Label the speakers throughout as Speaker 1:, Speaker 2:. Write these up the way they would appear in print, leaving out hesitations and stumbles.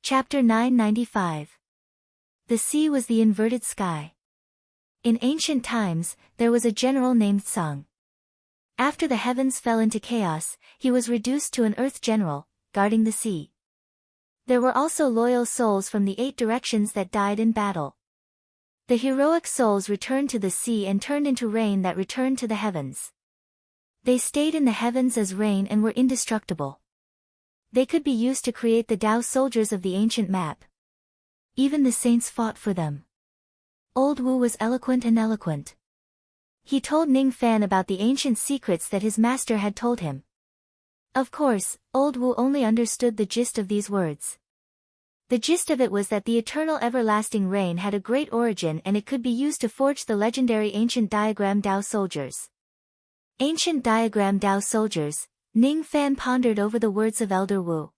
Speaker 1: Chapter 995. The sea was the inverted sky. In ancient times, there was a general named Sung. After the heavens fell into chaos, he was reduced to an earth general, guarding the sea. There were also loyal souls from the 8 directions that died in battle. The heroic souls returned to the sea and turned into rain that returned to the heavens. They stayed in the heavens as rain and were indestructible. They could be used to create the Tao soldiers of the ancient map. Even the saints fought for them. Old Wu was eloquent and eloquent. He told Ning Fan about the ancient secrets that his master had told him. Of course, Old Wu only understood the gist of these words. The gist of it was that the eternal everlasting rain had a great origin and it could be used to forge the legendary ancient diagram Tao soldiers. Ancient diagram Tao soldiers. Ning Fan pondered over the words of Elder Wu.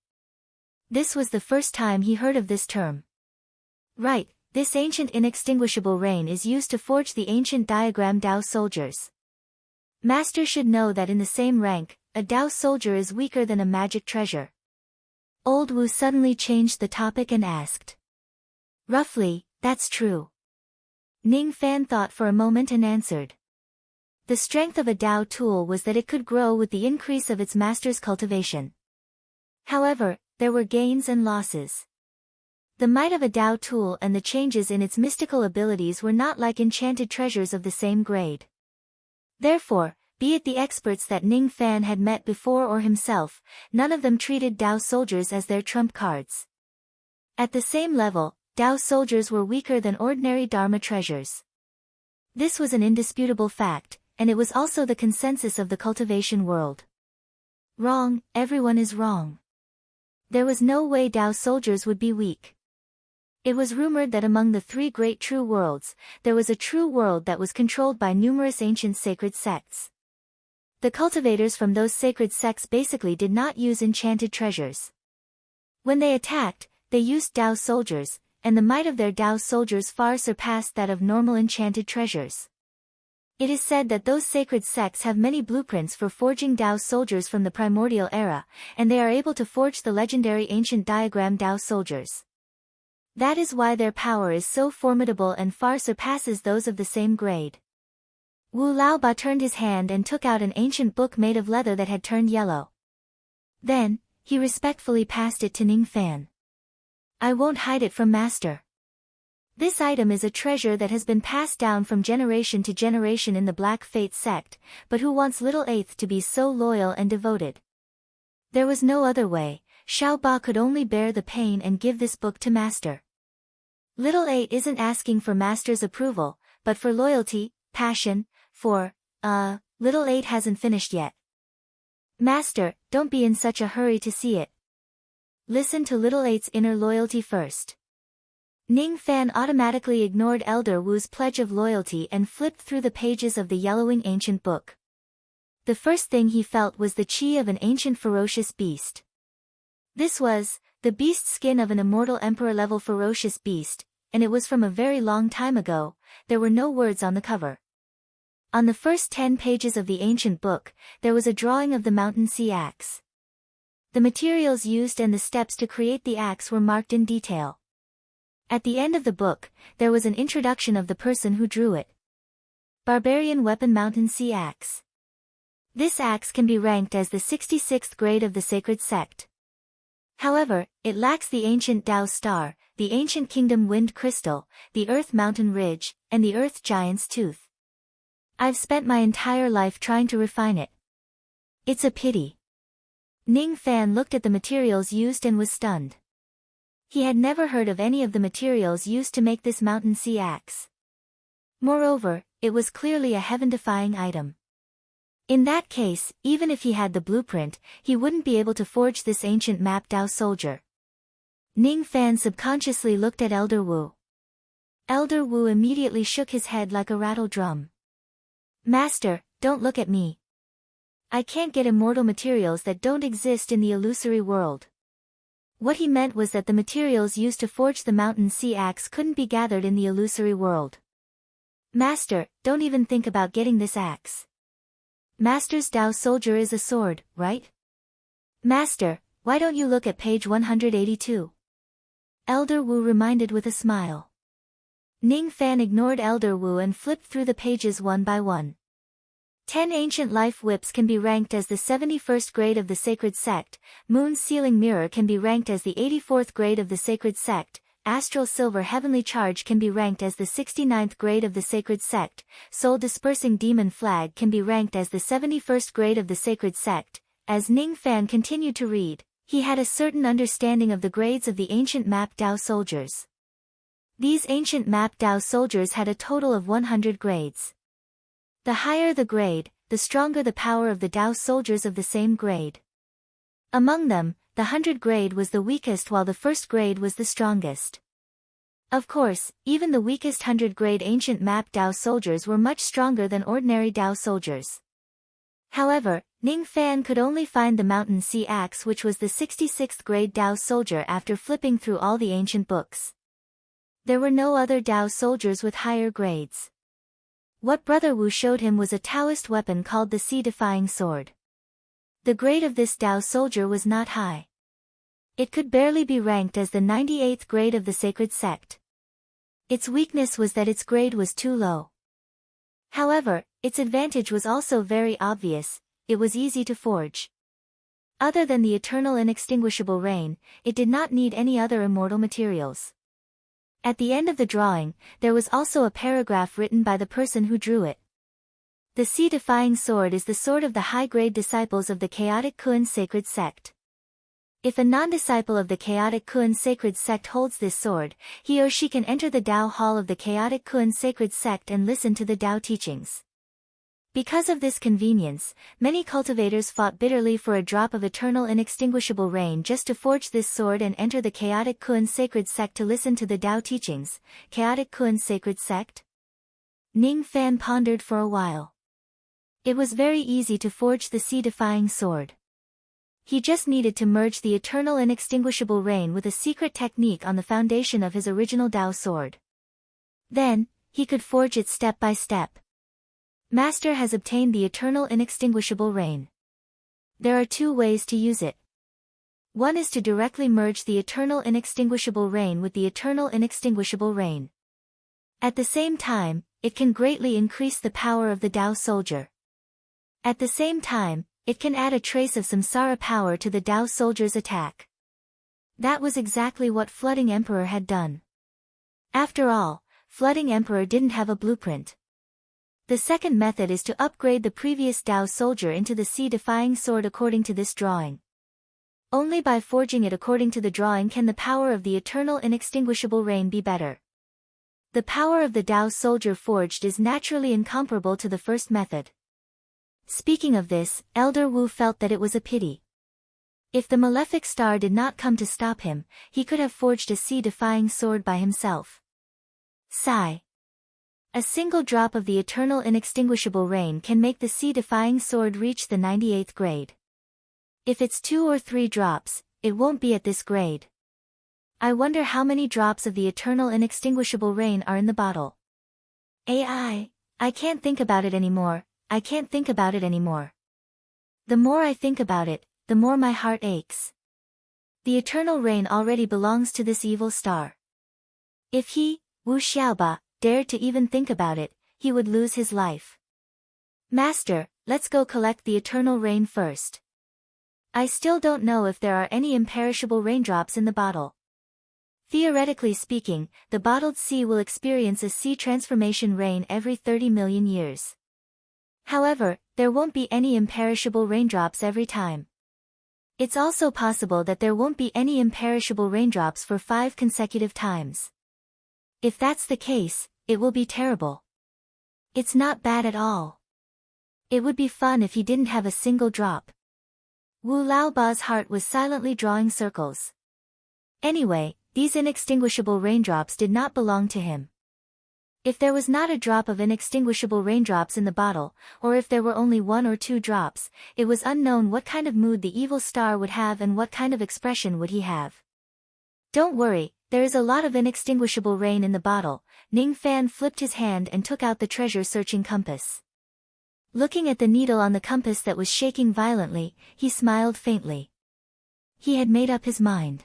Speaker 1: This was the first time he heard of this term. Right, this ancient inextinguishable rain is used to forge the ancient diagram Tao soldiers. Master should know that in the same rank, a Tao soldier is weaker than a magic treasure. Old Wu suddenly changed the topic and asked. Roughly, that's true. Ning Fan thought for a moment and answered. The strength of a Tao tool was that it could grow with the increase of its master's cultivation. However, there were gains and losses. The might of a Tao tool and the changes in its mystical abilities were not like enchanted treasures of the same grade. Therefore, be it the experts that Ning Fan had met before or himself, none of them treated Tao soldiers as their trump cards. At the same level, Tao soldiers were weaker than ordinary Dharma treasures. This was an indisputable fact, and it was also the consensus of the cultivation world. Wrong, everyone is wrong. There was no way Tao soldiers would be weak. It was rumored that among the 3 great true worlds, there was a true world that was controlled by numerous ancient sacred sects. The cultivators from those sacred sects basically did not use enchanted treasures. When they attacked, they used Tao soldiers, and the might of their Tao soldiers far surpassed that of normal enchanted treasures. It is said that those sacred sects have many blueprints for forging Tao soldiers from the primordial era, and they are able to forge the legendary ancient diagram Tao soldiers. That is why their power is so formidable and far surpasses those of the same grade. Wu Laoba turned his hand and took out an ancient book made of leather that had turned yellow. Then, he respectfully passed it to Ning Fan. I won't hide it from Master. This item is a treasure that has been passed down from generation to generation in the Black Fate sect, but who wants little Eighth to be so loyal and devoted? There was no other way. Xiao Ba could only bear the pain and give this book to Master. Little Eight isn't asking for Master's approval, but for loyalty, passion, Little Eight hasn't finished yet. Master, don't be in such a hurry to see it. Listen to Little Eight's inner loyalty first. Ning Fan automatically ignored Elder Wu's pledge of loyalty and flipped through the pages of the yellowing ancient book. The first thing he felt was the chi of an ancient ferocious beast. This was the beast skin of an immortal emperor-level ferocious beast, and it was from a very long time ago. There were no words on the cover. On the first 10 pages of the ancient book, there was a drawing of the mountain sea axe. The materials used and the steps to create the axe were marked in detail. At the end of the book, there was an introduction of the person who drew it. Barbarian Weapon Mountain Sea Axe. This axe can be ranked as the 66th grade of the sacred sect. However, it lacks the ancient Tao Star, the ancient Kingdom Wind Crystal, the Earth Mountain Ridge, and the Earth Giant's Tooth. I've spent my entire life trying to refine it. It's a pity. Ning Fan looked at the materials used and was stunned. He had never heard of any of the materials used to make this mountain sea axe. Moreover, it was clearly a heaven-defying item. In that case, even if he had the blueprint, he wouldn't be able to forge this ancient map Tao soldier. Ning Fan subconsciously looked at Elder Wu. Elder Wu immediately shook his head like a rattle drum. Master, don't look at me. I can't get immortal materials that don't exist in the illusory world. What he meant was that the materials used to forge the mountain sea axe couldn't be gathered in the illusory world. Master, don't even think about getting this axe. Master's Tao soldier is a sword, right? Master, why don't you look at page 182? Elder Wu reminded with a smile. Ning Fan ignored Elder Wu and flipped through the pages one by one. 10 ancient life whips can be ranked as the 71st grade of the sacred sect, Moon's sealing mirror can be ranked as the 84th grade of the sacred sect, Astral silver heavenly charge can be ranked as the 69th grade of the sacred sect, Soul dispersing demon flag can be ranked as the 71st grade of the sacred sect. As Ning Fan continued to read, he had a certain understanding of the grades of the ancient map Dao soldiers. These ancient map Dao soldiers had a total of 100 grades. The higher the grade, the stronger the power of the Dao soldiers of the same grade. Among them, the 100 grade was the weakest while the first grade was the strongest. Of course, even the weakest 100 grade ancient map Dao soldiers were much stronger than ordinary Dao soldiers. However, Ning Fan could only find the Mountain Sea Axe, which was the 66th grade Dao soldier, after flipping through all the ancient books. There were no other Dao soldiers with higher grades. What Brother Wu showed him was a Taoist weapon called the Sea-defying sword. The grade of this Dao soldier was not high. It could barely be ranked as the 98th grade of the sacred sect. Its weakness was that its grade was too low. However, its advantage was also very obvious: it was easy to forge. Other than the eternal inextinguishable rain, it did not need any other immortal materials. At the end of the drawing, there was also a paragraph written by the person who drew it. The Sea-defying sword is the sword of the high-grade disciples of the Chaotic Kun sacred sect. If a non-disciple of the Chaotic Kun sacred sect holds this sword, he or she can enter the Dao Hall of the Chaotic Kun sacred sect and listen to the Dao teachings. Because of this convenience, many cultivators fought bitterly for a drop of eternal inextinguishable rain just to forge this sword and enter the Chaotic Kun sacred sect to listen to the Dao teachings. Chaotic Kun sacred sect? Ning Fan pondered for a while. It was very easy to forge the Sea-defying sword. He just needed to merge the eternal inextinguishable rain with a secret technique on the foundation of his original Dao sword. Then, he could forge it step by step. Master has obtained the eternal inextinguishable rain. There are two ways to use it. One is to directly merge the eternal inextinguishable rain with the eternal inextinguishable rain. At the same time, it can greatly increase the power of the Dao soldier. At the same time, it can add a trace of samsara power to the Dao soldier's attack. That was exactly what Flooding Emperor had done. After all, Flooding Emperor didn't have a blueprint. The second method is to upgrade the previous Dao soldier into the Sea-defying sword according to this drawing. Only by forging it according to the drawing can the power of the eternal inextinguishable rain be better. The power of the Dao soldier forged is naturally incomparable to the first method. Speaking of this, Elder Wu felt that it was a pity. If the malefic star did not come to stop him, he could have forged a Sea-defying sword by himself. Sigh. A single drop of the eternal inextinguishable rain can make the Sea-defying sword reach the 98th grade. If it's 2 or 3 drops, it won't be at this grade. I wonder how many drops of the eternal inextinguishable rain are in the bottle. I can't think about it anymore. I can't think about it anymore. The more I think about it, the more my heart aches. The eternal rain already belongs to this evil star. If he, Wu Xiaoba, dared to even think about it, he would lose his life. Master, let's go collect the eternal rain first. I still don't know if there are any imperishable raindrops in the bottle. Theoretically speaking, the bottled sea will experience a sea transformation rain every 30 million years. However, there won't be any imperishable raindrops every time. It's also possible that there won't be any imperishable raindrops for 5 consecutive times. If that's the case, it will be terrible. It's not bad at all. It would be fun if he didn't have a single drop. Wu Laoba's heart was silently drawing circles. Anyway, these inextinguishable raindrops did not belong to him. If there was not a drop of inextinguishable raindrops in the bottle, or if there were only 1 or 2 drops, it was unknown what kind of mood the evil star would have and what kind of expression would he have. Don't worry, there is a lot of inextinguishable rain in the bottle. Ning Fan flipped his hand and took out the treasure-searching compass. Looking at the needle on the compass that was shaking violently, he smiled faintly. He had made up his mind.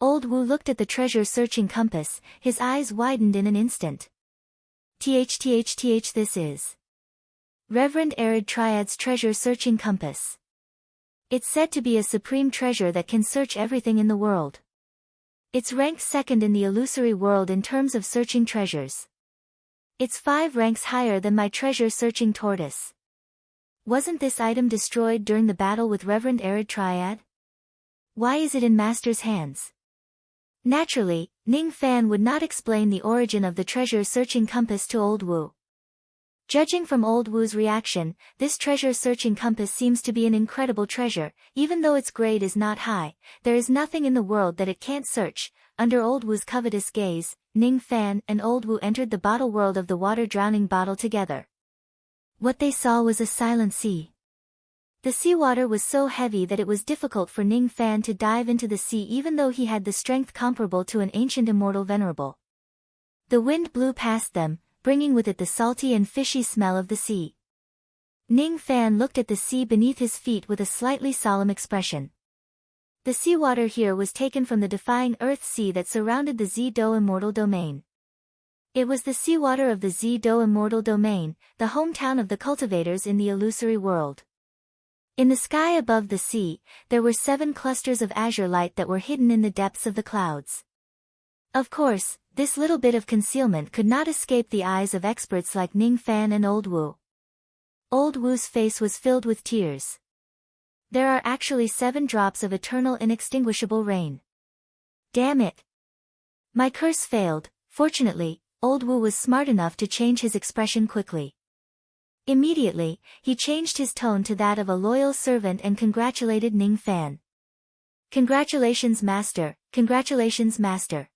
Speaker 1: Old Wu looked at the treasure-searching compass, his eyes widened in an instant. This is Reverend Arid Triad's treasure-searching compass. It's said to be a supreme treasure that can search everything in the world. It's ranked second in the illusory world in terms of searching treasures. It's 5 ranks higher than my treasure-searching tortoise. Wasn't this item destroyed during the battle with Reverend Arid Triad? Why is it in Master's hands? Naturally, Ning Fan would not explain the origin of the treasure-searching compass to Old Wu. Judging from Old Wu's reaction, this treasure-searching compass seems to be an incredible treasure. Even though its grade is not high, there is nothing in the world that it can't search. Under Old Wu's covetous gaze, Ning Fan and Old Wu entered the bottle world of the water-drowning bottle together. What they saw was a silent sea. The seawater was so heavy that it was difficult for Ning Fan to dive into the sea even though he had the strength comparable to an ancient immortal venerable. The wind blew past them, bringing with it the salty and fishy smell of the sea. Ning Fan looked at the sea beneath his feet with a slightly solemn expression. The seawater here was taken from the defying earth sea that surrounded the Zi-Do immortal domain. It was the seawater of the Zi-Do immortal domain, the hometown of the cultivators in the illusory world. In the sky above the sea, there were 7 clusters of azure light that were hidden in the depths of the clouds. Of course, this little bit of concealment could not escape the eyes of experts like Ning Fan and Old Wu. Old Wu's face was filled with tears. There are actually 7 drops of eternal inextinguishable rain. Damn it! My curse failed. Fortunately, Old Wu was smart enough to change his expression quickly. Immediately, he changed his tone to that of a loyal servant and congratulated Ning Fan. Congratulations, Master. Congratulations, Master.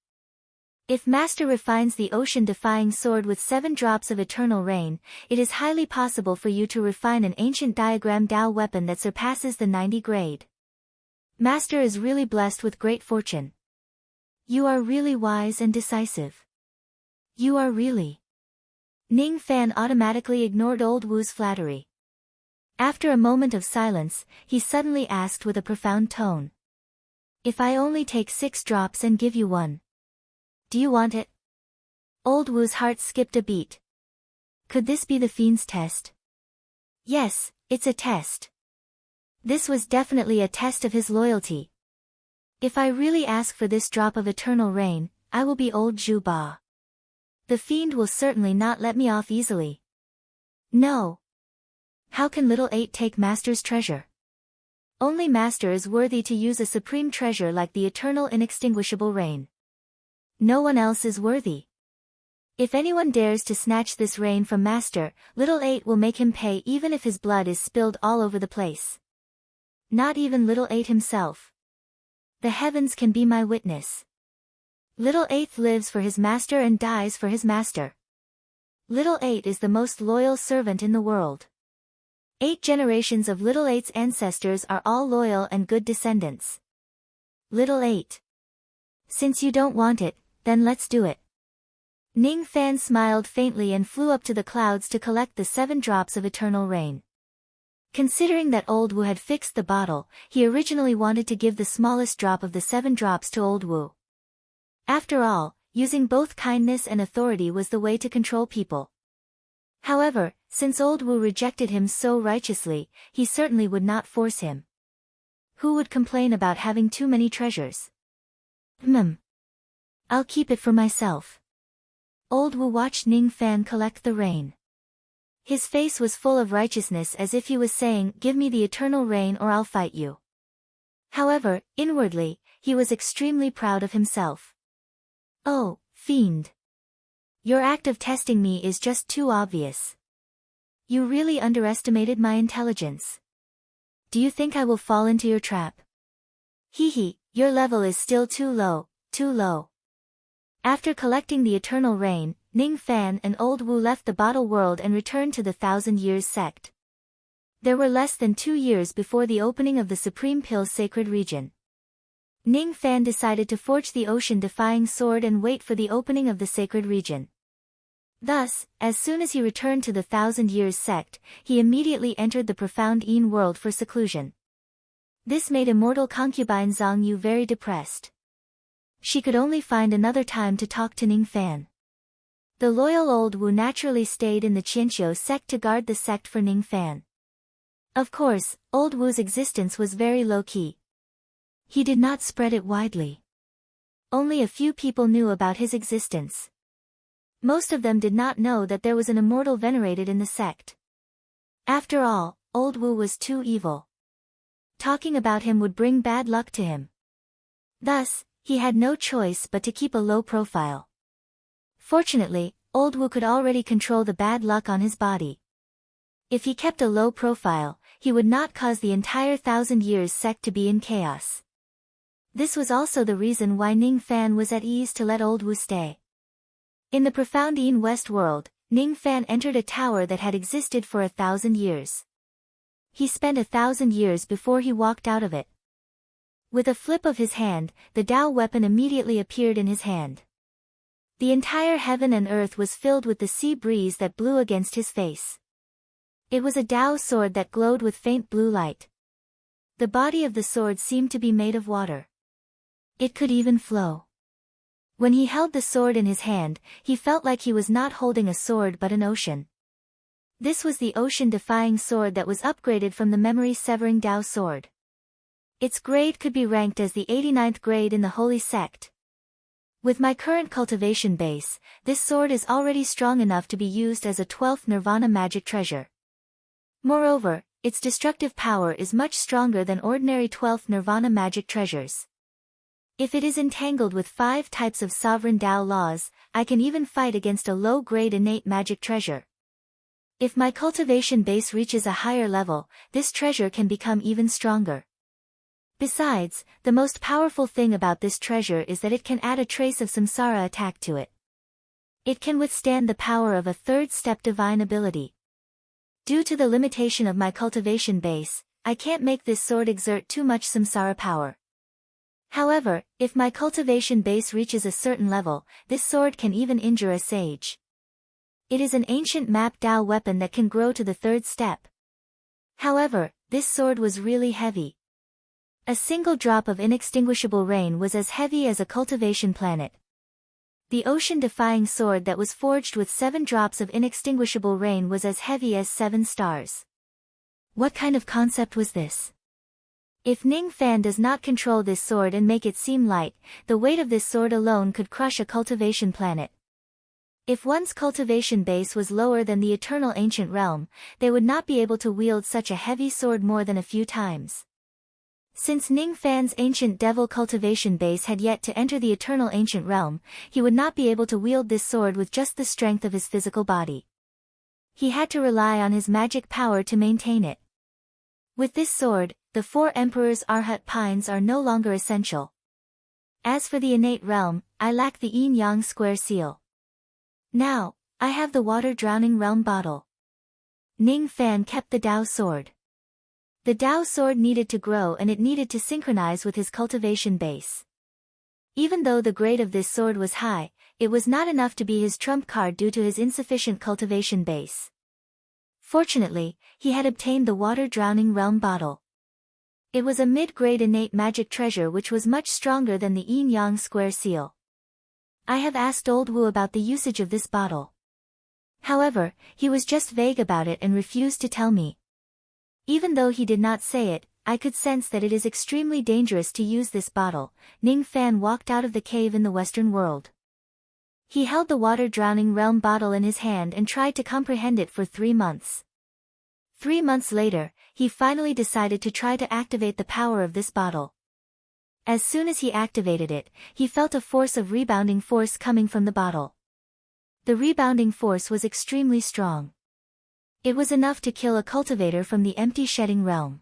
Speaker 1: If Master refines the ocean-defying sword with 7 drops of eternal rain, it is highly possible for you to refine an ancient diagram Dao weapon that surpasses the 90 grade. Master is really blessed with great fortune. You are really wise and decisive. You are really... Ning Fan automatically ignored Old Wu's flattery. After a moment of silence, he suddenly asked with a profound tone. If I only take 6 drops and give you 1. Do you want it? Old Wu's heart skipped a beat. Could this be the fiend's test? Yes, it's a test. This was definitely a test of his loyalty. If I really ask for this drop of eternal rain, I will be Old Zhu Ba. The fiend will certainly not let me off easily. No. How can little 8 take Master's treasure? Only Master is worthy to use a supreme treasure like the eternal inextinguishable rain. No one else is worthy. If anyone dares to snatch this rain from Master, little 8 will make him pay even if his blood is spilled all over the place. Not even little 8 himself. The heavens can be my witness. Little 8 lives for his master and dies for his master. Little 8 is the most loyal servant in the world. 8 generations of little 8's ancestors are all loyal and good descendants. Little 8. Since you don't want it, then let's do it. Ning Fan smiled faintly and flew up to the clouds to collect the 7 drops of eternal rain. Considering that Old Wu had fixed the bottle, he originally wanted to give the smallest drop of the 7 drops to Old Wu. After all, using both kindness and authority was the way to control people. However, since Old Wu rejected him so righteously, he certainly would not force him. Who would complain about having too many treasures? I'll keep it for myself. Old Wu watched Ning Fan collect the rain. His face was full of righteousness as if he was saying, give me the eternal rain or I'll fight you. However, inwardly, he was extremely proud of himself. Oh, fiend. Your act of testing me is just too obvious. You really underestimated my intelligence. Do you think I will fall into your trap? Hee, your level is still too low, too low. After collecting the eternal rain, Ning Fan and Old Wu left the bottle world and returned to the 1,000 Years sect. There were less than 2 years before the opening of the Supreme Pill's sacred region. Ning Fan decided to forge the ocean-defying sword and wait for the opening of the sacred region. Thus, as soon as he returned to the 1,000 Years sect, he immediately entered the profound Yin world for seclusion. This made immortal concubine Zhang Yu very depressed. she could only find another time to talk to Ning Fan. The loyal old Wu naturally stayed in the Qianqiu sect to guard the sect for Ning Fan. Of course, old Wu's existence was very low-key. He did not spread it widely. Only a few people knew about his existence. Most of them did not know that there was an immortal venerated in the sect. After all, old Wu was too evil. Talking about him would bring bad luck to him. Thus, he had no choice but to keep a low profile. Fortunately, old Wu could already control the bad luck on his body. If he kept a low profile, he would not cause the entire 1,000 years sect to be in chaos. This was also the reason why Ning Fan was at ease to let old Wu stay. In the profound Yin West world, Ning Fan entered a tower that had existed for 1,000 years. He spent 1,000 years before he walked out of it. With a flip of his hand, the Dao weapon immediately appeared in his hand. The entire heaven and earth was filled with the sea breeze that blew against his face. It was a Dao sword that glowed with faint blue light. The body of the sword seemed to be made of water. It could even flow. When he held the sword in his hand, he felt like he was not holding a sword but an ocean. This was the ocean-defying sword that was upgraded from the memory-severing Dao sword. Its grade could be ranked as the 89th grade in the Holy Sect. With my current cultivation base, this sword is already strong enough to be used as a 12th Nirvana magic treasure. Moreover, its destructive power is much stronger than ordinary 12th Nirvana magic treasures. If it is entangled with 5 types of sovereign Dao laws, I can even fight against a low-grade innate magic treasure. If my cultivation base reaches a higher level, this treasure can become even stronger. Besides, the most powerful thing about this treasure is that it can add a trace of samsara attack to it. It can withstand the power of a third-step divine ability. Due to the limitation of my cultivation base, I can't make this sword exert too much samsara power. However, if my cultivation base reaches a certain level, this sword can even injure a sage. It is an ancient map Dao weapon that can grow to the 3rd step. However, this sword was really heavy. A single drop of inextinguishable rain was as heavy as a cultivation planet. The ocean-defying sword that was forged with 7 drops of inextinguishable rain was as heavy as 7 stars. What kind of concept was this? If Ning Fan does not control this sword and make it seem light, the weight of this sword alone could crush a cultivation planet. If one's cultivation base was lower than the eternal ancient realm, they would not be able to wield such a heavy sword more than a few times. Since Ning Fan's ancient devil cultivation base had yet to enter the eternal ancient realm, he would not be able to wield this sword with just the strength of his physical body. He had to rely on his magic power to maintain it. With this sword, the 4 Emperor's Arhat Pines are no longer essential. As for the innate realm, I lack the yin-yang square seal. Now, I have the water-drowning realm bottle. Ning Fan kept the Dao sword. The Dao sword needed to grow and it needed to synchronize with his cultivation base. Even though the grade of this sword was high, it was not enough to be his trump card due to his insufficient cultivation base. Fortunately, he had obtained the water-drowning realm bottle. It was a mid-grade innate magic treasure which was much stronger than the yin-yang square seal. I have asked old Wu about the usage of this bottle. However, he was just vague about it and refused to tell me. Even though he did not say it, I could sense that it is extremely dangerous to use this bottle. Ning Fan walked out of the cave in the Western world. He held the water-drowning realm bottle in his hand and tried to comprehend it for 3 months. 3 months later, he finally decided to try to activate the power of this bottle. As soon as he activated it, he felt a force of rebounding force coming from the bottle. The rebounding force was extremely strong. It was enough to kill a cultivator from the empty shedding realm.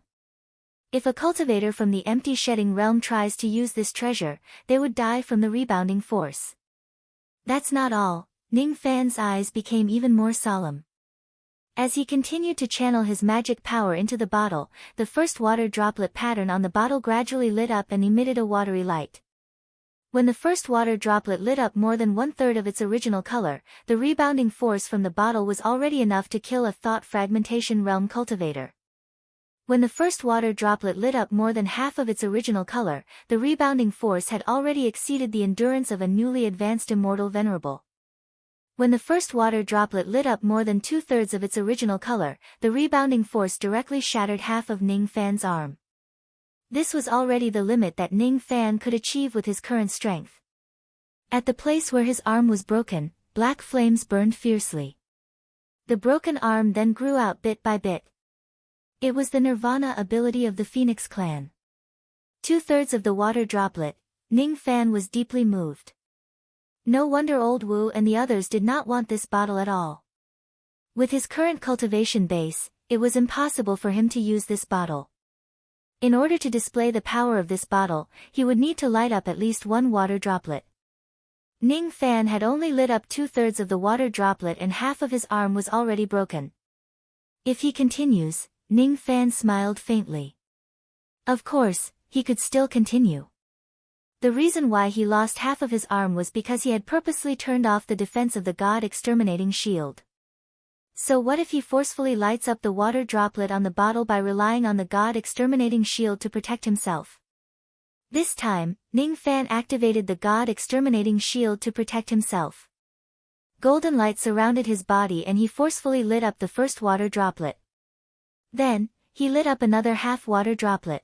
Speaker 1: If a cultivator from the empty shedding realm tries to use this treasure, they would die from the rebounding force. That's not all, Ning Fan's eyes became even more solemn. As he continued to channel his magic power into the bottle, the first water droplet pattern on the bottle gradually lit up and emitted a watery light. When the first water droplet lit up more than 1/3 of its original color, the rebounding force from the bottle was already enough to kill a thought fragmentation realm cultivator. When the first water droplet lit up more than half of its original color, the rebounding force had already exceeded the endurance of a newly advanced immortal venerable. When the first water droplet lit up more than 2/3 of its original color, the rebounding force directly shattered half of Ning Fan's arm. This was already the limit that Ning Fan could achieve with his current strength. At the place where his arm was broken, black flames burned fiercely. The broken arm then grew out bit by bit. It was the Nirvana ability of the Phoenix clan. 2/3 of the water droplet, Ning Fan was deeply moved. No wonder Old Wu and the others did not want this bottle at all. With his current cultivation base, it was impossible for him to use this bottle. In order to display the power of this bottle, he would need to light up at least one water droplet. Ning Fan had only lit up 2/3 of the water droplet and half of his arm was already broken. If he continues, Ning Fan smiled faintly. Of course, he could still continue. The reason why he lost half of his arm was because he had purposely turned off the defense of the God-exterminating shield. So what if he forcefully lights up the water droplet on the bottle by relying on the God-exterminating shield to protect himself? This time, Ning Fan activated the God-exterminating shield to protect himself. Golden light surrounded his body and he forcefully lit up the first water droplet. Then, he lit up another half water droplet.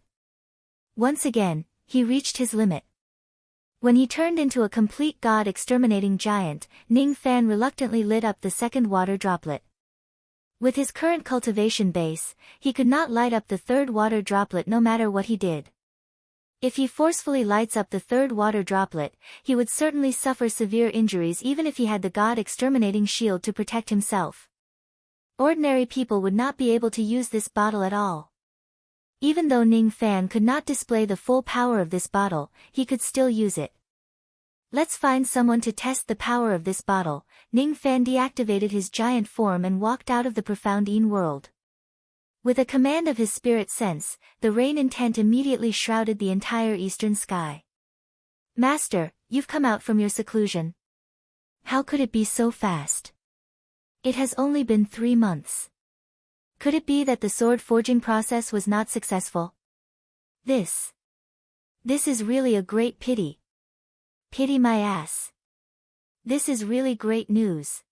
Speaker 1: Once again, he reached his limit. When he turned into a complete God-exterminating giant, Ning Fan reluctantly lit up the second water droplet. With his current cultivation base, he could not light up the third water droplet no matter what he did. If he forcefully lights up the third water droplet, he would certainly suffer severe injuries even if he had the God-exterminating shield to protect himself. Ordinary people would not be able to use this bottle at all. Even though Ning Fan could not display the full power of this bottle, he could still use it. Let's find someone to test the power of this bottle. Ning Fan deactivated his giant form and walked out of the profound Yin world. With a command of his spirit sense, the rain intent immediately shrouded the entire eastern sky. Master, you've come out from your seclusion. How could it be so fast? It has only been 3 months. Could it be that the sword forging process was not successful? This is really a great pity. Pity my ass. This is really great news.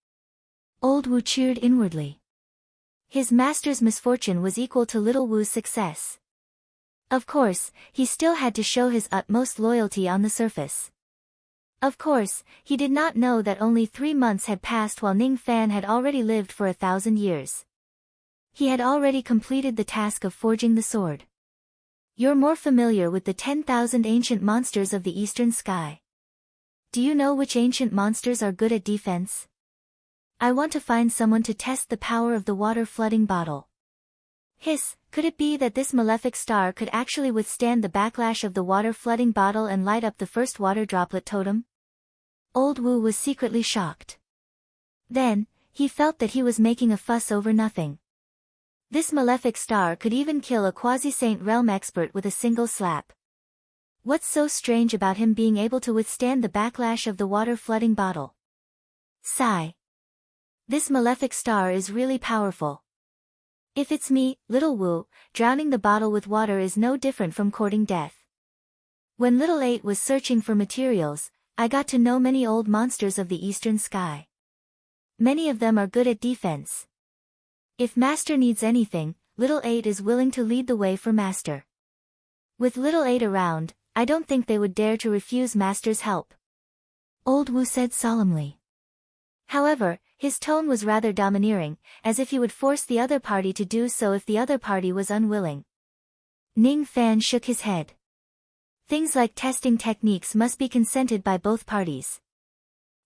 Speaker 1: Old Wu cheered inwardly. His master's misfortune was equal to little Wu's success. Of course, he still had to show his utmost loyalty on the surface. Of course, he did not know that only 3 months had passed while Ning Fan had already lived for 1,000 years. He had already completed the task of forging the sword. You're more familiar with the 10,000 ancient monsters of the eastern sky. Do you know which ancient monsters are good at defense? I want to find someone to test the power of the water flooding bottle. Hiss, could it be that this malefic star could actually withstand the backlash of the water flooding bottle and light up the first water droplet totem? Old Wu was secretly shocked. Then, he felt that he was making a fuss over nothing. This malefic star could even kill a quasi-saint realm expert with a single slap. What's so strange about him being able to withstand the backlash of the water flooding bottle? Sigh. This malefic star is really powerful. If it's me, little Wu, drowning the bottle with water is no different from courting death. When little 8 was searching for materials, I got to know many old monsters of the eastern sky. Many of them are good at defense. If Master needs anything, little 8 is willing to lead the way for Master. With little 8 around, I don't think they would dare to refuse Master's help. Old Wu said solemnly. However, his tone was rather domineering, as if he would force the other party to do so if the other party was unwilling. Ning Fan shook his head. Things like testing techniques must be consented by both parties.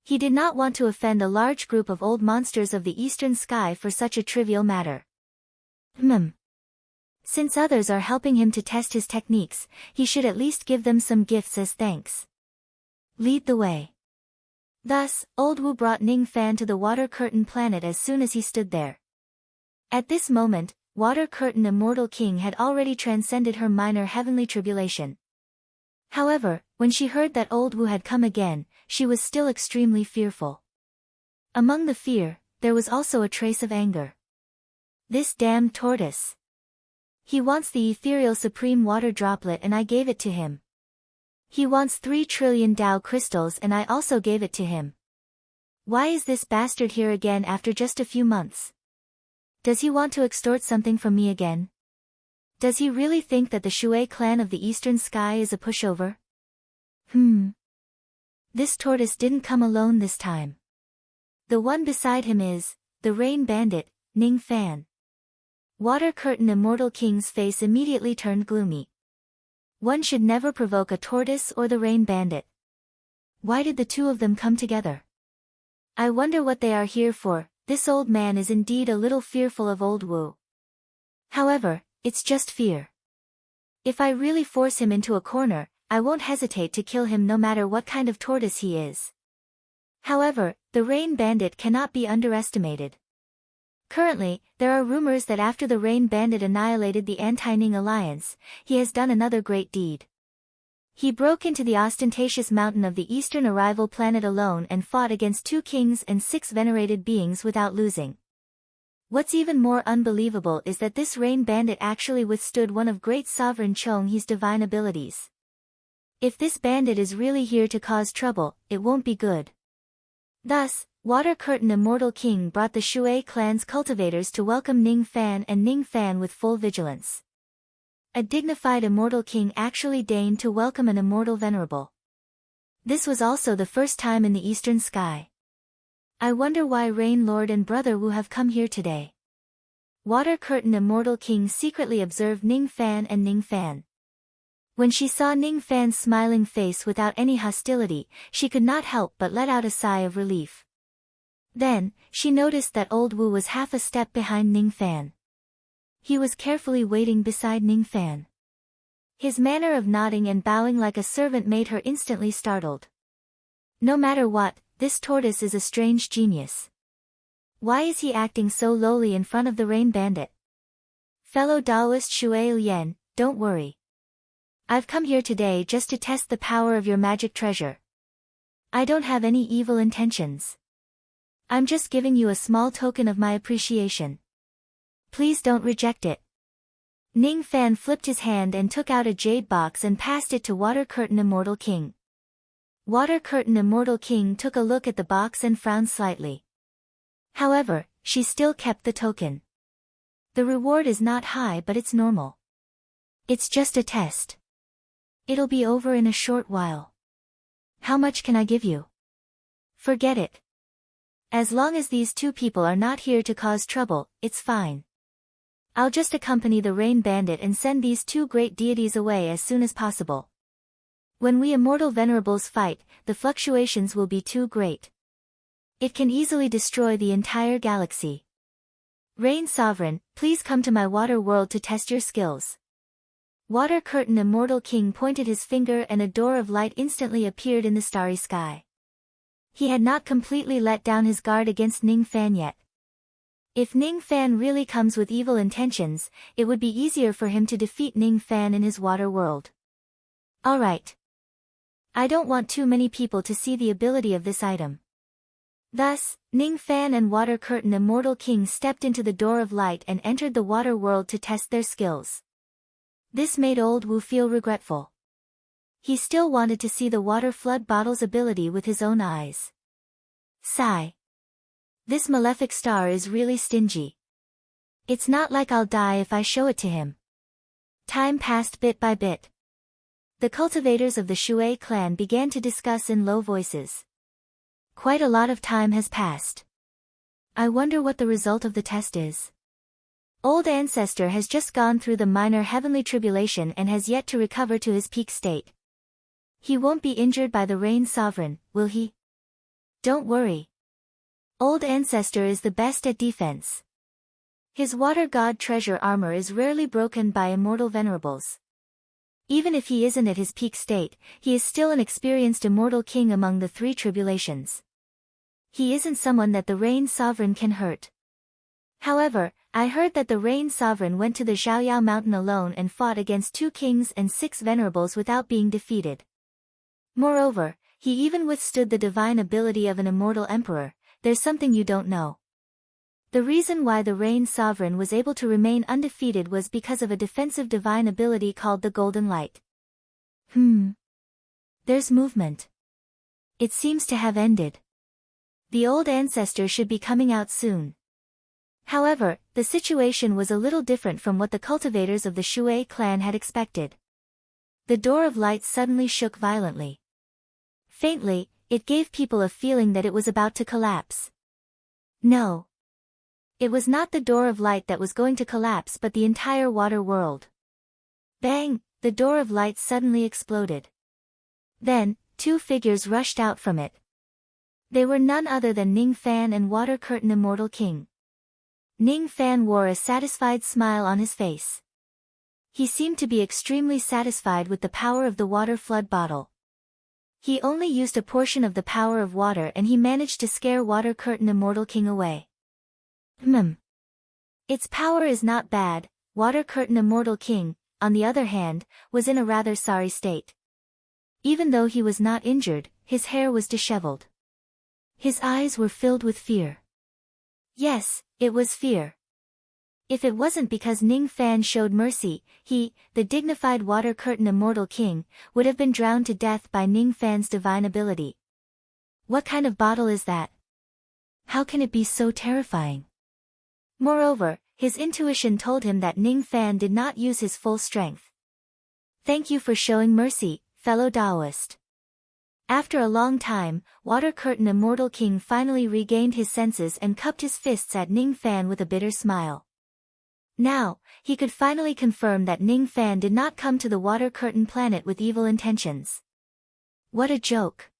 Speaker 1: He did not want to offend a large group of old monsters of the eastern sky for such a trivial matter. Since others are helping him to test his techniques, he should at least give them some gifts as thanks. Lead the way. Thus, Old Wu brought Ning Fan to the Water Curtain planet as soon as he stood there. At this moment, Water Curtain Immortal King had already transcended her minor heavenly tribulation. However, when she heard that Old Wu had come again, she was still extremely fearful. Among the fear, there was also a trace of anger. This damned tortoise. He wants the ethereal supreme water droplet and I gave it to him. He wants 3 trillion Tao crystals and I also gave it to him. Why is this bastard here again after just a few months? Does he want to extort something from me again? Does he really think that the Shui clan of the Eastern Sky is a pushover? This tortoise didn't come alone this time. The one beside him is, the Rain Bandit, Ning Fan. Water Curtain Immortal King's face immediately turned gloomy. One should never provoke a tortoise or the Rain Bandit. Why did the two of them come together? I wonder what they are here for. This old man is indeed a little fearful of old Wu. However, it's just fear. If I really force him into a corner, I won't hesitate to kill him no matter what kind of tortoise he is. However, the Rain Bandit cannot be underestimated. Currently, there are rumors that after the Rain Bandit annihilated the Anti-Ning alliance, he has done another great deed. He broke into the ostentatious mountain of the eastern arrival planet alone and fought against 2 kings and 6 venerated beings without losing. What's even more unbelievable is that this Rain Bandit actually withstood one of great sovereign Chong He's divine abilities. If this bandit is really here to cause trouble, it won't be good. Thus, Water Curtain Immortal King brought the Shui clan's cultivators to welcome Ning Fan and Ning Fan with full vigilance. A dignified Immortal King actually deigned to welcome an immortal venerable. This was also the first time in the Eastern Sky. I wonder why Rain Lord and Brother Wu have come here today. Water Curtain Immortal King secretly observed Ning Fan and Ning Fan. When she saw Ning Fan's smiling face without any hostility, she could not help but let out a sigh of relief. Then, she noticed that old Wu was half a step behind Ning Fan. He was carefully waiting beside Ning Fan. His manner of nodding and bowing like a servant made her instantly startled. No matter what, this tortoise is a strange genius. Why is he acting so lowly in front of the Rain Bandit? Fellow Taoist Shui Lian, don't worry. I've come here today just to test the power of your magic treasure. I don't have any evil intentions. I'm just giving you a small token of my appreciation. Please don't reject it. Ning Fan flipped his hand and took out a jade box and passed it to Water Curtain Immortal King. Water Curtain Immortal King took a look at the box and frowned slightly. However, she still kept the token. The reward is not high but it's normal. It's just a test. It'll be over in a short while. How much can I give you? Forget it. As long as these 2 people are not here to cause trouble, it's fine. I'll just accompany the Rain Bandit and send these 2 great deities away as soon as possible. When we immortal venerables fight, the fluctuations will be too great. It can easily destroy the entire galaxy. Rain Sovereign, please come to my water world to test your skills. Water Curtain Immortal King pointed his finger and a door of light instantly appeared in the starry sky. He had not completely let down his guard against Ning Fan yet. If Ning Fan really comes with evil intentions, it would be easier for him to defeat Ning Fan in his water world. Alright. I don't want too many people to see the ability of this item. Thus, Ning Fan and Water Curtain Immortal King stepped into the door of light and entered the water world to test their skills. This made old Wu feel regretful. He still wanted to see the water flood bottle's ability with his own eyes. Sigh. This malefic star is really stingy. It's not like I'll die if I show it to him. Time passed bit by bit. The cultivators of the Shui clan began to discuss in low voices. Quite a lot of time has passed. I wonder what the result of the test is. Old Ancestor has just gone through the minor heavenly tribulation and has yet to recover to his peak state. He won't be injured by the Rain Sovereign, will he? Don't worry. Old Ancestor is the best at defense. His Water God treasure armor is rarely broken by immortal venerables. Even if he isn't at his peak state, he is still an experienced immortal king among the 3 tribulations. He isn't someone that the Rain Sovereign can hurt. However, I heard that the Rain Sovereign went to the Zhaoyao mountain alone and fought against 2 kings and 6 venerables without being defeated. Moreover, he even withstood the divine ability of an immortal emperor. There's something you don't know. The reason why the Rain Sovereign was able to remain undefeated was because of a defensive divine ability called the Golden Light. There's movement. It seems to have ended. The old ancestor should be coming out soon. However, the situation was a little different from what the cultivators of the Shui clan had expected. The door of light suddenly shook violently. Faintly, it gave people a feeling that it was about to collapse. No. It was not the door of light that was going to collapse but the entire water world. Bang! The door of light suddenly exploded. Then, two figures rushed out from it. They were none other than Ning Fan and Water Curtain Immortal King. Ning Fan wore a satisfied smile on his face. He seemed to be extremely satisfied with the power of the water flood bottle. He only used a portion of the power of water and he managed to scare Water Curtain Immortal King away. Its power is not bad. Water Curtain Immortal King, on the other hand, was in a rather sorry state. Even though he was not injured, his hair was disheveled. His eyes were filled with fear. Yes, it was fear. If it wasn't because Ning Fan showed mercy, he, the dignified Water Curtain Immortal King, would have been drowned to death by Ning Fan's divine ability. What kind of bottle is that? How can it be so terrifying? Moreover, his intuition told him that Ning Fan did not use his full strength. Thank you for showing mercy, fellow Taoist. After a long time, Water Curtain Immortal King finally regained his senses and cupped his fists at Ning Fan with a bitter smile. Now, he could finally confirm that Ning Fan did not come to the Water Curtain planet with evil intentions. What a joke.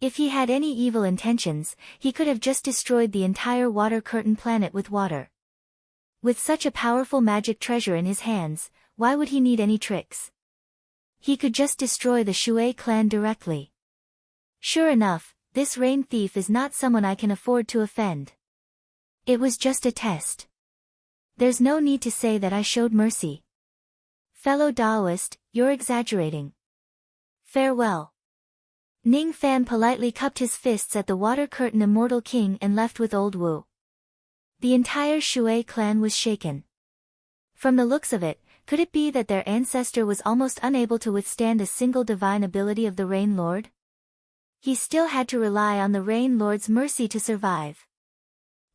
Speaker 1: If he had any evil intentions, he could have just destroyed the entire Water Curtain planet with water. With such a powerful magic treasure in his hands, why would he need any tricks? He could just destroy the Shui clan directly. Sure enough, this rain thief is not someone I can afford to offend. It was just a test. There's no need to say that I showed mercy. Fellow Taoist, you're exaggerating. Farewell. Ning Fan politely cupped his fists at the Water Curtain Immortal King and left with Old Wu. The entire Shui clan was shaken. From the looks of it, could it be that their ancestor was almost unable to withstand a single divine ability of the Rain Lord? He still had to rely on the Rain Lord's mercy to survive.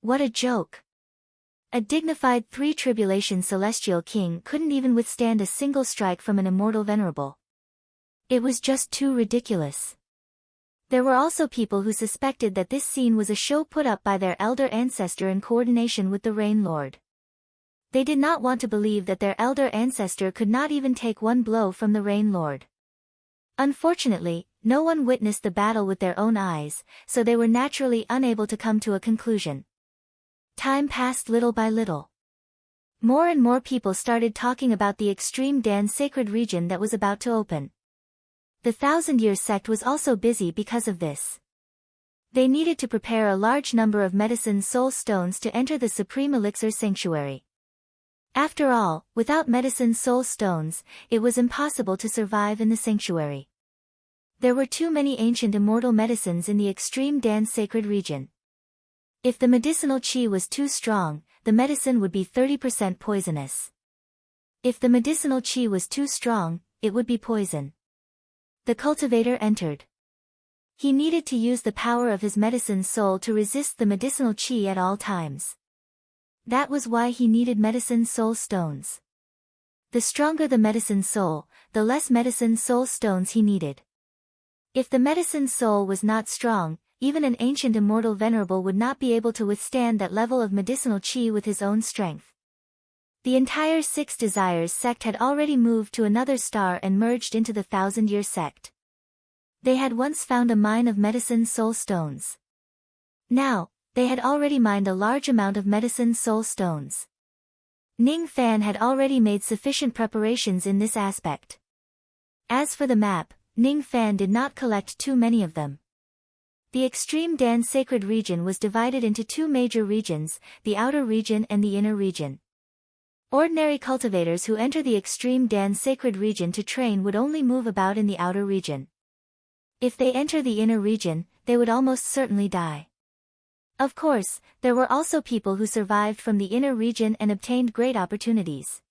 Speaker 1: What a joke! A dignified three-tribulation celestial king couldn't even withstand a single strike from an immortal venerable. It was just too ridiculous. There were also people who suspected that this scene was a show put up by their elder ancestor in coordination with the Rain Lord. They did not want to believe that their elder ancestor could not even take one blow from the Rain Lord. Unfortunately, no one witnessed the battle with their own eyes, so they were naturally unable to come to a conclusion. Time passed little by little. More and more people started talking about the extreme Dan sacred region that was about to open. The Thousand-Year sect was also busy because of this. They needed to prepare a large number of medicine soul stones to enter the Supreme Elixir Sanctuary. After all, without medicine soul stones, it was impossible to survive in the sanctuary. There were too many ancient immortal medicines in the extreme Dan sacred region. If the medicinal qi was too strong, the medicine would be 30% poisonous. If the medicinal qi was too strong, it would be poison. The cultivator entered. He needed to use the power of his medicine soul to resist the medicinal qi at all times. That was why he needed medicine soul stones. The stronger the medicine soul, the less medicine soul stones he needed. If the medicine soul was not strong, even an ancient immortal venerable would not be able to withstand that level of medicinal qi with his own strength. The entire Six Desires sect had already moved to another star and merged into the Thousand-Year sect. They had once found a mine of medicine soul stones. Now, they had already mined a large amount of medicine soul stones. Ning Fan had already made sufficient preparations in this aspect. As for the map, Ning Fan did not collect too many of them. The extreme Dan sacred region was divided into two major regions, the outer region and the inner region. Ordinary cultivators who enter the extreme Dan sacred region to train would only move about in the outer region. If they enter the inner region, they would almost certainly die. Of course, there were also people who survived from the inner region and obtained great opportunities.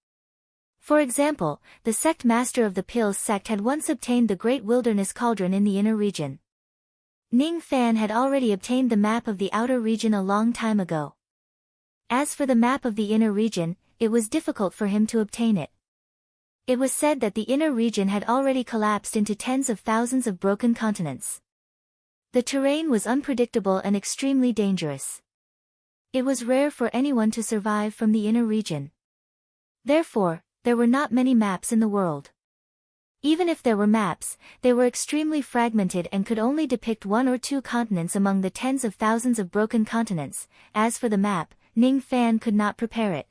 Speaker 1: For example, the sect master of the Pills sect had once obtained the Great Wilderness Cauldron in the inner region. Ning Fan had already obtained the map of the outer region a long time ago. As for the map of the inner region, it was difficult for him to obtain it. It was said that the inner region had already collapsed into tens of thousands of broken continents. The terrain was unpredictable and extremely dangerous. It was rare for anyone to survive from the inner region. Therefore, there were not many maps in the world. Even if there were maps, they were extremely fragmented and could only depict one or two continents among the tens of thousands of broken continents. As for the map, Ning Fan could not prepare it.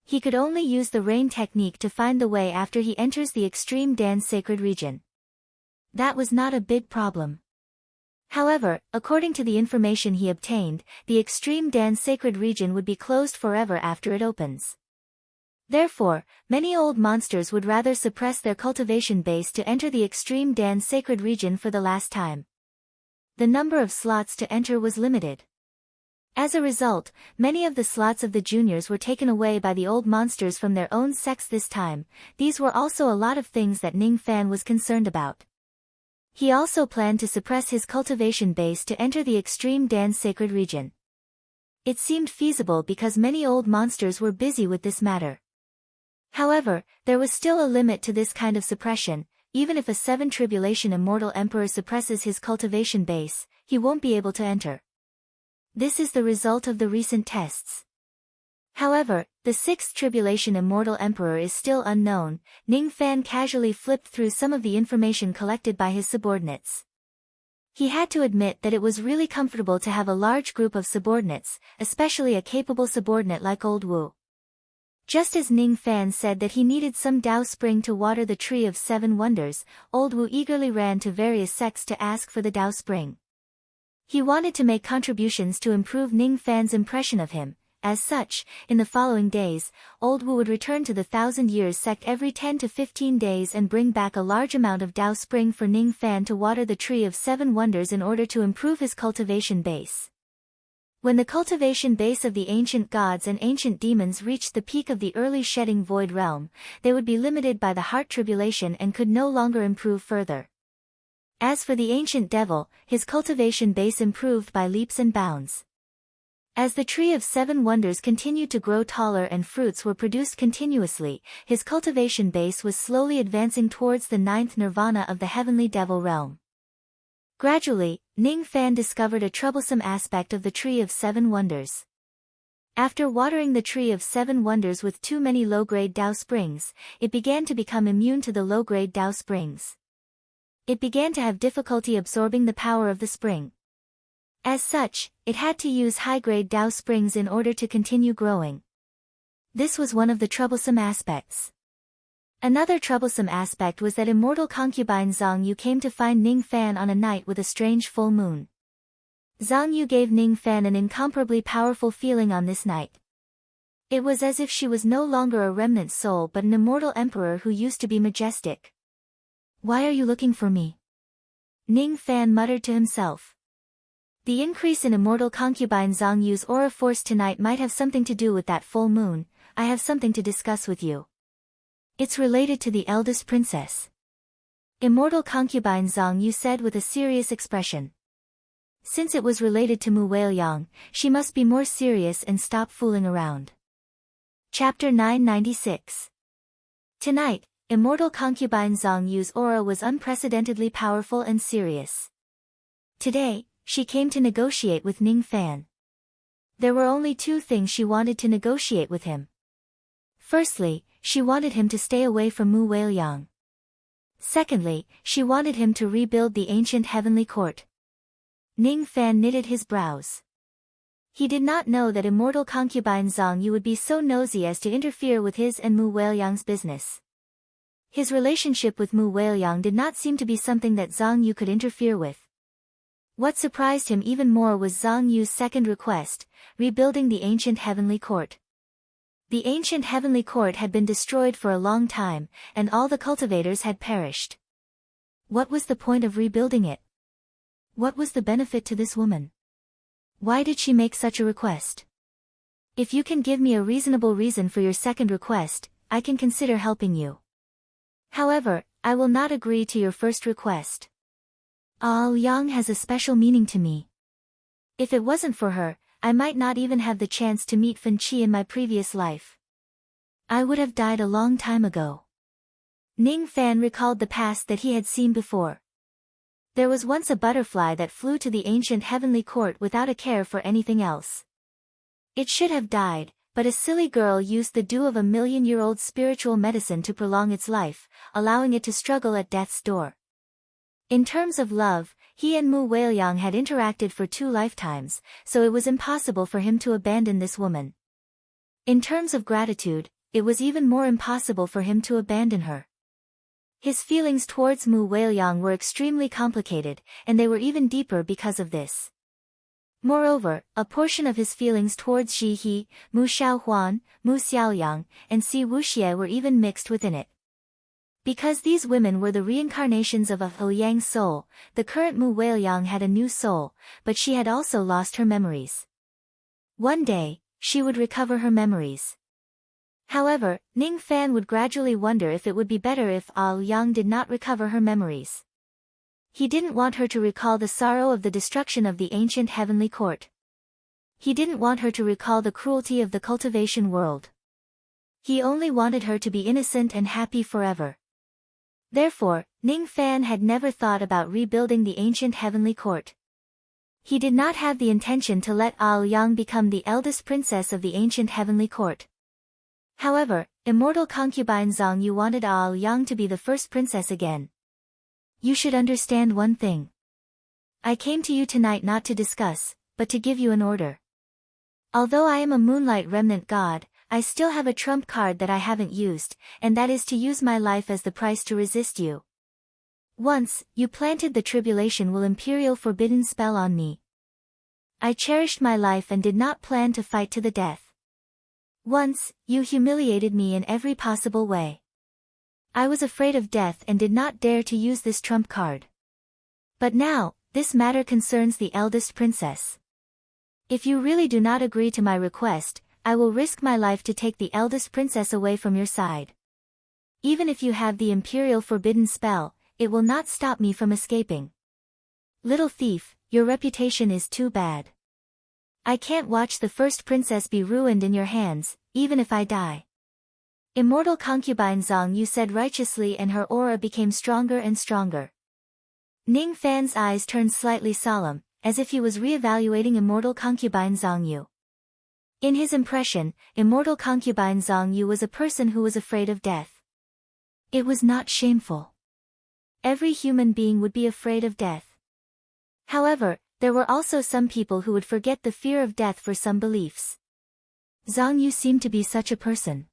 Speaker 1: He could only use the rain technique to find the way after he enters the extreme Dan's sacred region. That was not a big problem. However, according to the information he obtained, the extreme Dan's sacred region would be closed forever after it opens. Therefore, many old monsters would rather suppress their cultivation base to enter the extreme Dan's sacred region for the last time. The number of slots to enter was limited. As a result, many of the slots of the juniors were taken away by the old monsters from their own sects this time. These were also a lot of things that Ning Fan was concerned about. He also planned to suppress his cultivation base to enter the extreme Dan's sacred region. It seemed feasible because many old monsters were busy with this matter. However, there was still a limit to this kind of suppression. Even if a 7 Tribulation Immortal Emperor suppresses his cultivation base, he won't be able to enter. This is the result of the recent tests. However, the 6th Tribulation Immortal Emperor is still unknown. Ning Fan casually flipped through some of the information collected by his subordinates. He had to admit that it was really comfortable to have a large group of subordinates, especially a capable subordinate like Old Wu. Just as Ning Fan said that he needed some Dao spring to water the Tree of 7 Wonders, Old Wu eagerly ran to various sects to ask for the Dao spring. He wanted to make contributions to improve Ning Fan's impression of him. As such, in the following days, Old Wu would return to the 1,000 Years sect every 10 to 15 days and bring back a large amount of Dao spring for Ning Fan to water the Tree of 7 Wonders in order to improve his cultivation base. When the cultivation base of the ancient gods and ancient demons reached the peak of the early shedding void realm, they would be limited by the heart tribulation and could no longer improve further. As for the ancient devil, his cultivation base improved by leaps and bounds. As the Tree of 7 Wonders continued to grow taller and fruits were produced continuously, his cultivation base was slowly advancing towards the 9th nirvana of the heavenly devil realm. Gradually, Ning Fan discovered a troublesome aspect of the Tree of 7 Wonders. After watering the Tree of 7 Wonders with too many low-grade Dao springs, it began to become immune to the low-grade Dao springs. It began to have difficulty absorbing the power of the spring. As such, it had to use high-grade Dao springs in order to continue growing. This was one of the troublesome aspects. Another troublesome aspect was that immortal concubine Zhang Yu came to find Ning Fan on a night with a strange full moon. Zhang Yu gave Ning Fan an incomparably powerful feeling on this night. It was as if she was no longer a remnant soul but an immortal emperor who used to be majestic. "Why are you looking for me?" Ning Fan muttered to himself. The increase in immortal concubine Zhang Yu's aura force tonight might have something to do with that full moon. "I have something to discuss with you. It's related to the eldest princess." Immortal concubine Zhang Yu said with a serious expression. Since it was related to Mu Weiliang, she must be more serious and stop fooling around. Chapter 996. Tonight, immortal concubine Zhang Yu's aura was unprecedentedly powerful and serious. Today, she came to negotiate with Ning Fan. There were only 2 things she wanted to negotiate with him. Firstly, she wanted him to stay away from Mu Weiliang. Secondly, she wanted him to rebuild the ancient heavenly court. Ning Fan knitted his brows. He did not know that immortal concubine Zhang Yu would be so nosy as to interfere with his and Mu Weiliang's business. His relationship with Mu Weiliang did not seem to be something that Zhang Yu could interfere with. What surprised him even more was Zhang Yu's second request, rebuilding the ancient heavenly court. The ancient heavenly court had been destroyed for a long time, and all the cultivators had perished. What was the point of rebuilding it? What was the benefit to this woman? Why did she make such a request? If you can give me a reasonable reason for your second request, I can consider helping you. However, I will not agree to your first request. Yang has a special meaning to me. If it wasn't for her, I might not even have the chance to meet Fan Chi in my previous life. I would have died a long time ago. Ning Fan recalled the past that he had seen before. There was once a butterfly that flew to the ancient heavenly court without a care for anything else. It should have died, but a silly girl used the dew of a million-year-old spiritual medicine to prolong its life, allowing it to struggle at death's door. In terms of love, he and Mu Weiliang had interacted for 2 lifetimes, so it was impossible for him to abandon this woman. In terms of gratitude, it was even more impossible for him to abandon her. His feelings towards Mu Weiliang were extremely complicated, and they were even deeper because of this. Moreover, a portion of his feelings towards Ji He, Mu Xiaohuan, Mu Xiaoyang, and Si Wuxie were even mixed within it. Because these women were the reincarnations of a Huiyang soul, the current Mu Weiliang had a new soul, but she had also lost her memories. One day, she would recover her memories. However, Ning Fan would gradually wonder if it would be better if Yang did not recover her memories. He didn't want her to recall the sorrow of the destruction of the ancient heavenly court. He didn't want her to recall the cruelty of the cultivation world. He only wanted her to be innocent and happy forever. Therefore, Ning Fan had never thought about rebuilding the ancient heavenly court. He did not have the intention to let Yang become the eldest princess of the ancient heavenly court. However, immortal concubine Zhang Yu wanted Yang to be the first princess again. You should understand one thing. I came to you tonight not to discuss, but to give you an order. Although I am a moonlight remnant god, I still have a trump card that I haven't used, and that is to use my life as the price to resist you. Once, you planted the tribulation will imperial forbidden spell on me. I cherished my life and did not plan to fight to the death. Once, you humiliated me in every possible way. I was afraid of death and did not dare to use this trump card. But now, this matter concerns the eldest princess. If you really do not agree to my request, I will risk my life to take the eldest princess away from your side. Even if you have the imperial forbidden spell, it will not stop me from escaping. Little thief, your reputation is too bad. I can't watch the first princess be ruined in your hands, even if I die. Immortal concubine Zhang Yu said righteously, and her aura became stronger and stronger. Ning Fan's eyes turned slightly solemn, as if he was re-evaluating immortal concubine Zhang Yu. In his impression, immortal concubine Zhang Yu was a person who was afraid of death. It was not shameful. Every human being would be afraid of death. However, there were also some people who would forget the fear of death for some beliefs. Zhang Yu seemed to be such a person.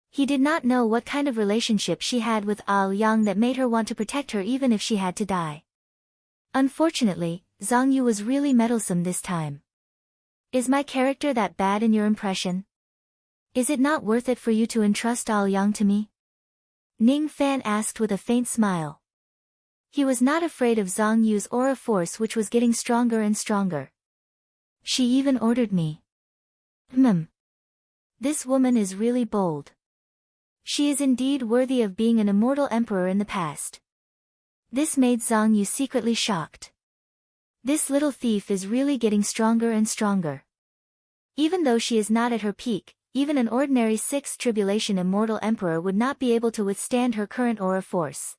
Speaker 1: He did not know what kind of relationship she had with Yang that made her want to protect her even if she had to die. Unfortunately, Zhang Yu was really meddlesome this time. Is my character that bad in your impression? Is it not worth it for you to entrust Yang to me? Ning Fan asked with a faint smile. He was not afraid of Zhang Yu's aura force, which was getting stronger and stronger. She even ordered me. This woman is really bold. She is indeed worthy of being an immortal emperor in the past. This made Zhang Yu secretly shocked. This little thief is really getting stronger and stronger. Even though she is not at her peak, even an ordinary 6th tribulation immortal emperor would not be able to withstand her current aura force.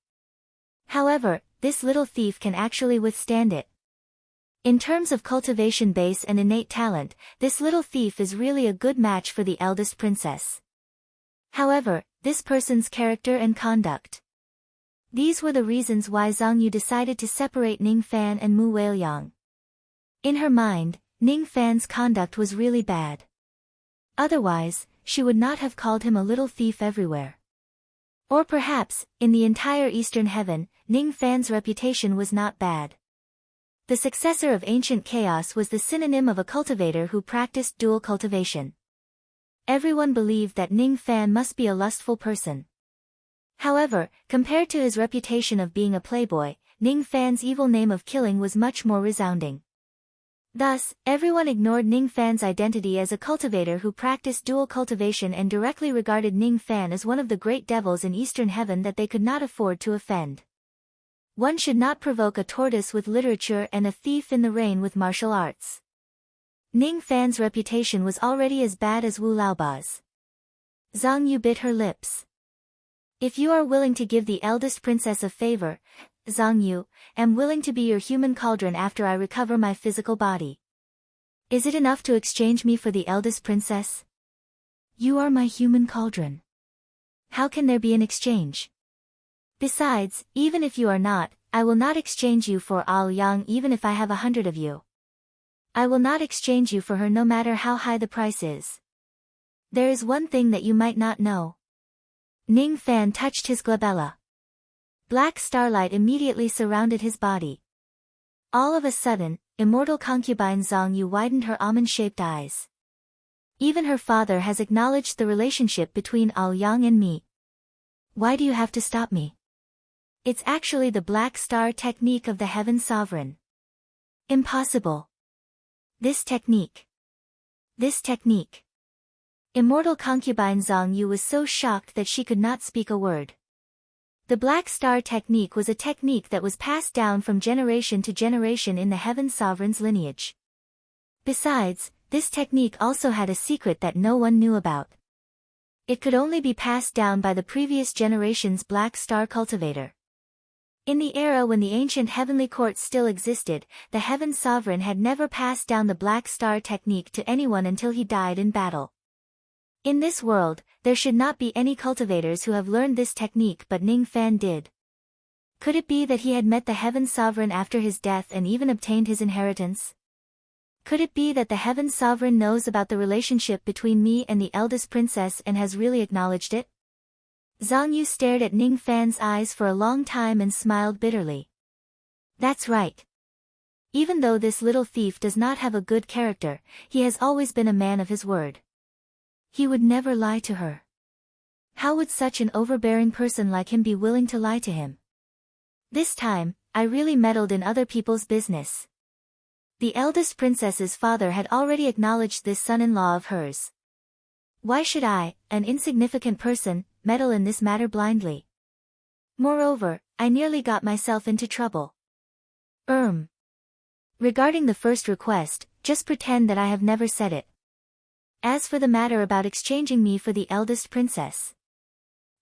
Speaker 1: However, this little thief can actually withstand it. In terms of cultivation base and innate talent, this little thief is really a good match for the eldest princess. However, this person's character and conduct. These were the reasons why Zhang Yu decided to separate Ning Fan and Mu Weiliang. In her mind, Ning Fan's conduct was really bad. Otherwise, she would not have called him a little thief everywhere. Or perhaps, in the entire Eastern Heaven, Ning Fan's reputation was not bad. The successor of ancient chaos was the synonym of a cultivator who practiced dual cultivation. Everyone believed that Ning Fan must be a lustful person. However, compared to his reputation of being a playboy, Ning Fan's evil name of killing was much more resounding. Thus, everyone ignored Ning Fan's identity as a cultivator who practiced dual cultivation and directly regarded Ning Fan as one of the great devils in Eastern Heaven that they could not afford to offend. One should not provoke a tortoise with literature and a thief in the rain with martial arts. Ning Fan's reputation was already as bad as Wu Laoba's. Zhang Yu bit her lips. If you are willing to give the eldest princess a favor, Zhang Yu, am willing to be your human cauldron after I recover my physical body. Is it enough to exchange me for the eldest princess? You are my human cauldron. How can there be an exchange? Besides, even if you are not, I will not exchange you for Al Yang even if I have 100 of you. I will not exchange you for her no matter how high the price is. There is one thing that you might not know. Ning Fan touched his glabella. Black starlight immediately surrounded his body. All of a sudden, immortal concubine Zhang Yu widened her almond-shaped eyes. Even her father has acknowledged the relationship between Al Yang and me. Why do you have to stop me? It's actually the black star technique of the Heaven Sovereign. Impossible. This technique. Immortal concubine Zhang Yu was so shocked that she could not speak a word. The Black Star technique was a technique that was passed down from generation to generation in the Heaven Sovereign's lineage. Besides, this technique also had a secret that no one knew about. It could only be passed down by the previous generation's Black Star cultivator. In the era when the ancient heavenly court still existed, the Heaven Sovereign had never passed down the Black Star technique to anyone until he died in battle. In this world, there should not be any cultivators who have learned this technique, but Ning Fan did. Could it be that he had met the Heaven Sovereign after his death and even obtained his inheritance? Could it be that the Heaven Sovereign knows about the relationship between me and the eldest princess and has really acknowledged it? Zhang Yu stared at Ning Fan's eyes for a long time and smiled bitterly. That's right. Even though this little thief does not have a good character, he has always been a man of his word. He would never lie to her. How would such an overbearing person like him be willing to lie to him? This time, I really meddled in other people's business. The eldest princess's father had already acknowledged this son-in-law of hers. Why should I, an insignificant person, meddle in this matter blindly? Moreover, I nearly got myself into trouble. Regarding the first request, just pretend that I have never said it. As for the matter about exchanging me for the eldest princess.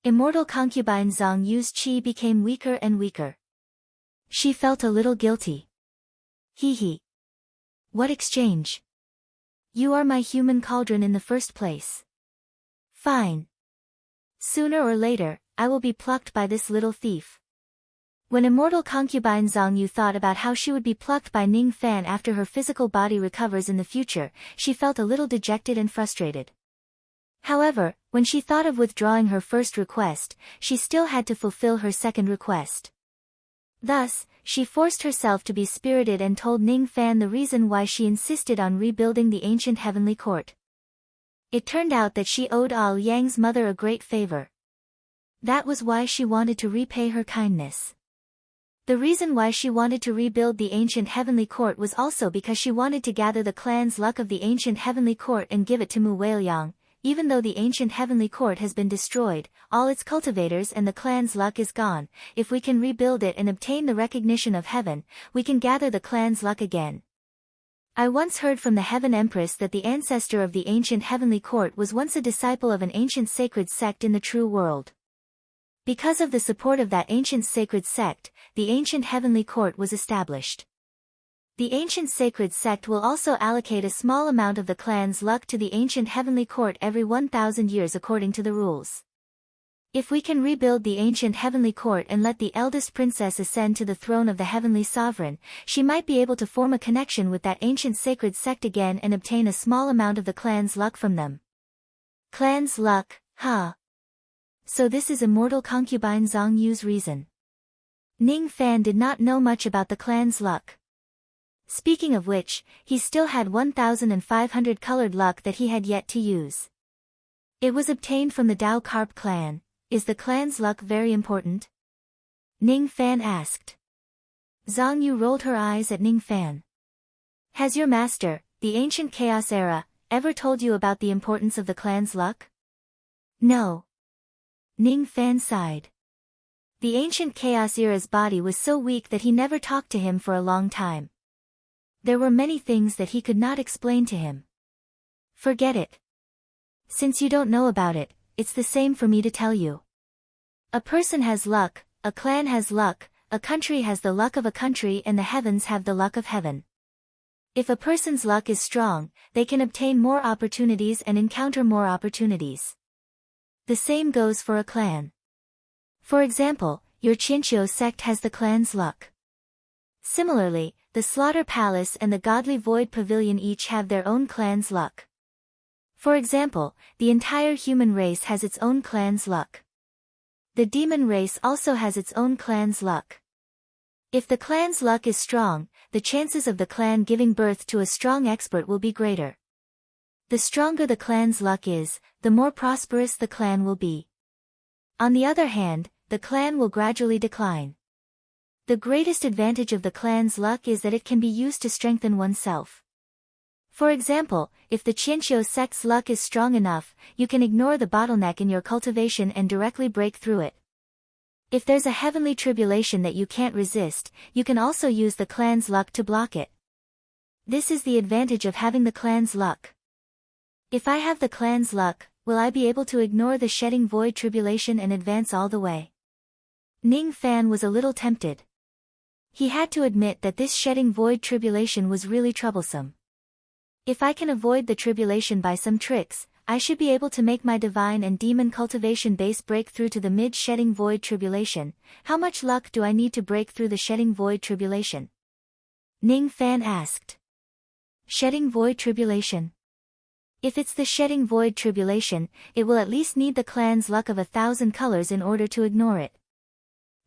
Speaker 1: Immortal concubine Zhang Yu's chi became weaker and weaker. She felt a little guilty. Hee. What exchange? You are my human cauldron in the first place. Fine. Sooner or later, I will be plucked by this little thief. When immortal concubine Zhang Yu thought about how she would be plucked by Ning Fan after her physical body recovers in the future, she felt a little dejected and frustrated. However, when she thought of withdrawing her first request, she still had to fulfill her second request. Thus, she forced herself to be spirited and told Ning Fan the reason why she insisted on rebuilding the ancient heavenly court. It turned out that she owed Al Yang's mother a great favor. That was why she wanted to repay her kindness. The reason why she wanted to rebuild the ancient heavenly court was also because she wanted to gather the clan's luck of the ancient heavenly court and give it to Mu Weiliang. Even though the ancient heavenly court has been destroyed, all its cultivators and the clan's luck is gone. If we can rebuild it and obtain the recognition of heaven, we can gather the clan's luck again. I once heard from the Heaven Empress that the ancestor of the ancient heavenly court was once a disciple of an ancient sacred sect in the true world. Because of the support of that ancient sacred sect, the ancient heavenly court was established. The ancient sacred sect will also allocate a small amount of the clan's luck to the ancient heavenly court every 1,000 years according to the rules. If we can rebuild the ancient heavenly court and let the eldest princess ascend to the throne of the heavenly sovereign, she might be able to form a connection with that ancient sacred sect again and obtain a small amount of the clan's luck from them. Clan's luck, huh? So this is immortal concubine Zhang Yu's reason. Ning Fan did not know much about the clan's luck. Speaking of which, he still had 1,500 colored luck that he had yet to use. It was obtained from the Dao Carp clan. Is the clan's luck very important? Ning Fan asked. Zhang Yu rolled her eyes at Ning Fan. Has your master, the ancient Chaos Era, ever told you about the importance of the clan's luck? No. Ning Fan sighed. The ancient Chaos Era's body was so weak that he never talked to him for a long time. There were many things that he could not explain to him. Forget it. Since you don't know about it, it's the same for me to tell you. A person has luck, a clan has luck, a country has the luck of a country, and the heavens have the luck of heaven. If a person's luck is strong, they can obtain more opportunities and encounter more opportunities. The same goes for a clan. For example, your Chinchou sect has the clan's luck. Similarly, the Slaughter Palace and the Godly Void Pavilion each have their own clan's luck. For example, the entire human race has its own clan's luck. The demon race also has its own clan's luck. If the clan's luck is strong, the chances of the clan giving birth to a strong expert will be greater. The stronger the clan's luck is, the more prosperous the clan will be. On the other hand, the clan will gradually decline. The greatest advantage of the clan's luck is that it can be used to strengthen oneself. For example, if the Chinchou sect's luck is strong enough, you can ignore the bottleneck in your cultivation and directly break through it. If there's a heavenly tribulation that you can't resist, you can also use the clan's luck to block it. This is the advantage of having the clan's luck. If I have the clan's luck, will I be able to ignore the shedding void tribulation and advance all the way? Ning Fan was a little tempted. He had to admit that this shedding void tribulation was really troublesome. If I can avoid the tribulation by some tricks, I should be able to make my divine and demon cultivation base break through to the mid-shedding void tribulation. How much luck do I need to break through the shedding void tribulation? Ning Fan asked. Shedding void tribulation. If it's the shedding void tribulation, it will at least need the clan's luck of 1,000 colors in order to ignore it.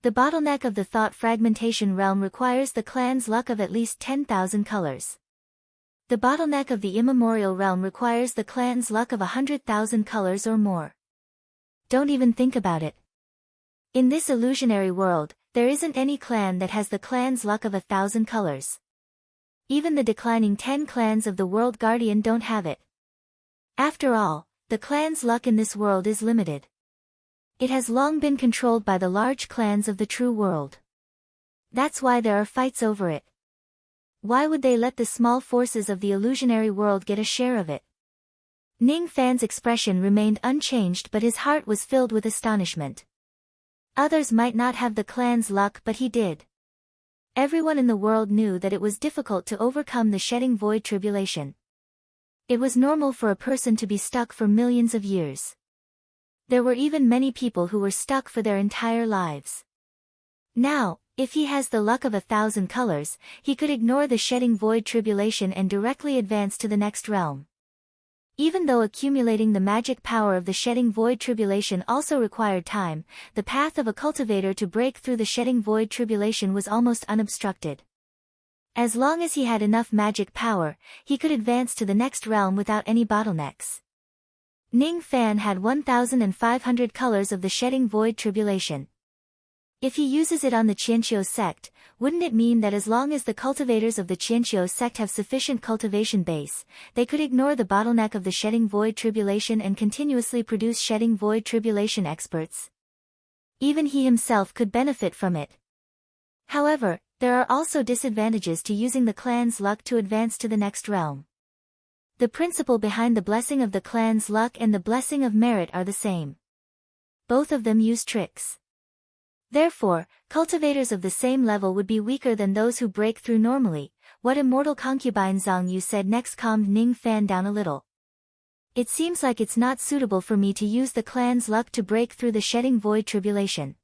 Speaker 1: The bottleneck of the thought fragmentation realm requires the clan's luck of at least 10,000 colors. The bottleneck of the immemorial realm requires the clan's luck of 100,000 colors or more. Don't even think about it. In this illusionary world, there isn't any clan that has the clan's luck of 1,000 colors. Even the declining 10 clans of the World Guardian don't have it. After all, the clan's luck in this world is limited. It has long been controlled by the large clans of the true world. That's why there are fights over it. Why would they let the small forces of the illusionary world get a share of it? Ning Fan's expression remained unchanged, but his heart was filled with astonishment. Others might not have the clan's luck, but he did. Everyone in the world knew that it was difficult to overcome the shedding void tribulation. It was normal for a person to be stuck for millions of years. There were even many people who were stuck for their entire lives. Now, if he has the luck of 1,000 colors, he could ignore the shedding void tribulation and directly advance to the next realm. Even though accumulating the magic power of the shedding void tribulation also required time, the path of a cultivator to break through the shedding void tribulation was almost unobstructed. As long as he had enough magic power, he could advance to the next realm without any bottlenecks. Ning Fan had 1,500 colors of the shedding void tribulation. If he uses it on the Chinchou sect, wouldn't it mean that as long as the cultivators of the Chinchou sect have sufficient cultivation base, they could ignore the bottleneck of the shedding void tribulation and continuously produce shedding void tribulation experts? Even he himself could benefit from it. However, there are also disadvantages to using the clan's luck to advance to the next realm. The principle behind the blessing of the clan's luck and the blessing of merit are the same. Both of them use tricks. Therefore, cultivators of the same level would be weaker than those who break through normally. What immortal concubine Zhang Yu said next calmed Ning Fan down a little. It seems like it's not suitable for me to use the clan's luck to break through the shedding void tribulation.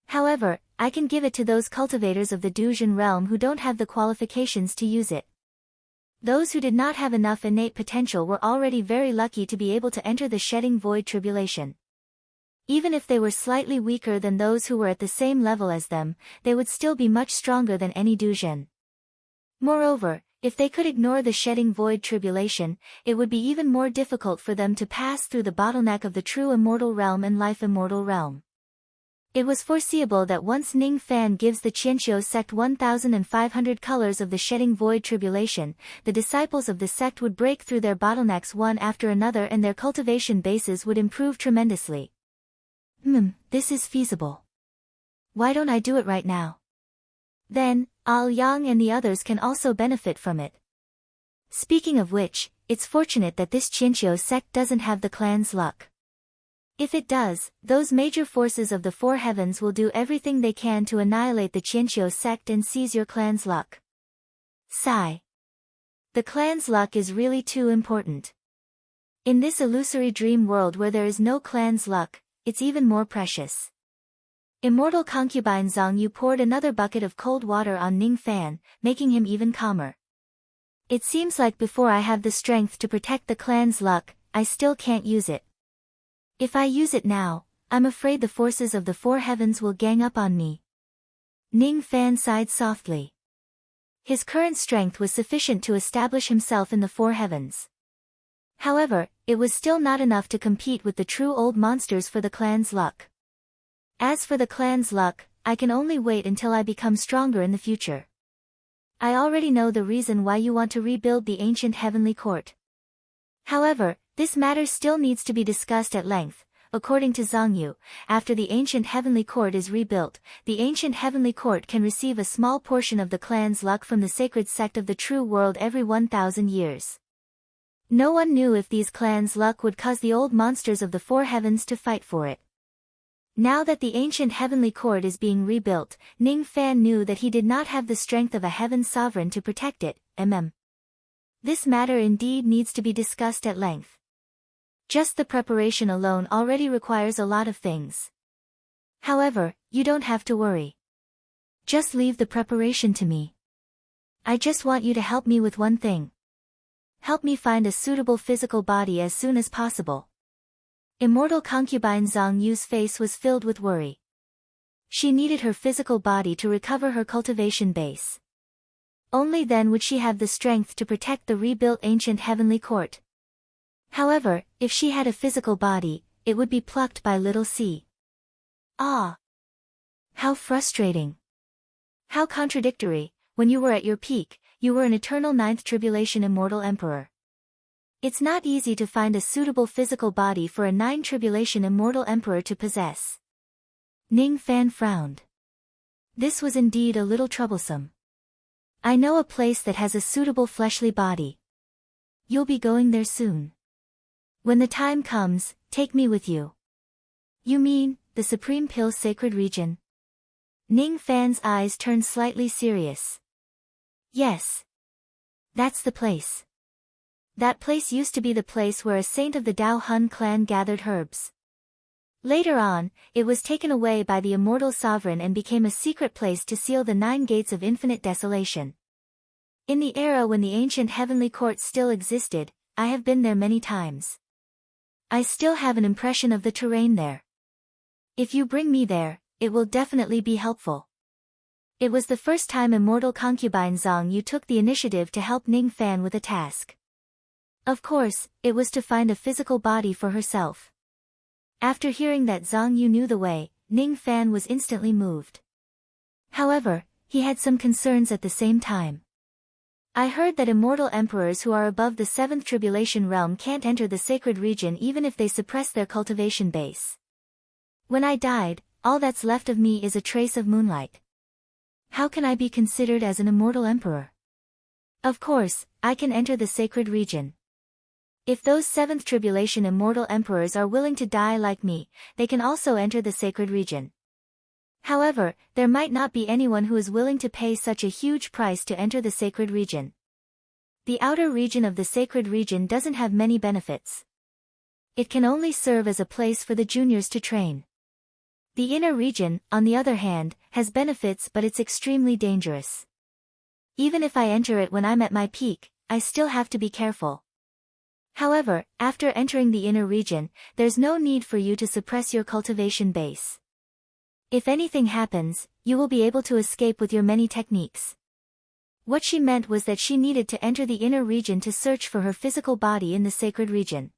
Speaker 1: However, I can give it to those cultivators of the Duzhen realm who don't have the qualifications to use it. Those who did not have enough innate potential were already very lucky to be able to enter the shedding void tribulation. Even if they were slightly weaker than those who were at the same level as them, they would still be much stronger than any Duzhen. Moreover, if they could ignore the shedding void tribulation, it would be even more difficult for them to pass through the bottleneck of the true immortal realm and life immortal realm. It was foreseeable that once Ning Fan gives the Qianqiu sect 1,500 colors of the shedding void tribulation, the disciples of the sect would break through their bottlenecks one after another and their cultivation bases would improve tremendously. This is feasible. Why don't I do it right now? Then, Yang and the others can also benefit from it. Speaking of which, it's fortunate that this Qianqiu sect doesn't have the clan's luck. If it does, those major forces of the four heavens will do everything they can to annihilate the Qianqiu sect and seize your clan's luck. Sigh. The clan's luck is really too important. In this illusory dream world where there is no clan's luck, it's even more precious. Immortal concubine Zhang Yu poured another bucket of cold water on Ning Fan, making him even calmer. It seems like before I have the strength to protect the clan's luck, I still can't use it. If I use it now, I'm afraid the forces of the four heavens will gang up on me. Ning Fan sighed softly. His current strength was sufficient to establish himself in the four heavens. However, it was still not enough to compete with the true old monsters for the clan's luck. As for the clan's luck, I can only wait until I become stronger in the future. I already know the reason why you want to rebuild the ancient heavenly court. However, this matter still needs to be discussed at length. According to Zhang Yu, after the ancient heavenly court is rebuilt, the ancient heavenly court can receive a small portion of the clan's luck from the sacred sect of the true world every 1,000 years. No one knew if these clans' luck would cause the old monsters of the four heavens to fight for it. Now that the ancient heavenly court is being rebuilt, Ning Fan knew that he did not have the strength of a heaven sovereign to protect it. This matter indeed needs to be discussed at length. Just the preparation alone already requires a lot of things. However, you don't have to worry. Just leave the preparation to me. I just want you to help me with one thing. Help me find a suitable physical body as soon as possible. Immortal concubine Zhang Yu's face was filled with worry. She needed her physical body to recover her cultivation base. Only then would she have the strength to protect the rebuilt ancient heavenly court. However, if she had a physical body, it would be plucked by little C. Ah! How frustrating! How contradictory! When you were at your peak, you were an eternal ninth tribulation immortal emperor. It's not easy to find a suitable physical body for a nine tribulation immortal emperor to possess. Ning Fan frowned. This was indeed a little troublesome. I know a place that has a suitable fleshly body. You'll be going there soon. When the time comes, take me with you. You mean, the Supreme Pill's sacred region? Ning Fan's eyes turned slightly serious. Yes. That's the place. That place used to be the place where a saint of the Dao Hun clan gathered herbs. Later on, it was taken away by the immortal sovereign and became a secret place to seal the 9 gates of infinite desolation. In the era when the ancient heavenly court still existed, I have been there many times. I still have an impression of the terrain there. If you bring me there, it will definitely be helpful. It was the first time immortal concubine Zhang Yu took the initiative to help Ning Fan with a task. Of course, it was to find a physical body for herself. After hearing that Zhang Yu knew the way, Ning Fan was instantly moved. However, he had some concerns at the same time. I heard that immortal emperors who are above the 7th tribulation realm can't enter the sacred region even if they suppress their cultivation base. When I died, all that's left of me is a trace of moonlight. How can I be considered as an immortal emperor? Of course, I can enter the sacred region. If those 7th tribulation immortal emperors are willing to die like me, they can also enter the sacred region. However, there might not be anyone who is willing to pay such a huge price to enter the sacred region. The outer region of the sacred region doesn't have many benefits. It can only serve as a place for the juniors to train. The inner region, on the other hand, has benefits but it's extremely dangerous. Even if I enter it when I'm at my peak, I still have to be careful. However, after entering the inner region, there's no need for you to suppress your cultivation base. If anything happens, you will be able to escape with your many techniques. What she meant was that she needed to enter the inner region to search for her physical body in the sacred region.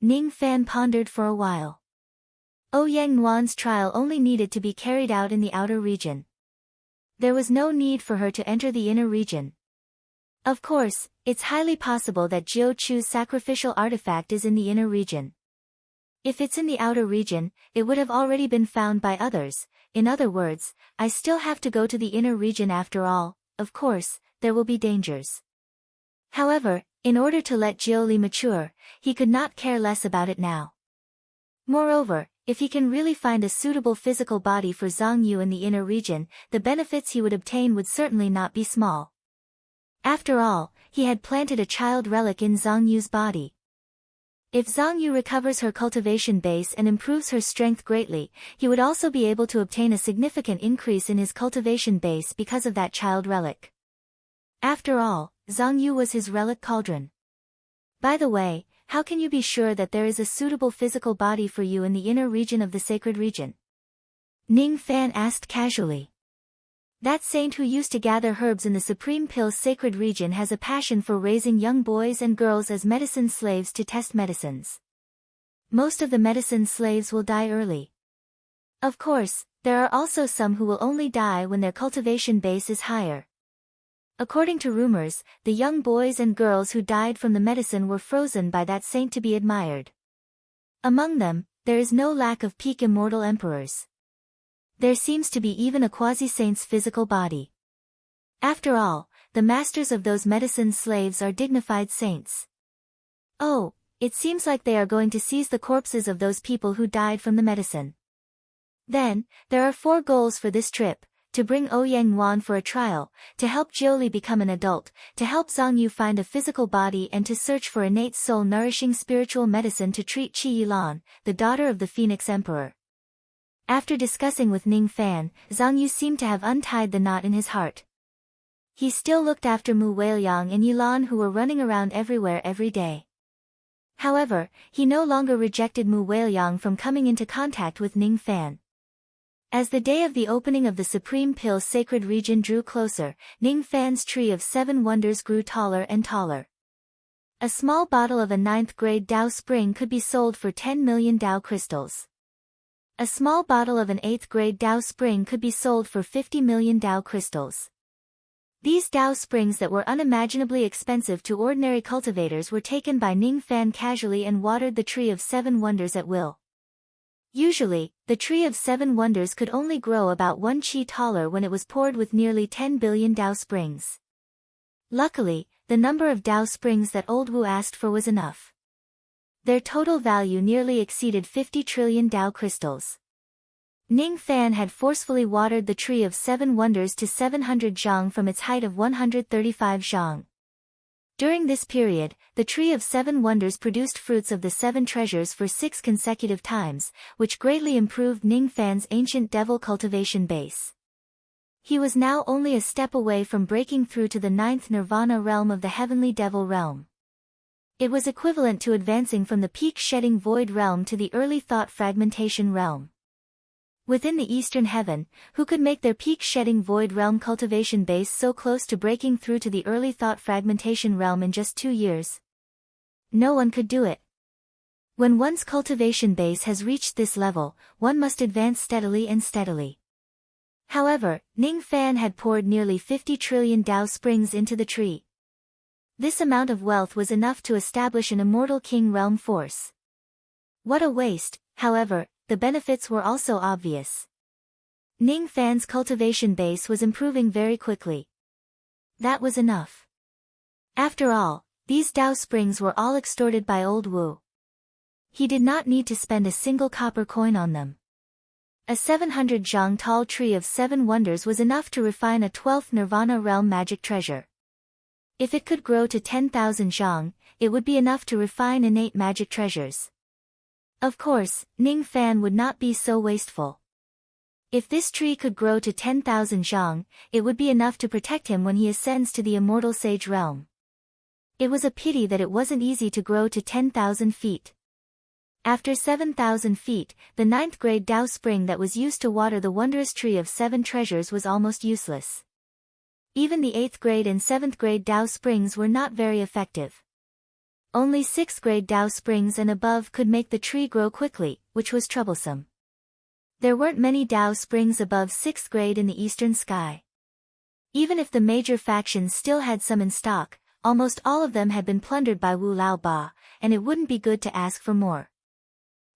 Speaker 1: Ning Fan pondered for a while. Yang Nuan's trial only needed to be carried out in the outer region. There was no need for her to enter the inner region. Of course, it's highly possible that Jiu Chu's sacrificial artifact is in the inner region. If it's in the outer region, it would have already been found by others. In other words, I still have to go to the inner region after all. Of course, there will be dangers. However, in order to let Jiu Li mature, he could not care less about it now. Moreover, if he can really find a suitable physical body for Zhang Yu in the inner region, the benefits he would obtain would certainly not be small. After all, he had planted a child relic in Zhang Yu's body. If Zhang Yu recovers her cultivation base and improves her strength greatly, he would also be able to obtain a significant increase in his cultivation base because of that child relic. After all, Zhang Yu was his relic cauldron. By the way, how can you be sure that there is a suitable physical body for you in the inner region of the sacred region? Ning Fan asked casually. That saint who used to gather herbs in the Supreme Pill's sacred region has a passion for raising young boys and girls as medicine slaves to test medicines. Most of the medicine slaves will die early. Of course, there are also some who will only die when their cultivation base is higher. According to rumors, the young boys and girls who died from the medicine were frozen by that saint to be admired. Among them, there is no lack of peak immortal emperors. There seems to be even a quasi-saint's physical body. After all, the masters of those medicine slaves are dignified saints. Oh, it seems like they are going to seize the corpses of those people who died from the medicine. Then, there are 4 goals for this trip: to bring Yang Nuan for a trial, to help Jiu Li become an adult, to help Zhang Yu find a physical body, and to search for innate soul-nourishing spiritual medicine to treat Qi Yilan, the daughter of the Phoenix Emperor. After discussing with Ning Fan, Zhang Yu seemed to have untied the knot in his heart. He still looked after Mu Weiliang and Yilan, who were running around everywhere every day. However, he no longer rejected Mu Weiliang from coming into contact with Ning Fan. As the day of the opening of the Supreme Pill's sacred region drew closer, Ning Fan's tree of 7 wonders grew taller and taller. A small bottle of a 9th grade Dao spring could be sold for 10 million Dao crystals. A small bottle of an 8th grade Dao spring could be sold for 50 million Dao crystals. These Dao springs that were unimaginably expensive to ordinary cultivators were taken by Ning Fan casually and watered the tree of 7 wonders at will. Usually, the tree of 7 wonders could only grow about 1 qi taller when it was poured with nearly 10 billion Dao springs. Luckily, the number of Dao springs that Old Wu asked for was enough. Their total value nearly exceeded 50 trillion Dao crystals. Ning Fan had forcefully watered the tree of 7 wonders to 700 zhang from its height of 135 zhang. During this period, the tree of 7 wonders produced fruits of the 7 treasures for 6 consecutive times, which greatly improved Ning Fan's ancient devil cultivation base. He was now only a step away from breaking through to the 9th nirvana realm of the heavenly devil realm. It was equivalent to advancing from the peak shedding void realm to the early thought fragmentation realm. Within the Eastern Heaven, who could make their peak-shedding void realm cultivation base so close to breaking through to the early thought fragmentation realm in just 2 years? No one could do it. When one's cultivation base has reached this level, one must advance steadily and steadily. However, Ning Fan had poured nearly 50 trillion Dao springs into the tree. This amount of wealth was enough to establish an immortal king realm force. What a waste, however. The benefits were also obvious. Ning Fan's cultivation base was improving very quickly. That was enough. After all, these Dao springs were all extorted by Old Wu. He did not need to spend a single copper coin on them. A 700 zhang tall tree of 7 wonders was enough to refine a 12th nirvana realm magic treasure. If it could grow to 10,000 zhang, it would be enough to refine innate magic treasures. Of course, Ning Fan would not be so wasteful. If this tree could grow to 10,000 zhang, it would be enough to protect him when he ascends to the immortal sage realm. It was a pity that it wasn't easy to grow to 10,000 feet. After 7,000 feet, the 9th grade Dao spring that was used to water the wondrous tree of 7 treasures was almost useless. Even the 8th grade and 7th grade Dao springs were not very effective. Only 6th grade Dao springs and above could make the tree grow quickly, which was troublesome. There weren't many Dao springs above 6th grade in the eastern sky. Even if the major factions still had some in stock, almost all of them had been plundered by Wu Lao Ba, and it wouldn't be good to ask for more.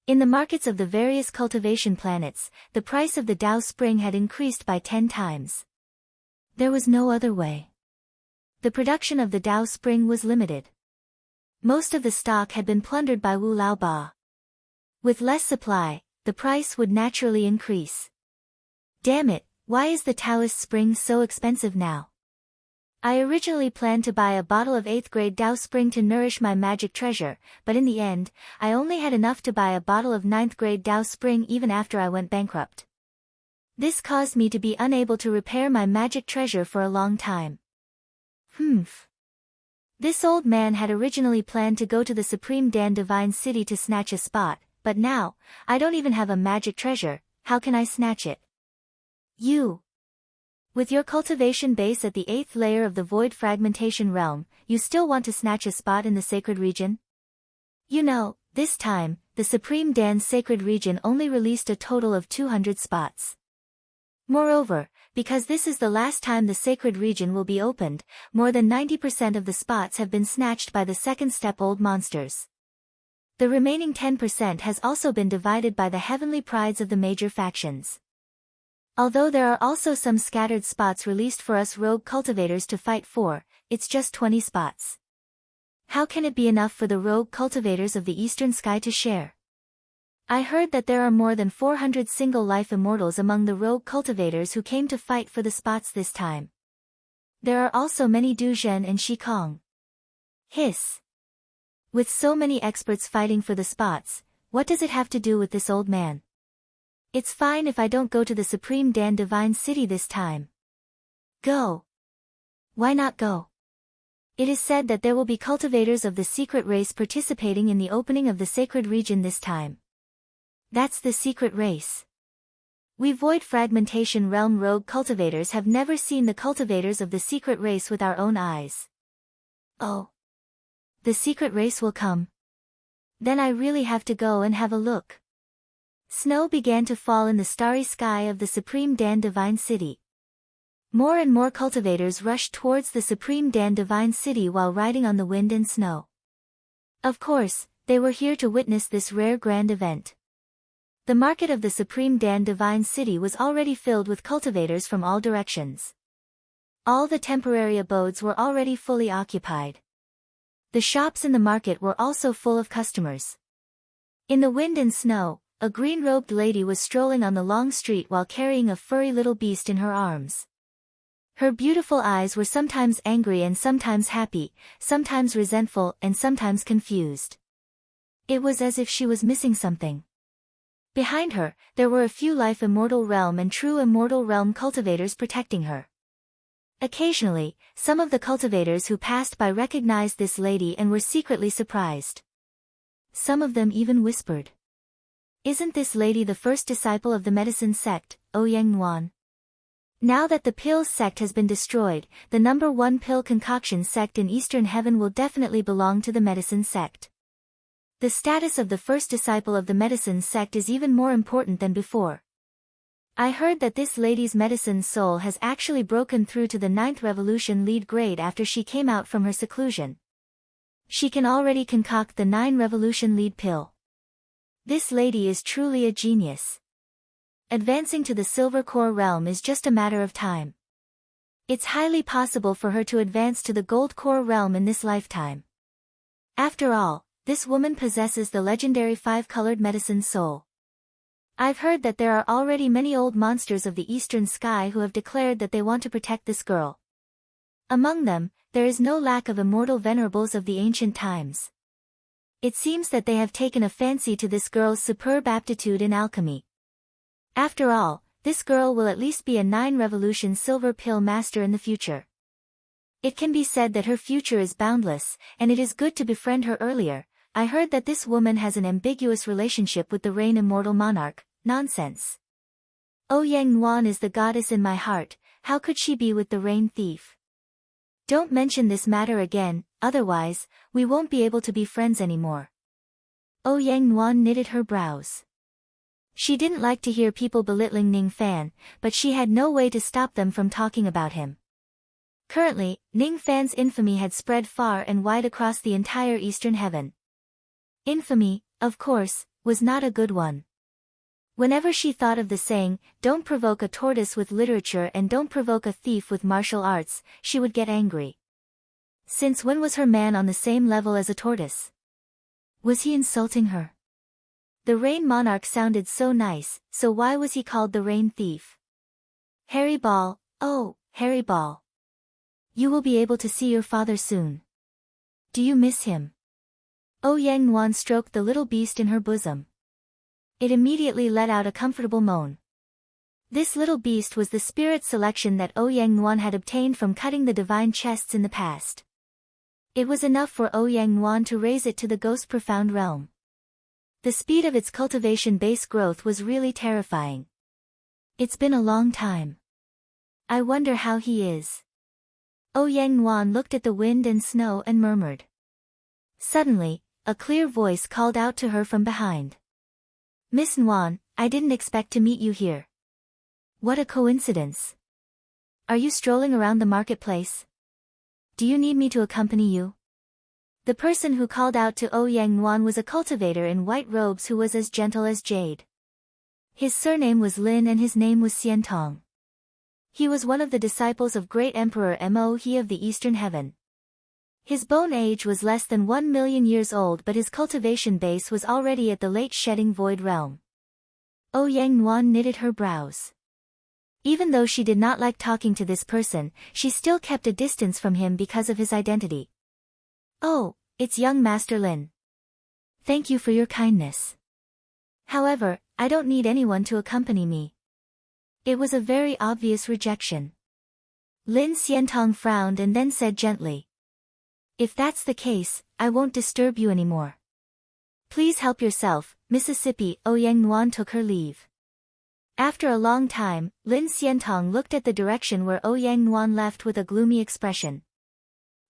Speaker 1: In the markets of the various cultivation planets, the price of the Dao spring had increased by 10 times. There was no other way. The production of the Dao spring was limited. Most of the stock had been plundered by Wu Lao Ba. With less supply, the price would naturally increase. Damn it, why is the Taoist spring so expensive now? I originally planned to buy a bottle of 8th grade Dao spring to nourish my magic treasure, but in the end, I only had enough to buy a bottle of 9th grade Dao spring even after I went bankrupt. This caused me to be unable to repair my magic treasure for a long time. This old man had originally planned to go to the Supreme Dan Divine City to snatch a spot, but now, I don't even have a magic treasure, how can I snatch it? You. With your cultivation base at the 8th layer of the Void Fragmentation Realm, you still want to snatch a spot in the Sacred Region? You know, this time, the Supreme Dan's Sacred Region only released a total of 200 spots. Moreover, because this is the last time the Sacred Region will be opened, more than 90% of the spots have been snatched by the second step old monsters. The remaining 10% has also been divided by the heavenly prides of the major factions. Although there are also some scattered spots released for us rogue cultivators to fight for, it's just 20 spots. How can it be enough for the rogue cultivators of the Eastern Sky to share? I heard that there are more than 400 single-life immortals among the rogue cultivators who came to fight for the spots this time. There are also many Du Zhen and Shi Kong. Hiss. With so many experts fighting for the spots, what does it have to do with this old man? It's fine if I don't go to the Supreme Dan Divine City this time. Go. Why not go? It is said that there will be cultivators of the secret race participating in the opening of the Sacred Region this time. That's the secret race. We Void Fragmentation Realm rogue cultivators have never seen the cultivators of the secret race with our own eyes. Oh. The secret race will come. Then I really have to go and have a look. Snow began to fall in the starry sky of the Supreme Dan Divine City. More and more cultivators rushed towards the Supreme Dan Divine City while riding on the wind and snow. Of course, they were here to witness this rare grand event. The market of the Supreme Dan Divine City was already filled with cultivators from all directions. All the temporary abodes were already fully occupied. The shops in the market were also full of customers. In the wind and snow, a green-robed lady was strolling on the long street while carrying a furry little beast in her arms. Her beautiful eyes were sometimes angry and sometimes happy, sometimes resentful and sometimes confused. It was as if she was missing something. Behind her, there were a few Life Immortal Realm and True Immortal Realm cultivators protecting her. Occasionally, some of the cultivators who passed by recognized this lady and were secretly surprised. Some of them even whispered, "Isn't this lady the first disciple of the medicine sect, Ouyang Nuan?" Now that the pills sect has been destroyed, the number 1 pill concoction sect in Eastern Heaven will definitely belong to the medicine sect. The status of the first disciple of the medicine sect is even more important than before. I heard that this lady's medicine soul has actually broken through to the 9th revolution lead grade after she came out from her seclusion. She can already concoct the 9 revolution lead pill. This lady is truly a genius. Advancing to the Silver Core realm is just a matter of time. It's highly possible for her to advance to the Gold Core realm in this lifetime. After all, this woman possesses the legendary 5-colored medicine soul. I've heard that there are already many old monsters of the Eastern Sky who have declared that they want to protect this girl. Among them, there is no lack of immortal venerables of the ancient times. It seems that they have taken a fancy to this girl's superb aptitude in alchemy. After all, this girl will at least be a 9 revolution silver pill master in the future. It can be said that her future is boundless, and it is good to befriend her earlier. I heard that this woman has an ambiguous relationship with the Rain Immortal Monarch. Nonsense. Ouyang Nuan is the goddess in my heart, how could she be with the Rain Thief? Don't mention this matter again, otherwise, we won't be able to be friends anymore. Ouyang Nuan knitted her brows. She didn't like to hear people belittling Ning Fan, but she had no way to stop them from talking about him. Currently, Ning Fan's infamy had spread far and wide across the entire Eastern Heaven. Infamy, of course, was not a good one. Whenever she thought of the saying, "Don't provoke a tortoise with literature and don't provoke a thief with martial arts," she would get angry. Since when was her man on the same level as a tortoise? Was he insulting her? The Rain Monarch sounded so nice, so why was he called the Rain Thief? Harry Ball, oh, Harry Ball. You will be able to see your father soon. Do you miss him? Yang Nuan stroked the little beast in her bosom. It immediately let out a comfortable moan. This little beast was the spirit selection that Yang Nuan had obtained from cutting the divine chests in the past. It was enough for Yang Nuan to raise it to the ghost profound realm. The speed of its cultivation base growth was really terrifying. It's been a long time. I wonder how he is. Yang Nuan looked at the wind and snow and murmured. Suddenly, a clear voice called out to her from behind. Miss Nuan, I didn't expect to meet you here. What a coincidence. Are you strolling around the marketplace? Do you need me to accompany you? The person who called out to Yang Nuan was a cultivator in white robes who was as gentle as jade. His surname was Lin and his name was Xian Tong. He was one of the disciples of great Emperor Mo He of the Eastern Heaven. His bone age was less than 1 million years old, but his cultivation base was already at the late shedding void realm. Yang Nuan knitted her brows. Even though she did not like talking to this person, she still kept a distance from him because of his identity. Oh, it's young Master Lin. Thank you for your kindness. However, I don't need anyone to accompany me. It was a very obvious rejection. Lin Xiantong frowned and then said gently. If that's the case, I won't disturb you anymore. Please help yourself, Mississippi. Yang Nuan took her leave. After a long time, Lin Xiantong looked at the direction where Yang Nuan left with a gloomy expression.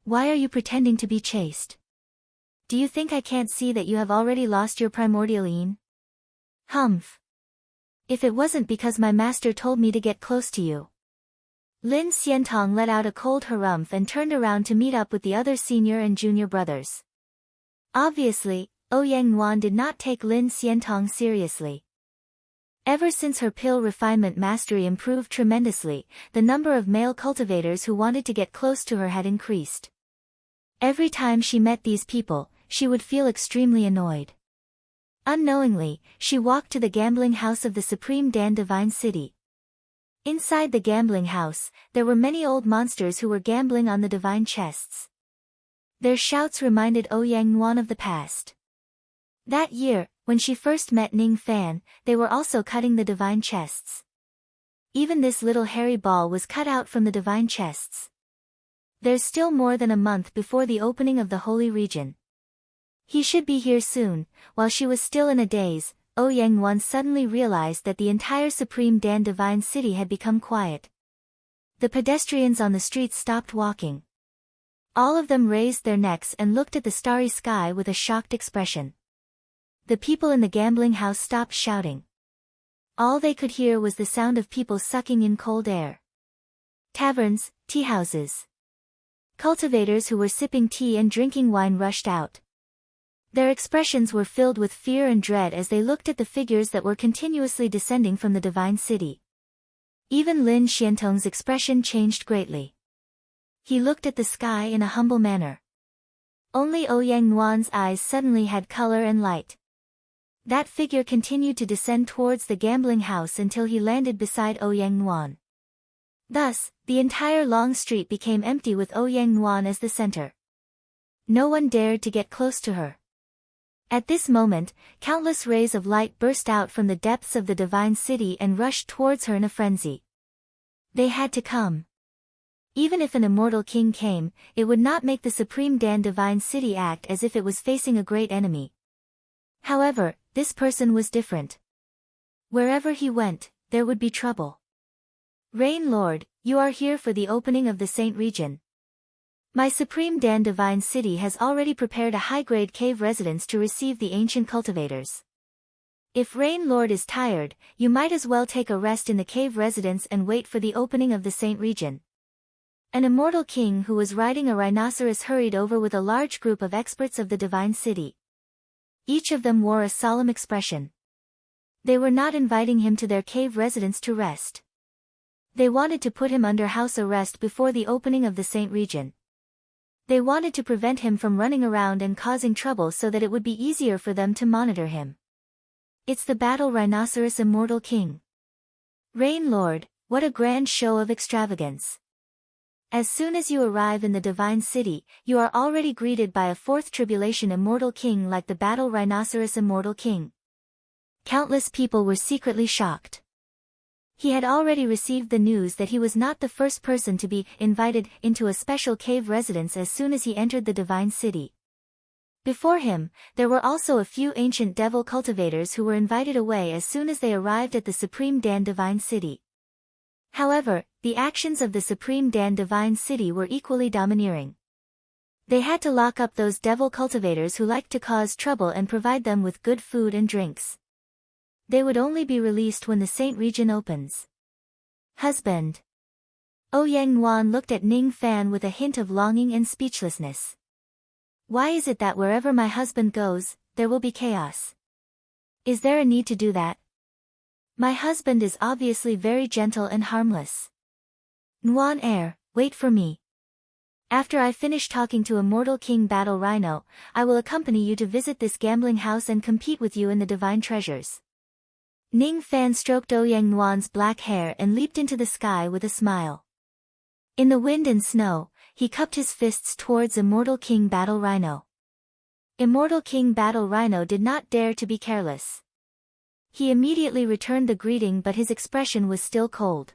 Speaker 1: Why are you pretending to be chaste? Do you think I can't see that you have already lost your primordial yin? Humph. If it wasn't because my master told me to get close to you. Lin Xiantong let out a cold harumph and turned around to meet up with the other senior and junior brothers. Obviously, Yang Nuan did not take Lin Xiantong seriously. Ever since her pill refinement mastery improved tremendously, the number of male cultivators who wanted to get close to her had increased. Every time she met these people, she would feel extremely annoyed. Unknowingly, she walked to the gambling house of the Supreme Dan Divine City. Inside the gambling house, there were many old monsters who were gambling on the divine chests. Their shouts reminded Yang Nuan of the past. That year, when she first met Ning Fan, they were also cutting the divine chests. Even this little hairy ball was cut out from the divine chests. There's still more than a month before the opening of the Holy Region. He should be here soon. While she was still in a daze, Yang Nuan suddenly realized that the entire Supreme Dan Divine City had become quiet. The pedestrians on the streets stopped walking. All of them raised their necks and looked at the starry sky with a shocked expression. The people in the gambling house stopped shouting. All they could hear was the sound of people sucking in cold air. Taverns, tea houses. Cultivators who were sipping tea and drinking wine rushed out. Their expressions were filled with fear and dread as they looked at the figures that were continuously descending from the divine city. Even Lin Xiantong's expression changed greatly. He looked at the sky in a humble manner. Only Yang Nuan's eyes suddenly had color and light. That figure continued to descend towards the gambling house until he landed beside Yang Nuan. Thus, the entire long street became empty with Yang Nuan as the center. No one dared to get close to her. At this moment, countless rays of light burst out from the depths of the divine city and rushed towards her in a frenzy. They had to come. Even if an immortal king came, it would not make the Supreme Dan Divine City act as if it was facing a great enemy. However, this person was different. Wherever he went, there would be trouble. Rain Lord, you are here for the opening of the Saint Region. My Supreme Dan Divine City has already prepared a high-grade cave residence to receive the ancient cultivators. If Rain Lord is tired, you might as well take a rest in the cave residence and wait for the opening of the Saint region. An immortal king who was riding a rhinoceros hurried over with a large group of experts of the divine city. Each of them wore a solemn expression. They were not inviting him to their cave residence to rest. They wanted to put him under house arrest before the opening of the Saint region. They wanted to prevent him from running around and causing trouble so that it would be easier for them to monitor him. It's the Battle Rhinoceros Immortal King. Rain Lord, what a grand show of extravagance. As soon as you arrive in the divine city, you are already greeted by a fourth tribulation immortal king like the Battle Rhinoceros Immortal King. Countless people were secretly shocked. He had already received the news that he was not the first person to be invited into a special cave residence as soon as he entered the divine city. Before him, there were also a few ancient devil cultivators who were invited away as soon as they arrived at the Supreme Dan Divine City. However, the actions of the Supreme Dan Divine City were equally domineering. They had to lock up those devil cultivators who liked to cause trouble and provide them with good food and drinks. They would only be released when the Saint region opens. Husband. Ouyang Nuan looked at Ning Fan with a hint of longing and speechlessness. Why is it that wherever my husband goes, there will be chaos? Is there a need to do that? My husband is obviously very gentle and harmless. Nuan Air, wait for me. After I finish talking to Immortal King Battle Rhino, I will accompany you to visit this gambling house and compete with you in the divine treasures. Ning Fan stroked Ouyang Nuan's black hair and leaped into the sky with a smile. In the wind and snow, he cupped his fists towards Immortal King Battle Rhino. Immortal King Battle Rhino did not dare to be careless. He immediately returned the greeting, but his expression was still cold.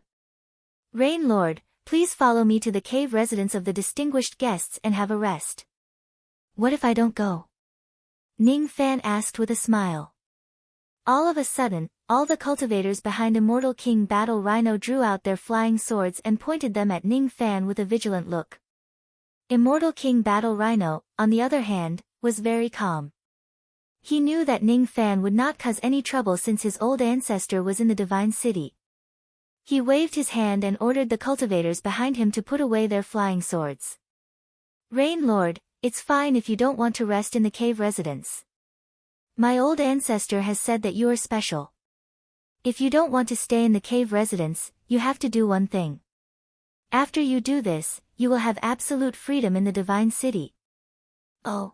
Speaker 1: Rain Lord, please follow me to the cave residence of the distinguished guests and have a rest. What if I don't go? Ning Fan asked with a smile. All of a sudden, all the cultivators behind Immortal King Battle Rhino drew out their flying swords and pointed them at Ning Fan with a vigilant look. Immortal King Battle Rhino, on the other hand, was very calm. He knew that Ning Fan would not cause any trouble since his old ancestor was in the divine city. He waved his hand and ordered the cultivators behind him to put away their flying swords. Rain Lord, it's fine if you don't want to rest in the cave residence. My old ancestor has said that you are special. If you don't want to stay in the cave residence, you have to do one thing. After you do this, you will have absolute freedom in the divine city. Oh.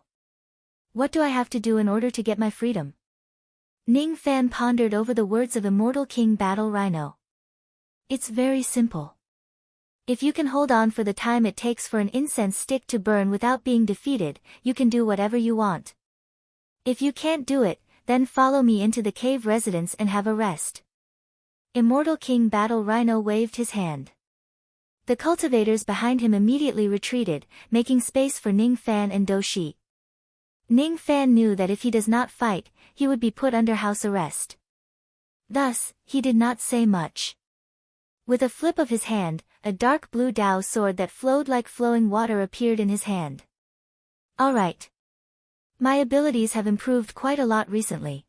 Speaker 1: What do I have to do in order to get my freedom? Ning Fan pondered over the words of Immortal King Battle Rhino. It's very simple. If you can hold on for the time it takes for an incense stick to burn without being defeated, you can do whatever you want. If you can't do it, then follow me into the cave residence and have a rest. Immortal King Battle Rhino waved his hand. The cultivators behind him immediately retreated, making space for Ning Fan and Do Shi. Ning Fan knew that if he does not fight, he would be put under house arrest. Thus, he did not say much. With a flip of his hand, a dark blue Dao sword that flowed like flowing water appeared in his hand. Alright. My abilities have improved quite a lot recently.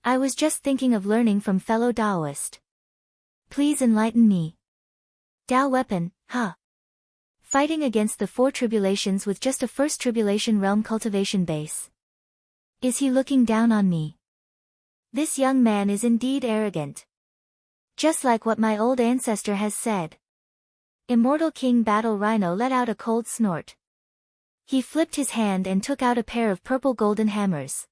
Speaker 1: I was just thinking of learning from fellow Daoist. Please enlighten me. Dao weapon, huh? Fighting against the four tribulations with just a first tribulation realm cultivation base. Is he looking down on me? This young man is indeed arrogant. Just like what my old ancestor has said. Immortal King Battle Rhino let out a cold snort. He flipped his hand and took out a pair of purple golden hammers.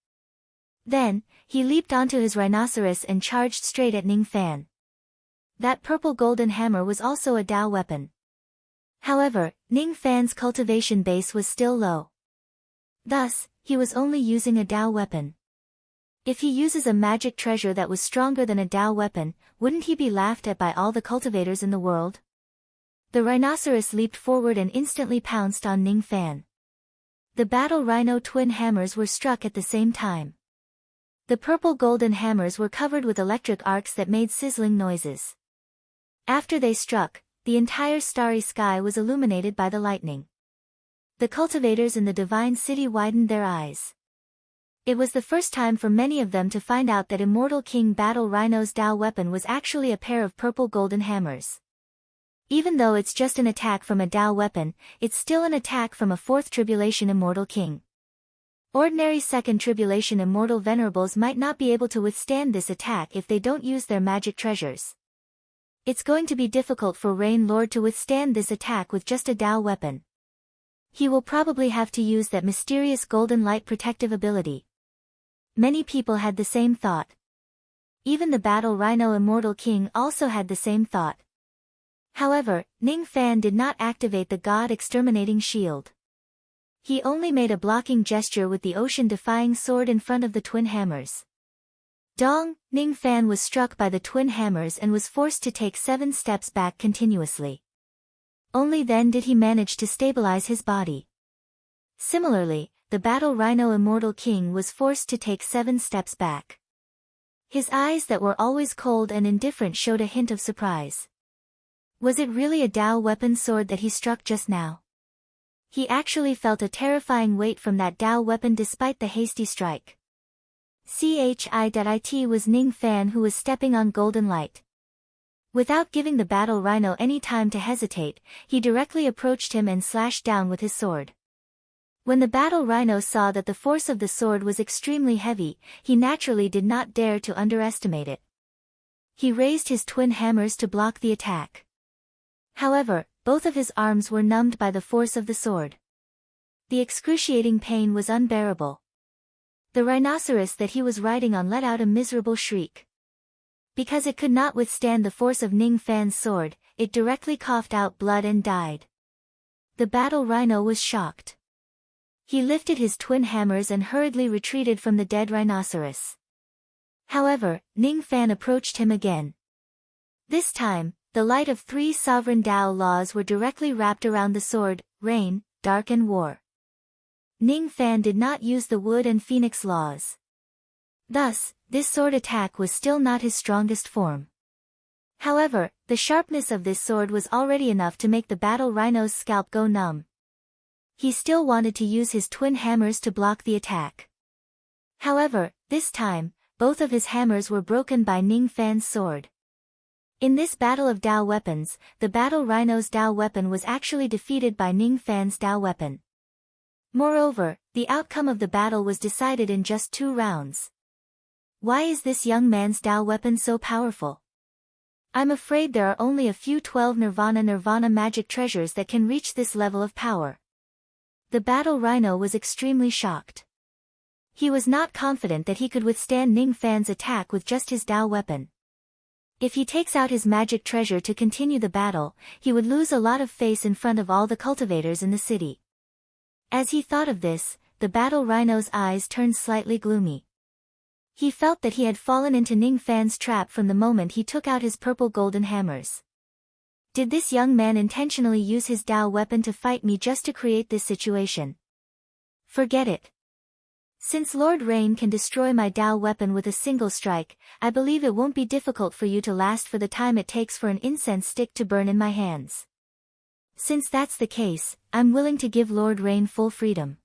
Speaker 1: Then, he leaped onto his rhinoceros and charged straight at Ning Fan. That purple golden hammer was also a Dao weapon. However, Ning Fan's cultivation base was still low. Thus, he was only using a Dao weapon. If he uses a magic treasure that was stronger than a Dao weapon, wouldn't he be laughed at by all the cultivators in the world? The rhinoceros leaped forward and instantly pounced on Ning Fan. The Battle Rhino twin hammers were struck at the same time. The purple golden hammers were covered with electric arcs that made sizzling noises. After they struck, the entire starry sky was illuminated by the lightning. The cultivators in the divine city widened their eyes. It was the first time for many of them to find out that Immortal King Battle Rhino's Dao weapon was actually a pair of purple golden hammers. Even though it's just an attack from a Dao weapon, it's still an attack from a 4th Tribulation Immortal King. Ordinary 2nd Tribulation Immortal Venerables might not be able to withstand this attack if they don't use their magic treasures. It's going to be difficult for Rain Lord to withstand this attack with just a Dao weapon. He will probably have to use that mysterious golden light protective ability. Many people had the same thought. Even the Battle Rhino Immortal King also had the same thought. However, Ning Fan did not activate the God Exterminating Shield. He only made a blocking gesture with the ocean-defying sword in front of the twin hammers. Dong! Ning Fan was struck by the twin hammers and was forced to take 7 steps back continuously. Only then did he manage to stabilize his body. Similarly, the Battle Rhino Immortal King was forced to take 7 steps back. His eyes that were always cold and indifferent showed a hint of surprise. Was it really a Dao weapon sword that he struck just now? He actually felt a terrifying weight from that Dao weapon despite the hasty strike. It was Ning Fan who was stepping on golden light. Without giving the Battle Rhino any time to hesitate, he directly approached him and slashed down with his sword. When the Battle Rhino saw that the force of the sword was extremely heavy, he naturally did not dare to underestimate it. He raised his twin hammers to block the attack. However, both of his arms were numbed by the force of the sword. The excruciating pain was unbearable. The rhinoceros that he was riding on let out a miserable shriek. Because it could not withstand the force of Ning Fan's sword, it directly coughed out blood and died. The Battle Rhino was shocked. He lifted his twin hammers and hurriedly retreated from the dead rhinoceros. However, Ning Fan approached him again. This time, the light of 3 sovereign Dao laws were directly wrapped around the sword: rain, dark and war. Ning Fan did not use the wood and phoenix laws. Thus, this sword attack was still not his strongest form. However, the sharpness of this sword was already enough to make the Battle Rhino's scalp go numb. He still wanted to use his twin hammers to block the attack. However, this time, both of his hammers were broken by Ning Fan's sword. In this battle of Dao weapons, the Battle Rhino's Dao weapon was actually defeated by Ning Fan's Dao weapon. Moreover, the outcome of the battle was decided in just 2 rounds. Why is this young man's Dao weapon so powerful? I'm afraid there are only a few 12 Nirvana magic treasures that can reach this level of power. The Battle Rhino was extremely shocked. He was not confident that he could withstand Ning Fan's attack with just his Dao weapon. If he takes out his magic treasure to continue the battle, he would lose a lot of face in front of all the cultivators in the city. As he thought of this, the Battle Rhino's eyes turned slightly gloomy. He felt that he had fallen into Ning Fan's trap from the moment he took out his purple golden hammers. Did this young man intentionally use his Dao weapon to fight me just to create this situation? Forget it. Since Lord Rain can destroy my Dao weapon with a single strike, I believe it won't be difficult for you to last for the time it takes for an incense stick to burn in my hands. Since that's the case, I'm willing to give Lord Rain full freedom.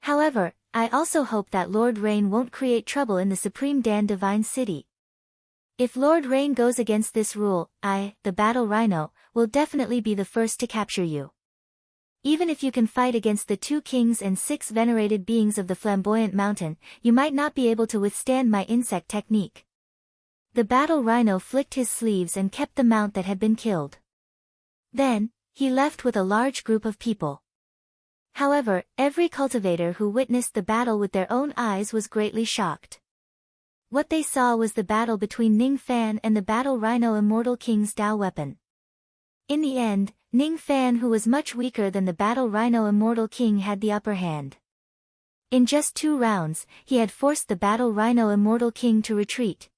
Speaker 1: However, I also hope that Lord Rain won't create trouble in the Supreme Dan Divine City. If Lord Rain goes against this rule, I, the Battle Rhino, will definitely be the first to capture you. Even if you can fight against the 2 kings and 6 venerated beings of the Flamboyant Mountain, you might not be able to withstand my insect technique. The Battle Rhino flicked his sleeves and kept the mount that had been killed. Then, he left with a large group of people. However, every cultivator who witnessed the battle with their own eyes was greatly shocked. What they saw was the battle between Ning Fan and the Battle Rhino Immortal King's Dao weapon. In the end, Ning Fan, who was much weaker than the Battle Rhino Immortal King, had the upper hand. In just 2 rounds, he had forced the Battle Rhino Immortal King to retreat.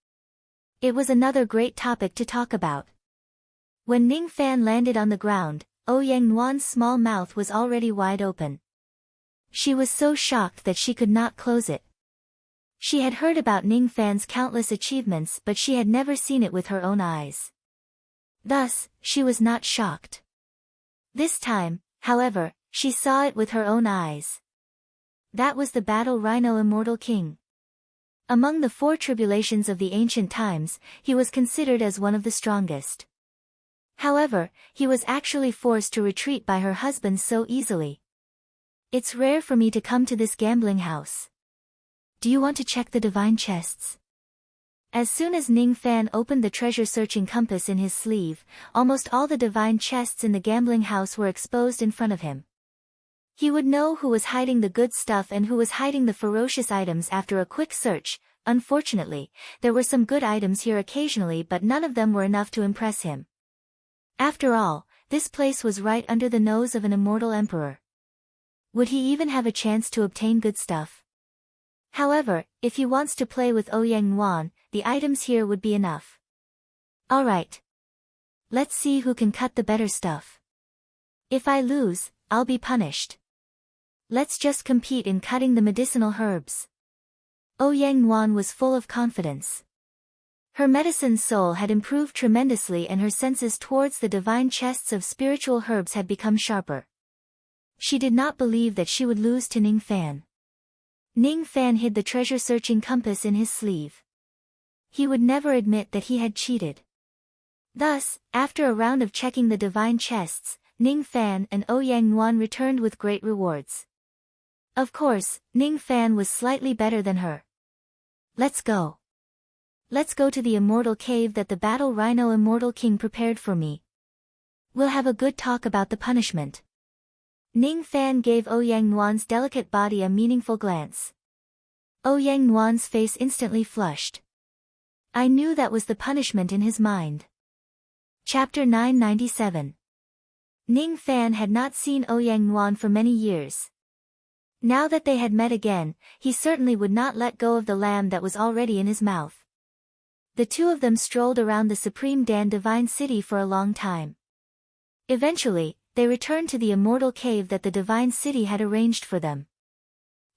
Speaker 1: It was another great topic to talk about. When Ning Fan landed on the ground, Ouyang Nuan's small mouth was already wide open. She was so shocked that she could not close it. She had heard about Ning Fan's countless achievements, but she had never seen it with her own eyes. Thus, she was not shocked. This time, however, she saw it with her own eyes. That was the battle rhino immortal king. Among the 4 tribulations of the ancient times, he was considered as one of the strongest. However, he was actually forced to retreat by her husband so easily. It's rare for me to come to this gambling house. Do you want to check the divine chests? As soon as Ning Fan opened the treasure-searching compass in his sleeve, almost all the divine chests in the gambling house were exposed in front of him. He would know who was hiding the good stuff and who was hiding the ferocious items after a quick search. Unfortunately, there were some good items here occasionally, but none of them were enough to impress him. After all, this place was right under the nose of an immortal emperor. Would he even have a chance to obtain good stuff? However, if he wants to play with Ouyang Yuan, the items here would be enough. Alright. Let's see who can cut the better stuff. If I lose, I'll be punished. Let's just compete in cutting the medicinal herbs. Ouyang Yuan was full of confidence. Her medicine soul had improved tremendously and her senses towards the divine chests of spiritual herbs had become sharper. She did not believe that she would lose to Ning Fan. Ning Fan hid the treasure-searching compass in his sleeve. He would never admit that he had cheated. Thus, after a round of checking the divine chests, Ning Fan and Ouyang Yuan returned with great rewards. Of course, Ning Fan was slightly better than her. Let's go. Let's go to the immortal cave that the battle rhino immortal king prepared for me. We'll have a good talk about the punishment. Ning Fan gave Ouyang Yuan's delicate body a meaningful glance. Ouyang Yuan's face instantly flushed. I knew that was the punishment in his mind. Chapter 997. Ning Fan had not seen Ouyang Yuan for many years. Now that they had met again, he certainly would not let go of the lamb that was already in his mouth. The two of them strolled around the Supreme Dan Divine City for a long time. Eventually, they returned to the immortal cave that the Divine City had arranged for them.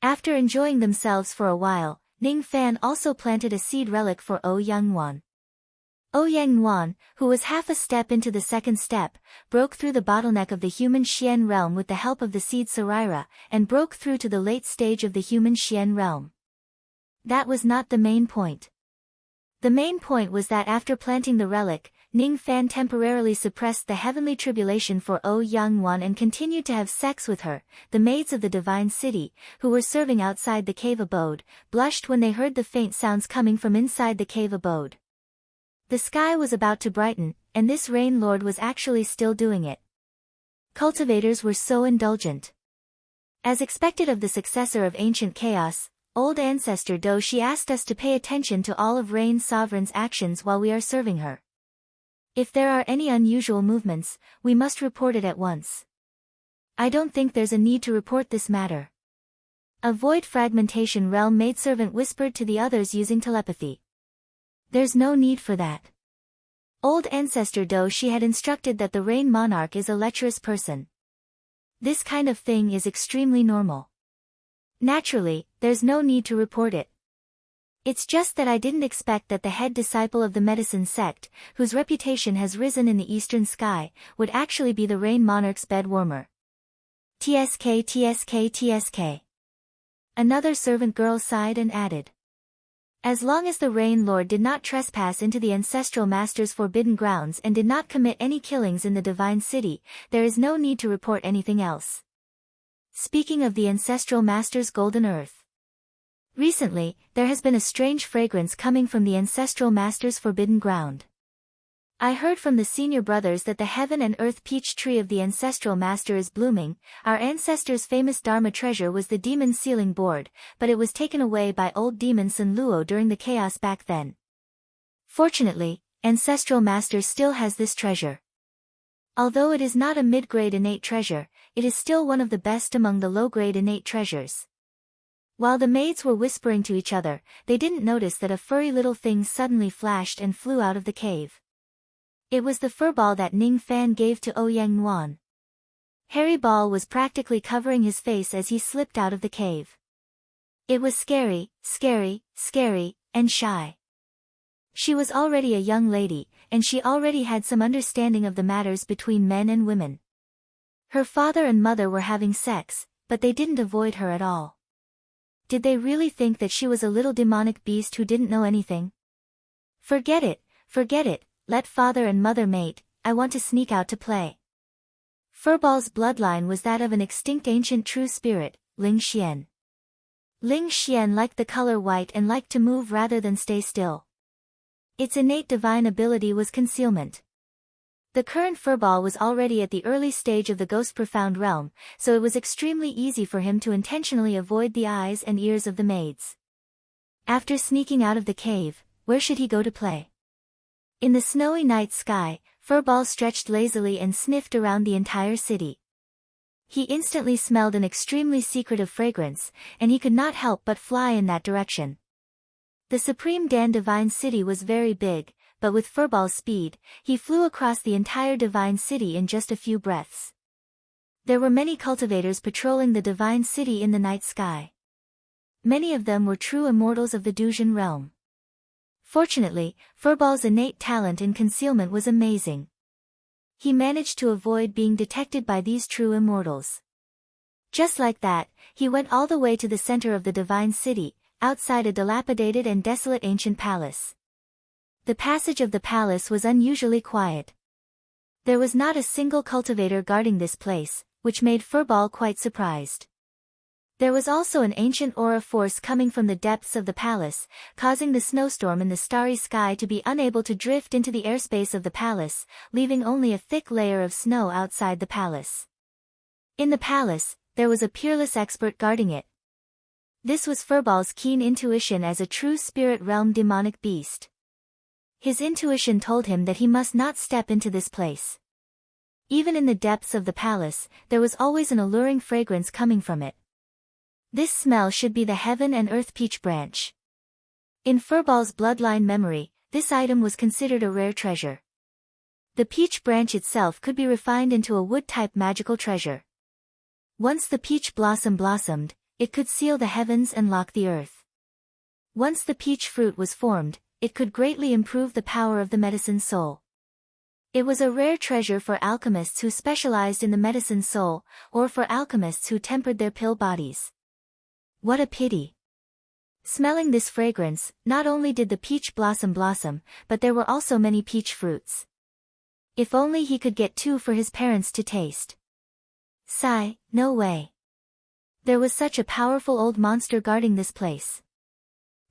Speaker 1: After enjoying themselves for a while, Ning Fan also planted a seed relic for Ouyang Yuan. Ouyang Yuan, who was half a step into the second step, broke through the bottleneck of the human Xian realm with the help of the seed Sarira, and broke through to the late stage of the human Xian realm. That was not the main point. The main point was that after planting the relic, Ning Fan temporarily suppressed the heavenly tribulation for Ouyang Yuan and continued to have sex with her. The maids of the Divine City, who were serving outside the cave abode, blushed when they heard the faint sounds coming from inside the cave abode. The sky was about to brighten, and this rain lord was actually still doing it. Cultivators were so indulgent. As expected of the successor of ancient chaos, old ancestor Do, she asked us to pay attention to all of Rain Sovereign's actions while we are serving her. If there are any unusual movements, we must report it at once. I don't think there's a need to report this matter. A void fragmentation realm maidservant whispered to the others using telepathy. There's no need for that. Old ancestor Do, she had instructed that the Rain Monarch is a lecherous person. This kind of thing is extremely normal. Naturally, there's no need to report it. It's just that I didn't expect that the head disciple of the medicine sect, whose reputation has risen in the eastern sky, would actually be the Rain Monarch's bed warmer. TSK TSK TSK. Another servant girl sighed and added. As long as the Rain Lord did not trespass into the Ancestral Master's forbidden grounds and did not commit any killings in the Divine City, there is no need to report anything else. Speaking of the Ancestral Master's golden earth. Recently, there has been a strange fragrance coming from the Ancestral Master's forbidden ground. I heard from the senior brothers that the heaven and earth peach tree of the Ancestral Master is blooming. Our ancestors' famous Dharma treasure was the demon sealing board, but it was taken away by old demon Sun Luo during the chaos back then. Fortunately, Ancestral Master still has this treasure. Although it is not a mid-grade innate treasure, it is still one of the best among the low-grade innate treasures. While the maids were whispering to each other, they didn't notice that a furry little thing suddenly flashed and flew out of the cave. It was the furball that Ning Fan gave to Ouyang Yuan. Hairy Ball was practically covering his face as he slipped out of the cave. It was scary, scary, scary, and shy. She was already a young lady, and she already had some understanding of the matters between men and women. Her father and mother were having sex, but they didn't avoid her at all. did they really think that she was a little demonic beast who didn't know anything? Forget it, let father and mother mate, I want to sneak out to play. Furball's bloodline was that of an extinct ancient true spirit, Ling Xian. Ling Xian liked the color white and liked to move rather than stay still. Its innate divine ability was concealment. The current furball was already at the early stage of the ghost profound realm, so it was extremely easy for him to intentionally avoid the eyes and ears of the maids. After sneaking out of the cave, where should he go to play? In the snowy night sky, Furball stretched lazily and sniffed around the entire city. He instantly smelled an extremely secretive fragrance, and he could not help but fly in that direction. The Supreme Dan Divine City was very big, but with Furball's speed, he flew across the entire Divine City in just a few breaths. There were many cultivators patrolling the Divine City in the night sky. Many of them were true immortals of the Dujin realm. Fortunately, Furball's innate talent in concealment was amazing. He managed to avoid being detected by these true immortals. Just like that, he went all the way to the center of the Divine City, outside a dilapidated and desolate ancient palace. The passage of the palace was unusually quiet. There was not a single cultivator guarding this place, which made Furball quite surprised. There was also an ancient aura force coming from the depths of the palace, causing the snowstorm in the starry sky to be unable to drift into the airspace of the palace, leaving only a thick layer of snow outside the palace. In the palace, there was a peerless expert guarding it. This was Furball's keen intuition as a true spirit realm demonic beast. His intuition told him that he must not step into this place. Even in the depths of the palace, there was always an alluring fragrance coming from it. This smell should be the heaven and earth peach branch. In Furball's bloodline memory, this item was considered a rare treasure. The peach branch itself could be refined into a wood-type magical treasure. Once the peach blossomed, it could seal the heavens and lock the earth. Once the peach fruit was formed, it could greatly improve the power of the medicine soul. It was a rare treasure for alchemists who specialized in the medicine soul, or for alchemists who tempered their pill bodies. What a pity! Smelling this fragrance, not only did the peach blossom, but there were also many peach fruits. If only he could get 2 for his parents to taste. Sigh, no way. There was such a powerful old monster guarding this place.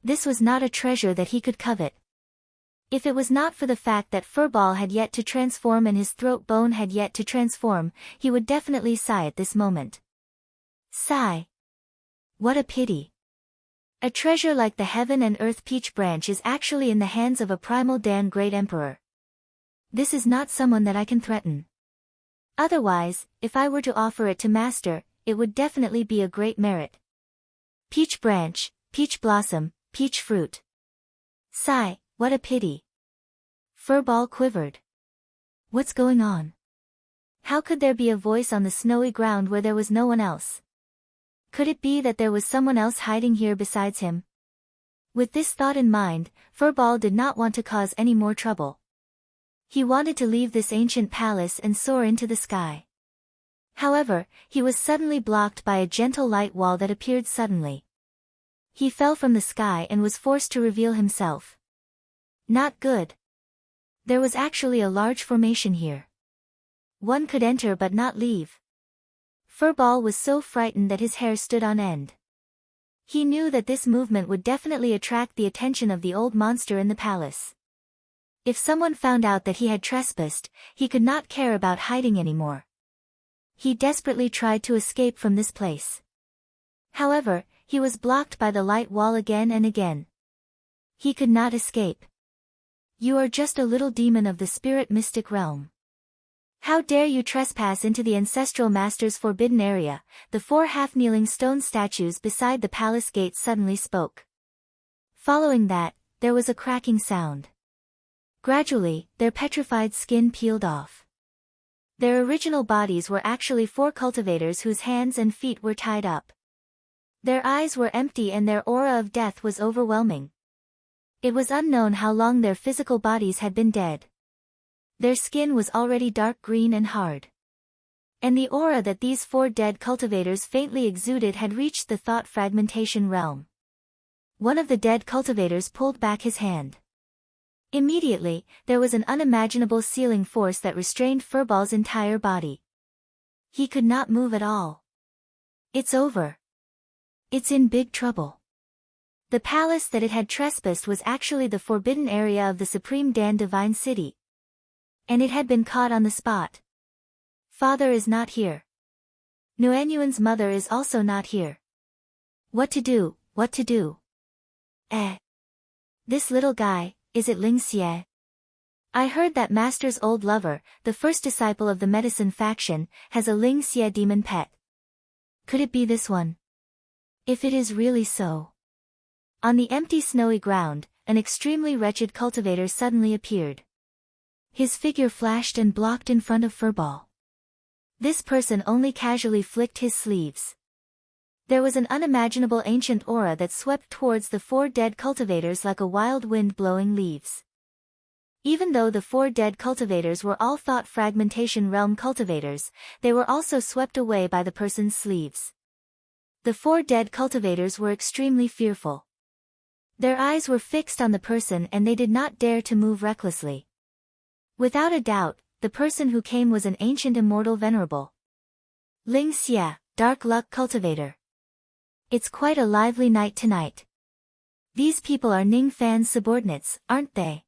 Speaker 1: This was not a treasure that he could covet. If it was not for the fact that Furball had yet to transform and his throat bone had yet to transform, he would definitely sigh at this moment. Sigh. What a pity. A treasure like the heaven and earth peach branch is actually in the hands of a primal Dan Great Emperor. This is not someone that I can threaten. Otherwise, if I were to offer it to master, it would definitely be a great merit. Peach branch, peach blossom, peach fruit. Sigh, what a pity. Furball quivered. What's going on? How could there be a voice on the snowy ground where there was no one else? Could it be that there was someone else hiding here besides him? With this thought in mind, Furball did not want to cause any more trouble. He wanted to leave this ancient palace and soar into the sky. However, he was suddenly blocked by a gentle light wall that appeared suddenly. He fell from the sky and was forced to reveal himself. Not good. There was actually a large formation here. One could enter but not leave. Furball was so frightened that his hair stood on end. He knew that this movement would definitely attract the attention of the old monster in the palace. If someone found out that he had trespassed, he could not care about hiding anymore. He desperately tried to escape from this place. However, he was blocked by the light wall again and again. He could not escape. You are just a little demon of the spirit mystic realm. How dare you trespass into the ancestral master's forbidden area? The 4 half-kneeling stone statues beside the palace gate suddenly spoke. Following that, there was a cracking sound. Gradually, their petrified skin peeled off. Their original bodies were actually 4 cultivators whose hands and feet were tied up. Their eyes were empty and their aura of death was overwhelming. It was unknown how long their physical bodies had been dead. Their skin was already dark green and hard. And the aura that these 4 dead cultivators faintly exuded had reached the thought fragmentation realm. One of the dead cultivators pulled back his hand. Immediately, there was an unimaginable sealing force that restrained Furball's entire body. He could not move at all. It's over. It's in big trouble. The palace that it had trespassed was actually the forbidden area of the Supreme Dan Divine City. And it had been caught on the spot. Father is not here. Nguyenuan's mother is also not here. What to do, what to do? This little guy, is it Ling Xie? I heard that Master's old lover, the first disciple of the medicine faction, has a Ling Xie demon pet. Could it be this one? If it is really so. On the empty snowy ground, an extremely wretched cultivator suddenly appeared. His figure flashed and blocked in front of Furball. This person only casually flicked his sleeves. There was an unimaginable ancient aura that swept towards the 4 dead cultivators like a wild wind blowing leaves. Even though the 4 dead cultivators were all thought fragmentation realm cultivators, they were also swept away by the person's sleeves. The 4 dead cultivators were extremely fearful. Their eyes were fixed on the person and they did not dare to move recklessly. Without a doubt, the person who came was an ancient immortal venerable. Ling Xie, Dark Luck Cultivator. It's quite a lively night tonight. These people are Ning Fan's subordinates, aren't they?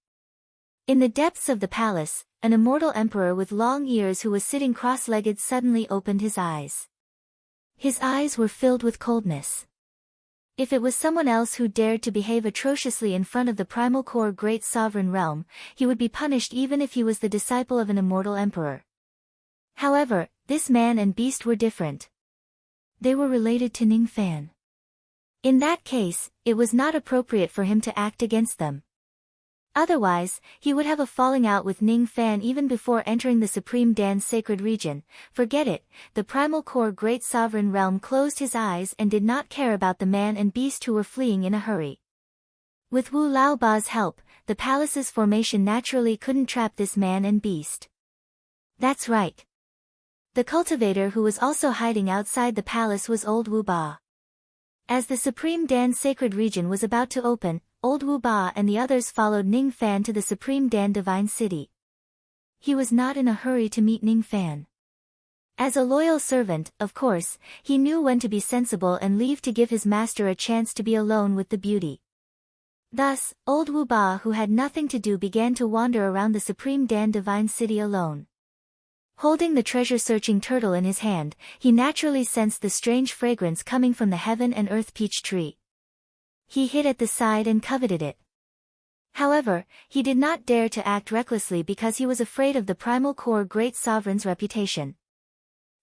Speaker 1: In the depths of the palace, an immortal emperor with long ears who was sitting cross-legged suddenly opened his eyes. His eyes were filled with coldness. If it was someone else who dared to behave atrociously in front of the primal core great sovereign realm, he would be punished even if he was the disciple of an immortal emperor. However, this man and beast were different. They were related to Ning Fan. In that case, it was not appropriate for him to act against them. Otherwise, he would have a falling out with Ning Fan even before entering the Supreme Dan's sacred region. Forget it, the primal core great sovereign realm closed his eyes and did not care about the man and beast who were fleeing in a hurry. With Wu Laoba's help, the palace's formation naturally couldn't trap this man and beast. That's right. The cultivator who was also hiding outside the palace was old Wu Ba. As the Supreme Dan's sacred region was about to open, old Wu Ba and the others followed Ning Fan to the Supreme Dan Divine City. He was not in a hurry to meet Ning Fan. As a loyal servant, of course, he knew when to be sensible and leave to give his master a chance to be alone with the beauty. Thus, old Wu Ba who had nothing to do began to wander around the Supreme Dan Divine City alone. Holding the treasure-searching turtle in his hand, he naturally sensed the strange fragrance coming from the heaven and earth peach tree. He hid at the side and coveted it. However, he did not dare to act recklessly because he was afraid of the primal core great sovereign's reputation.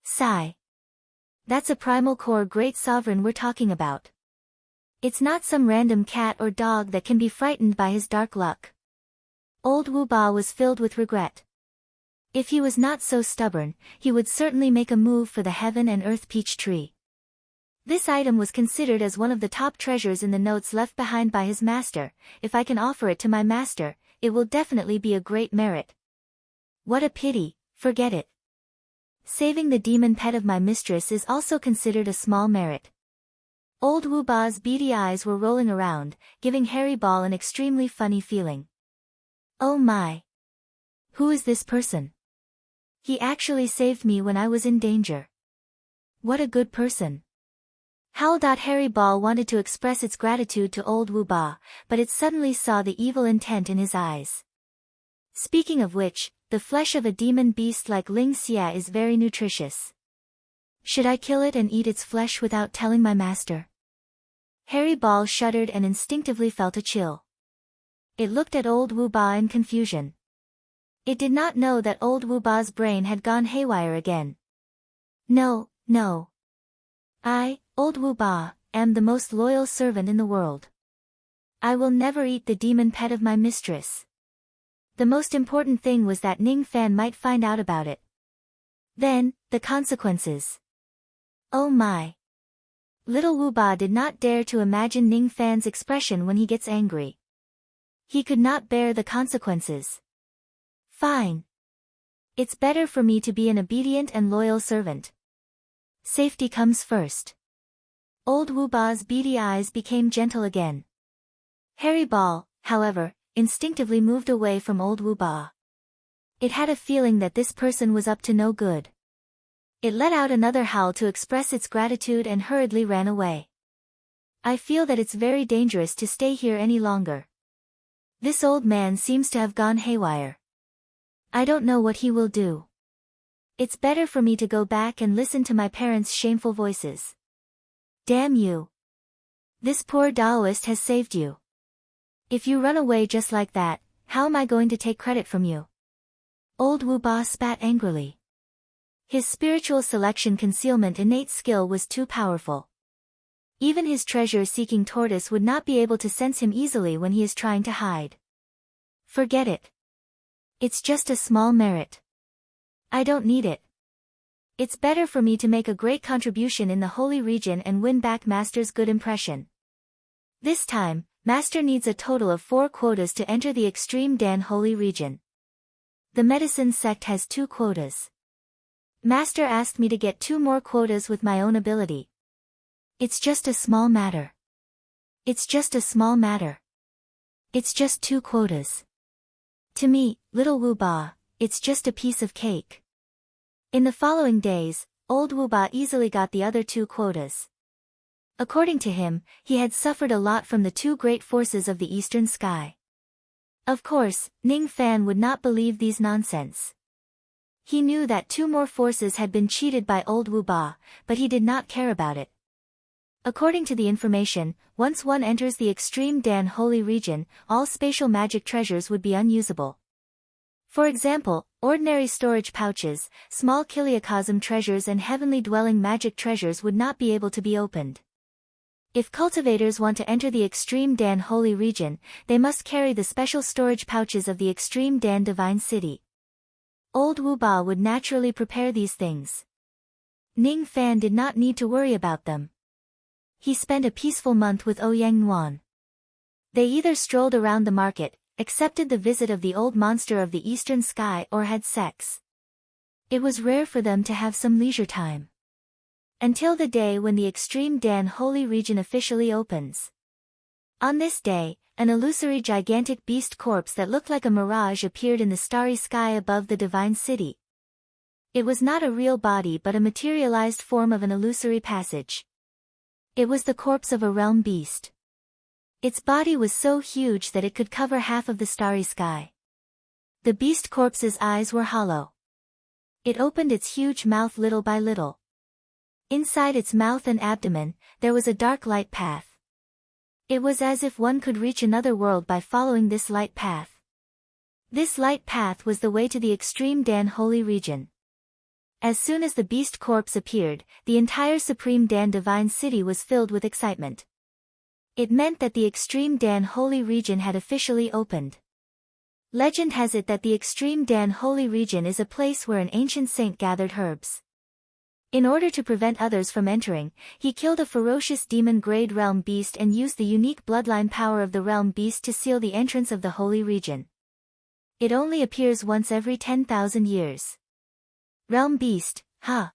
Speaker 1: Sigh. That's a primal core great sovereign we're talking about. It's not some random cat or dog that can be frightened by his dark luck. Old Wu Ba was filled with regret. If he was not so stubborn, he would certainly make a move for the heaven and earth peach tree. This item was considered as one of the top treasures in the notes left behind by his master. If I can offer it to my master, it will definitely be a great merit. What a pity, forget it. Saving the demon pet of my mistress is also considered a small merit. Old Wu Ba's beady eyes were rolling around, giving Harry Ball an extremely funny feeling. Oh my! Who is this person? He actually saved me when I was in danger. What a good person. Harry Ball wanted to express its gratitude to old Wu Ba, but it suddenly saw the evil intent in his eyes. Speaking of which, the flesh of a demon beast like Ling Xie is very nutritious. Should I kill it and eat its flesh without telling my master? Harry Ball shuddered and instinctively felt a chill. It looked at old Wu Ba in confusion. It did not know that old Wu Ba's brain had gone haywire again. No, no. I, old Wu Ba, am the most loyal servant in the world. I will never eat the demon pet of my mistress. The most important thing was that Ning Fan might find out about it. Then, the consequences. Oh my. Little Wu Ba did not dare to imagine Ning Fan's expression when he gets angry. He could not bear the consequences. Fine. It's better for me to be an obedient and loyal servant. Safety comes first. Old Wu Ba's beady eyes became gentle again. Harry Ball, however, instinctively moved away from old Wu Ba. It had a feeling that this person was up to no good. It let out another howl to express its gratitude and hurriedly ran away. I feel that it's very dangerous to stay here any longer. This old man seems to have gone haywire. I don't know what he will do. It's better for me to go back and listen to my parents' shameful voices. Damn you. This poor Taoist has saved you. If you run away just like that, how am I going to take credit from you? Old Wu Ba spat angrily. His spiritual selection concealment innate skill was too powerful. Even his treasure-seeking tortoise would not be able to sense him easily when he is trying to hide. Forget it. It's just a small merit. I don't need it. It's better for me to make a great contribution in the holy region and win back Master's good impression. This time, Master needs a total of 4 quotas to enter the extreme Dan holy region. The medicine sect has 2 quotas. Master asked me to get 2 more quotas with my own ability. It's just a small matter. It's just a small matter. It's just 2 quotas. To me, little Wu Ba, it's just a piece of cake. In the following days, old Wu Ba easily got the other 2 quotas. According to him, he had suffered a lot from the 2 great forces of the eastern sky. Of course, Ning Fan would not believe these nonsense. He knew that 2 more forces had been cheated by old Wu Ba, but he did not care about it. According to the information, once one enters the extreme Dan holy region, all spatial magic treasures would be unusable. For example, ordinary storage pouches, small kiliocosm treasures and heavenly dwelling magic treasures would not be able to be opened. If cultivators want to enter the extreme Dan holy region, they must carry the special storage pouches of the extreme Dan divine city. Old Wu Ba would naturally prepare these things. Ning Fan did not need to worry about them. He spent a peaceful month with Ouyang Nguan. They either strolled around the market, accepted the visit of the old monster of the eastern sky or had sex. It was rare for them to have some leisure time. Until the day when the extreme Dan holy region officially opens. On this day, an illusory gigantic beast corpse that looked like a mirage appeared in the starry sky above the divine city. It was not a real body but a materialized form of an illusory passage. It was the corpse of a realm beast. Its body was so huge that it could cover half of the starry sky. The beast corpse's eyes were hollow. It opened its huge mouth little by little. Inside its mouth and abdomen, there was a dark light path. It was as if one could reach another world by following this light path. This light path was the way to the extreme Dan holy region. As soon as the beast corpse appeared, the entire Supreme Dan divine city was filled with excitement. It meant that the extreme Dan holy region had officially opened. Legend has it that the extreme Dan holy region is a place where an ancient saint gathered herbs. In order to prevent others from entering, he killed a ferocious demon-grade realm beast and used the unique bloodline power of the realm beast to seal the entrance of the holy region. It only appears once every 10,000 years. Realm beast, huh?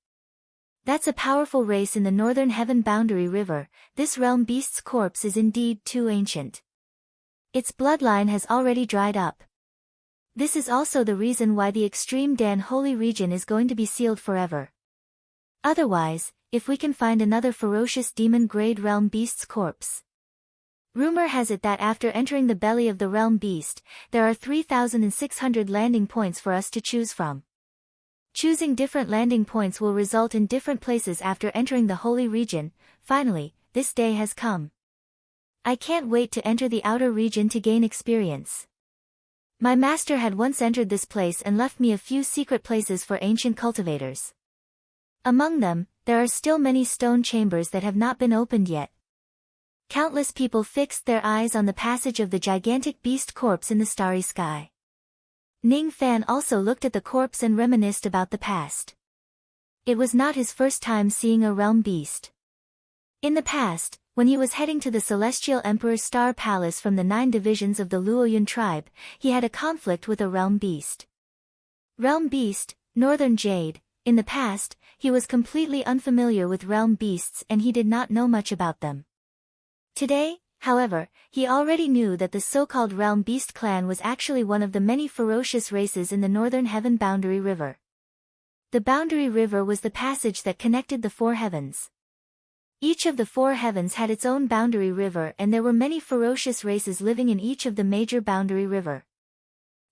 Speaker 1: That's a powerful race in the northern heaven boundary river. This realm beast's corpse is indeed too ancient. Its bloodline has already dried up. This is also the reason why the extreme Dan holy region is going to be sealed forever. Otherwise, if we can find another ferocious demon-grade realm beast's corpse. Rumor has it that after entering the belly of the realm beast, there are 3,600 landing points for us to choose from. Choosing different landing points will result in different places after entering the holy region. Finally, this day has come. I can't wait to enter the outer region to gain experience. My master had once entered this place and left me a few secret places for ancient cultivators. Among them, there are still many stone chambers that have not been opened yet. Countless people fixed their eyes on the passage of the gigantic beast corpse in the starry sky. Ning Fan also looked at the corpse and reminisced about the past. It was not his first time seeing a realm beast. In the past, when he was heading to the Celestial Emperor's Star Palace from the 9 divisions of the Luoyun tribe, he had a conflict with a realm beast. Realm Beast, Northern Jade. In the past, he was completely unfamiliar with realm beasts and he did not know much about them. Today, however, he already knew that the so-called Realm Beast clan was actually one of the many ferocious races in the Northern Heaven Boundary River. The Boundary River was the passage that connected the four heavens. Each of the four heavens had its own boundary river and there were many ferocious races living in each of the major boundary river.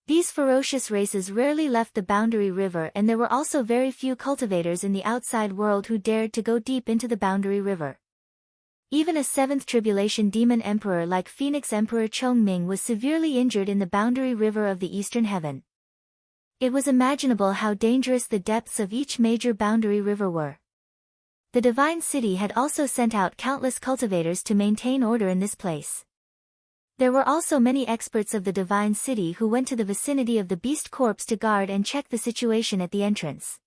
Speaker 1: These ferocious races rarely left the boundary river and there were also very few cultivators in the outside world who dared to go deep into the boundary river. Even a seventh tribulation demon emperor like Phoenix Emperor Chongming was severely injured in the boundary river of the eastern heaven. It was imaginable how dangerous the depths of each major boundary river were. The Divine City had also sent out countless cultivators to maintain order in this place. There were also many experts of the Divine City who went to the vicinity of the beast corpse to guard and check the situation at the entrance.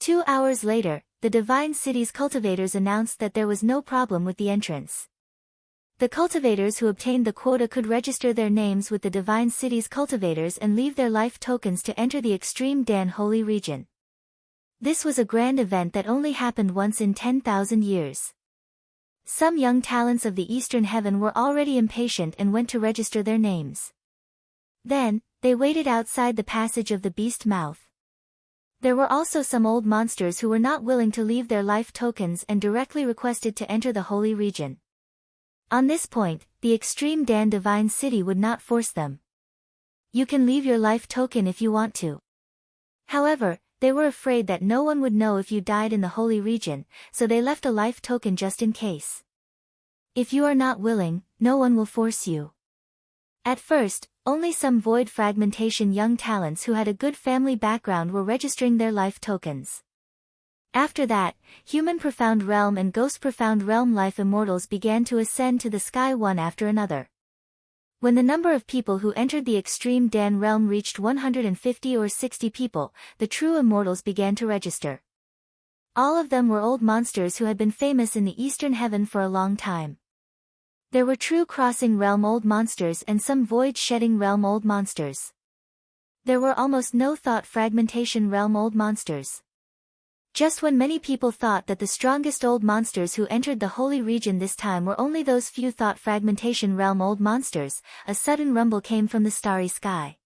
Speaker 1: 2 hours later, the Divine City's cultivators announced that there was no problem with the entrance. The cultivators who obtained the quota could register their names with the Divine City's cultivators and leave their life tokens to enter the Extreme Dan Holy region. This was a grand event that only happened once in 10,000 years. Some young talents of the Eastern Heaven were already impatient and went to register their names. Then, they waited outside the passage of the beast mouth. There were also some old monsters who were not willing to leave their life tokens and directly requested to enter the holy region. On this point, the Extreme Dan Divine City would not force them. You can leave your life token if you want to. However, they were afraid that no one would know if you died in the holy region, so they left a life token just in case. If you are not willing, no one will force you. At first, only some void fragmentation young talents who had a good family background were registering their life tokens. After that, human profound realm and ghost profound realm life immortals began to ascend to the sky one after another. When the number of people who entered the Extreme Dan realm reached 150 or 60 people, the true immortals began to register. All of them were old monsters who had been famous in the Eastern Heaven for a long time. There were true crossing realm old monsters and some void shedding realm old monsters. There were almost no thought fragmentation realm old monsters. Just when many people thought that the strongest old monsters who entered the holy region this time were only those few thought fragmentation realm old monsters, a sudden rumble came from the starry sky.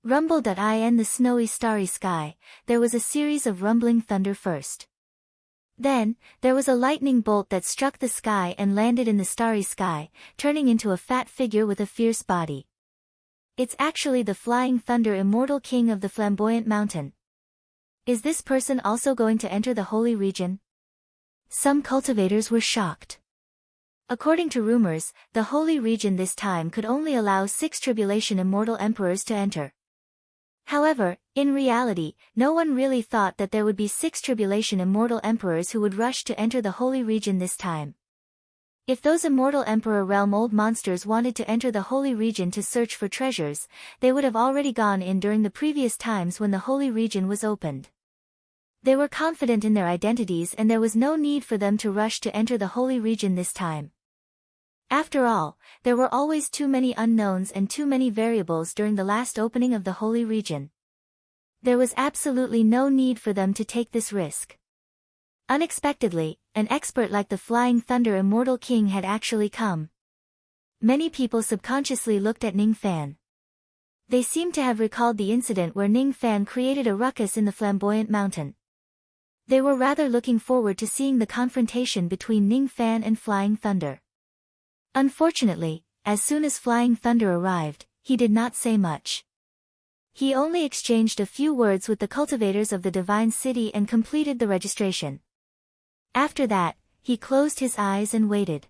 Speaker 1: Rumble.in the snowy starry sky, there was a series of rumbling thunder first. Then, there was a lightning bolt that struck the sky and landed in the starry sky, turning into a fat figure with a fierce body. It's actually the flying thunder immortal king of the flamboyant mountain. Is this person also going to enter the holy region? Some cultivators were shocked. According to rumors, the holy region this time could only allow 6 tribulation immortal emperors to enter. However, in reality, no one really thought that there would be 6 tribulation immortal emperors who would rush to enter the holy region this time. If those immortal emperor realm old monsters wanted to enter the holy region to search for treasures, they would have already gone in during the previous times when the holy region was opened. They were confident in their identities and there was no need for them to rush to enter the holy region this time. After all, there were always too many unknowns and too many variables during the last opening of the holy region. There was absolutely no need for them to take this risk. Unexpectedly, an expert like the Flying Thunder Immortal King had actually come. Many people subconsciously looked at Ning Fan. They seemed to have recalled the incident where Ning Fan created a ruckus in the flamboyant mountain. They were rather looking forward to seeing the confrontation between Ning Fan and Flying Thunder. Unfortunately, as soon as Flying Thunder arrived, he did not say much. He only exchanged a few words with the cultivators of the Divine City and completed the registration. After that, he closed his eyes and waited.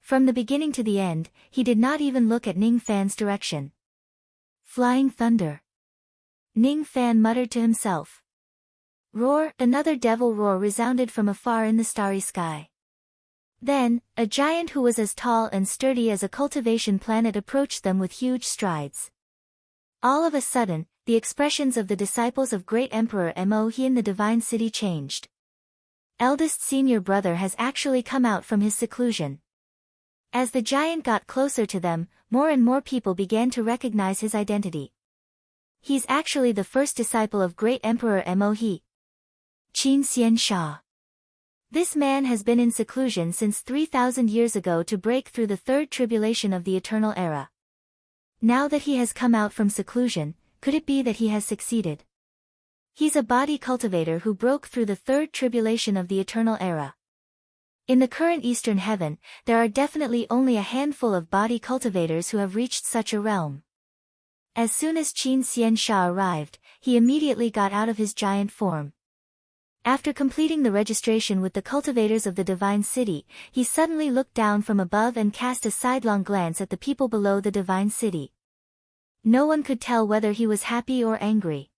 Speaker 1: From the beginning to the end, he did not even look at Ning Fan's direction. Flying Thunder. Ning Fan muttered to himself. Roar! Another devil roar resounded from afar in the starry sky. Then, a giant who was as tall and sturdy as a cultivation planet approached them with huge strides. All of a sudden, the expressions of the disciples of Great Emperor Mo He in the Divine City changed. Eldest senior brother has actually come out from his seclusion. As the giant got closer to them, more and more people began to recognize his identity. He's actually the first disciple of great Emperor Mo He, Qin Xian Sha. This man has been in seclusion since 3,000 years ago to break through the third tribulation of the eternal era. Now that he has come out from seclusion, could it be that he has succeeded? He's a body cultivator who broke through the third tribulation of the eternal era. In the current Eastern heaven, there are definitely only a handful of body cultivators who have reached such a realm. As soon as Qin Xian Sha arrived, he immediately got out of his giant form. After completing the registration with the cultivators of the divine city, he suddenly looked down from above and cast a sidelong glance at the people below the divine city. No one could tell whether he was happy or angry.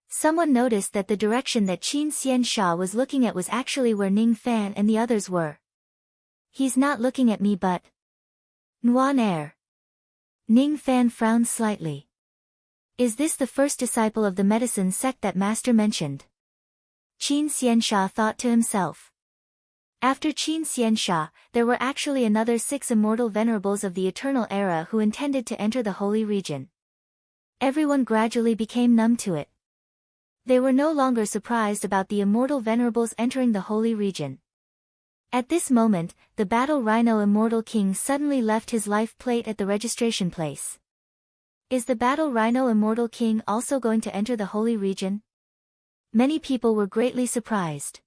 Speaker 1: Someone noticed that the direction that Qin Xian Sha was looking at was actually where Ning Fan and the others were. He's not looking at me but... Nuan air. Ning Fan frowned slightly. Is this the first disciple of the medicine sect that Master mentioned? Qin Xian Sha thought to himself. After Qin Xian Sha, there were actually another 6 immortal venerables of the eternal era who intended to enter the holy region. Everyone gradually became numb to it. They were no longer surprised about the immortal venerables entering the holy region. At this moment, the battle rhino immortal king suddenly left his life plate at the registration place. Is the battle rhino immortal king also going to enter the holy region? Many people were greatly surprised.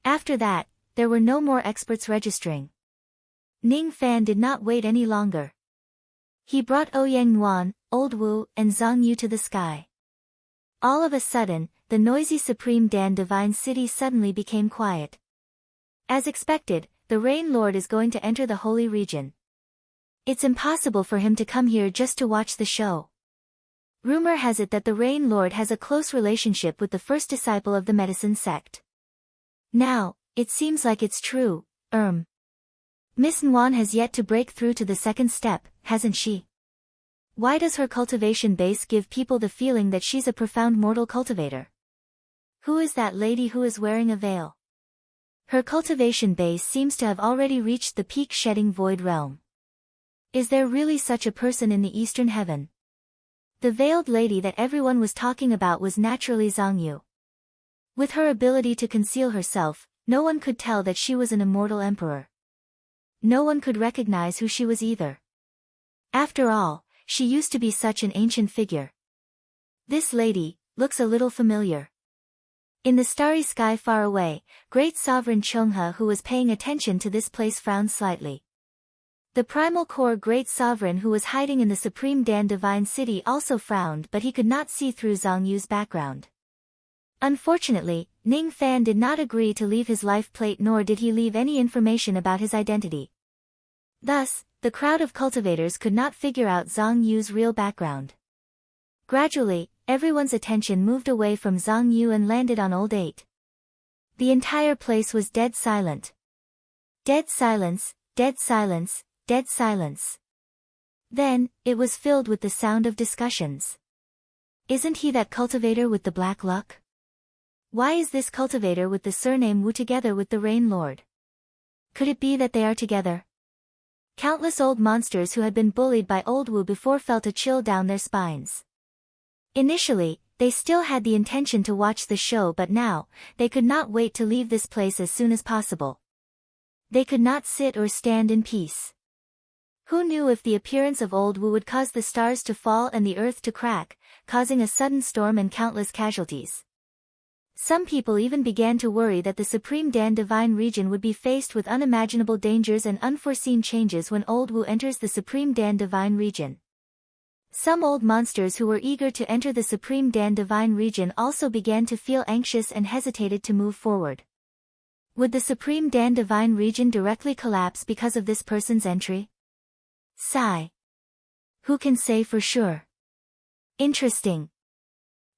Speaker 1: After that, there were no more experts registering. Ning Fan did not wait any longer. He brought Ouyang Nuan, Old Wu, and Zhang Yu to the sky. All of a sudden, the noisy Supreme Dan Divine City suddenly became quiet. As expected, the Rain Lord is going to enter the holy region. It's impossible for him to come here just to watch the show. Rumor has it that the Rain Lord has a close relationship with the first disciple of the medicine sect. Now, it seems like it's true, Miss Nuan has yet to break through to the second step, hasn't she? Why does her cultivation base give people the feeling that she's a profound mortal cultivator? Who is that lady who is wearing a veil? Her cultivation base seems to have already reached the peak shedding void realm. Is there really such a person in the Eastern heaven? The veiled lady that everyone was talking about was naturally Zhang Yu. With her ability to conceal herself, no one could tell that she was an immortal emperor. No one could recognize who she was either. After all, she used to be such an ancient figure. This lady looks a little familiar. In the starry sky far away, great sovereign Chonghe who was paying attention to this place frowned slightly. The primal core great sovereign who was hiding in the Supreme Dan Divine City also frowned, but he could not see through Zhang Yu's background. Unfortunately, Ning Fan did not agree to leave his life plate, nor did he leave any information about his identity. Thus, the crowd of cultivators could not figure out Zhang Yu's real background. Gradually, everyone's attention moved away from Zhang Yu and landed on Old 8. The entire place was dead silent. Dead silence, dead silence, dead silence. Then, it was filled with the sound of discussions. Isn't he that cultivator with the black luck? Why is this cultivator with the surname Wu together with the Rain Lord? Could it be that they are together? Countless old monsters who had been bullied by Old Wu before felt a chill down their spines. Initially, they still had the intention to watch the show, but now, they could not wait to leave this place as soon as possible. They could not sit or stand in peace. Who knew if the appearance of Old Wu would cause the stars to fall and the earth to crack, causing a sudden storm and countless casualties. Some people even began to worry that the Supreme Dan Divine region would be faced with unimaginable dangers and unforeseen changes when Old Wu enters the Supreme Dan Divine region. Some old monsters who were eager to enter the Supreme Dan Divine region also began to feel anxious and hesitated to move forward. Would the Supreme Dan Divine region directly collapse because of this person's entry? Sigh. Who can say for sure? Interesting.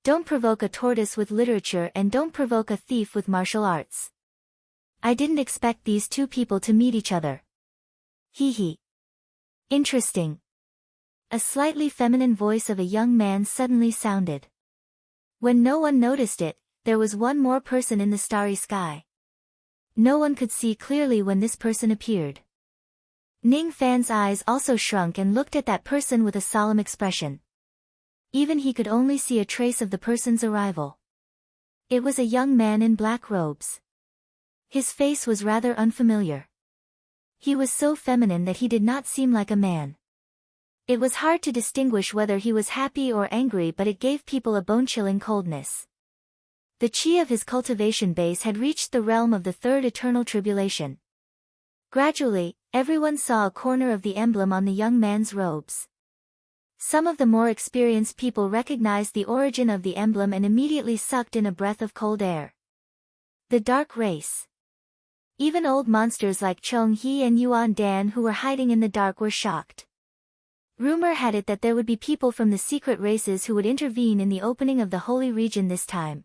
Speaker 1: Don't provoke a tortoise with literature and don't provoke a thief with martial arts. I didn't expect these two people to meet each other. Hee hee. Interesting. A slightly feminine voice of a young man suddenly sounded. When no one noticed it, there was one more person in the starry sky. No one could see clearly when this person appeared. Ning Fan's eyes also shrunk and looked at that person with a solemn expression. Even he could only see a trace of the person's arrival. It was a young man in black robes. His face was rather unfamiliar. He was so feminine that he did not seem like a man. It was hard to distinguish whether he was happy or angry, but it gave people a bone-chilling coldness. The chi of his cultivation base had reached the realm of the third eternal tribulation. Gradually, everyone saw a corner of the emblem on the young man's robes. Some of the more experienced people recognized the origin of the emblem and immediately sucked in a breath of cold air. The dark race. Even old monsters like Chong He and Yuan Dan who were hiding in the dark were shocked. Rumor had it that there would be people from the secret races who would intervene in the opening of the holy region this time.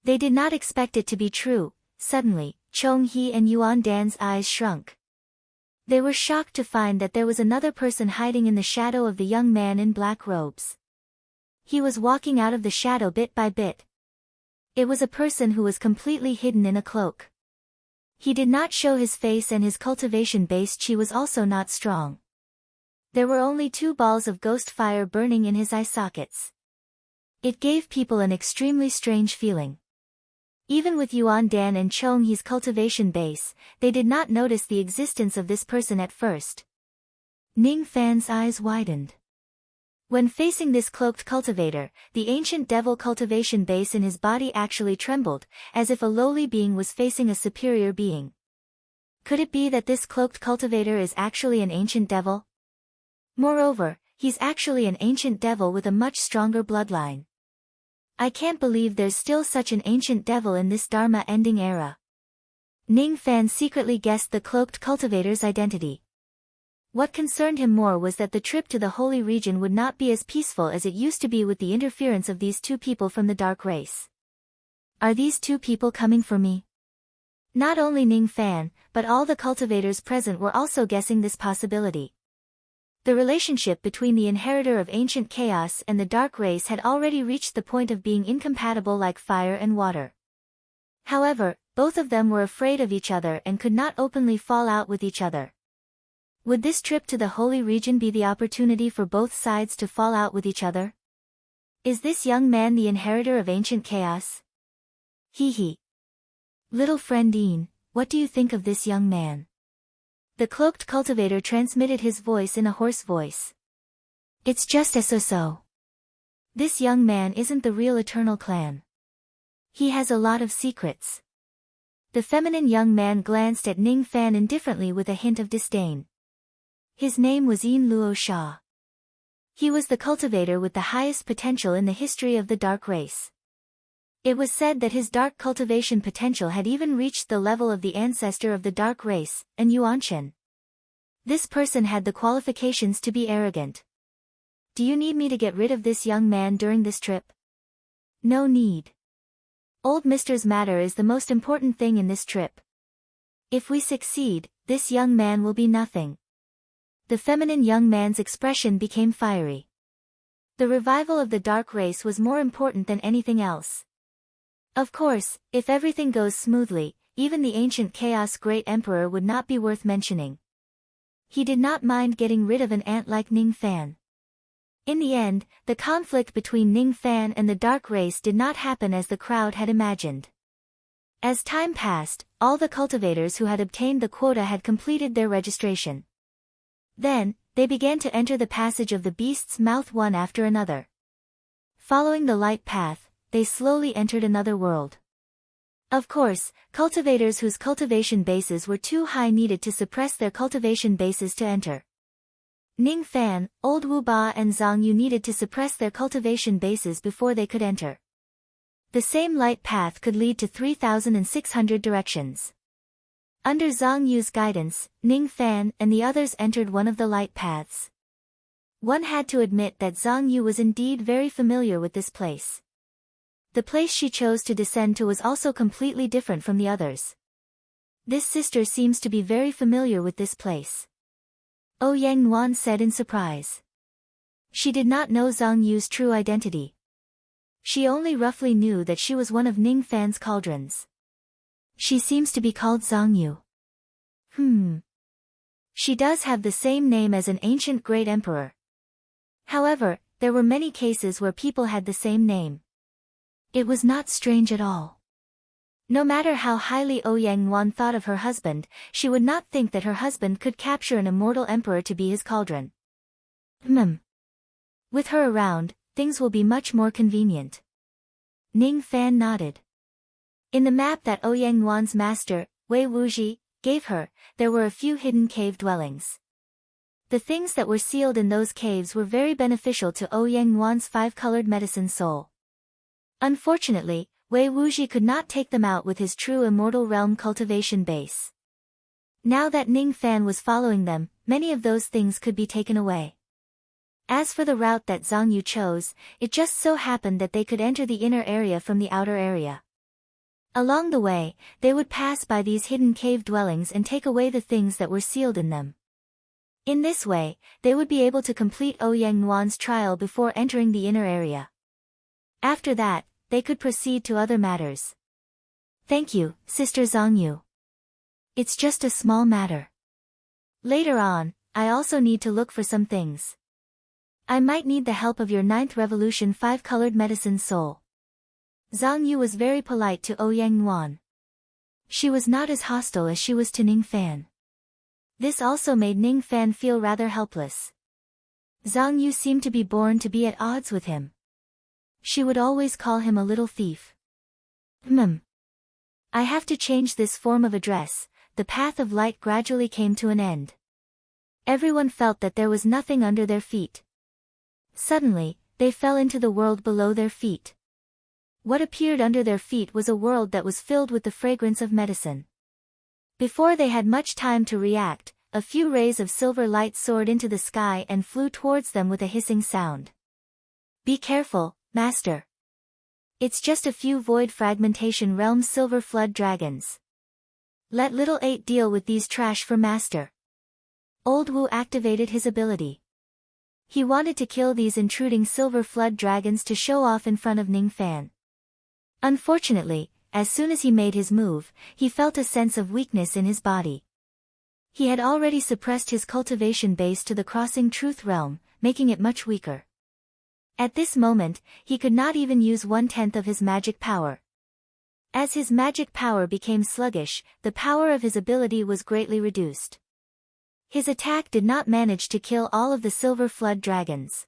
Speaker 1: They did not expect it to be true. Suddenly, Chong He and Yuan Dan's eyes shrunk. They were shocked to find that there was another person hiding in the shadow of the young man in black robes. He was walking out of the shadow bit by bit. It was a person who was completely hidden in a cloak. He did not show his face and his cultivation base chi was also not strong. There were only 2 balls of ghost fire burning in his eye sockets. It gave people an extremely strange feeling. Even with Yuan Dan and Chong He's cultivation base, they did not notice the existence of this person at first. Ning Fan's eyes widened. When facing this cloaked cultivator, the ancient devil cultivation base in his body actually trembled, as if a lowly being was facing a superior being. Could it be that this cloaked cultivator is actually an ancient devil? Moreover, he's actually an ancient devil with a much stronger bloodline. I can't believe there's still such an ancient devil in this Dharma ending era. Ning Fan secretly guessed the cloaked cultivator's identity. What concerned him more was that the trip to the holy region would not be as peaceful as it used to be with the interference of these 2 people from the dark race. Are these 2 people coming for me? Not only Ning Fan, but all the cultivators present were also guessing this possibility. The relationship between the inheritor of ancient chaos and the dark race had already reached the point of being incompatible like fire and water. However, both of them were afraid of each other and could not openly fall out with each other. Would this trip to the holy region be the opportunity for both sides to fall out with each other? Is this young man the inheritor of ancient chaos? Hee hee. Little friendine, what do you think of this young man? The cloaked cultivator transmitted his voice in a hoarse voice. It's just so. This young man isn't the real Eternal Clan. He has a lot of secrets. The feminine young man glanced at Ning Fan indifferently with a hint of disdain. His name was Yin Luo Sha. He was the cultivator with the highest potential in the history of the dark race. It was said that his dark cultivation potential had even reached the level of the ancestor of the dark race, an Yuanchen. This person had the qualifications to be arrogant. Do you need me to get rid of this young man during this trip? No need. Old Mister's matter is the most important thing in this trip. If we succeed, this young man will be nothing. The feminine young man's expression became fiery. The revival of the dark race was more important than anything else. Of course, if everything goes smoothly, even the ancient Chaos Great Emperor would not be worth mentioning. He did not mind getting rid of an ant like Ning Fan. In the end, the conflict between Ning Fan and the dark race did not happen as the crowd had imagined. As time passed, all the cultivators who had obtained the quota had completed their registration. Then, they began to enter the passage of the beast's mouth one after another. Following the light path, they slowly entered another world. Of course, cultivators whose cultivation bases were too high needed to suppress their cultivation bases to enter. Ning Fan, Old Wu Ba and Zhang Yu needed to suppress their cultivation bases before they could enter. The same light path could lead to 3,600 directions. Under Zhang Yu's guidance, Ning Fan and the others entered one of the light paths. One had to admit that Zhang Yu was indeed very familiar with this place. The place she chose to descend to was also completely different from the others. This sister seems to be very familiar with this place. Oh, Yang Nuan said in surprise. She did not know Zhang Yu's true identity. She only roughly knew that she was one of Ning Fan's cauldrons. She seems to be called Zhang Yu. She does have the same name as an ancient great emperor. However, there were many cases where people had the same name. It was not strange at all. No matter how highly Ouyang Wan thought of her husband, she would not think that her husband could capture an immortal emperor to be his cauldron. With her around, things will be much more convenient. Ning Fan nodded. In the map that Ouyang Wan's master, Wei Wuji, gave her, there were a few hidden cave dwellings. The things that were sealed in those caves were very beneficial to Ouyang Wan's five-colored medicine soul. Unfortunately, Wei Wuji could not take them out with his true immortal realm cultivation base. Now that Ning Fan was following them, many of those things could be taken away. As for the route that Zhang Yu chose, it just so happened that they could enter the inner area from the outer area. Along the way, they would pass by these hidden cave dwellings and take away the things that were sealed in them. In this way, they would be able to complete Ouyang Wan's trial before entering the inner area. After that, they could proceed to other matters. Thank you, Sister Zhang Yu. It's just a small matter. Later on, I also need to look for some things. I might need the help of your 9th Revolution 5-colored medicine soul. Zhang Yu was very polite to Ouyang Wan. She was not as hostile as she was to Ning Fan. This also made Ning Fan feel rather helpless. Zhang Yu seemed to be born to be at odds with him. She would always call him a little thief. I have to change this form of address. The path of light gradually came to an end. Everyone felt that there was nothing under their feet. Suddenly, they fell into the world below their feet. What appeared under their feet was a world that was filled with the fragrance of medicine. Before they had much time to react, a few rays of silver light soared into the sky and flew towards them with a hissing sound. Be careful, Master. It's just a few void fragmentation realm silver flood dragons. Let little 8 deal with these trash for Master. Old Wu activated his ability. He wanted to kill these intruding silver flood dragons to show off in front of Ning Fan. Unfortunately, as soon as he made his move, he felt a sense of weakness in his body. He had already suppressed his cultivation base to the crossing truth realm, making it much weaker. At this moment, he could not even use 1/10 of his magic power. As his magic power became sluggish, the power of his ability was greatly reduced. His attack did not manage to kill all of the silver flood dragons.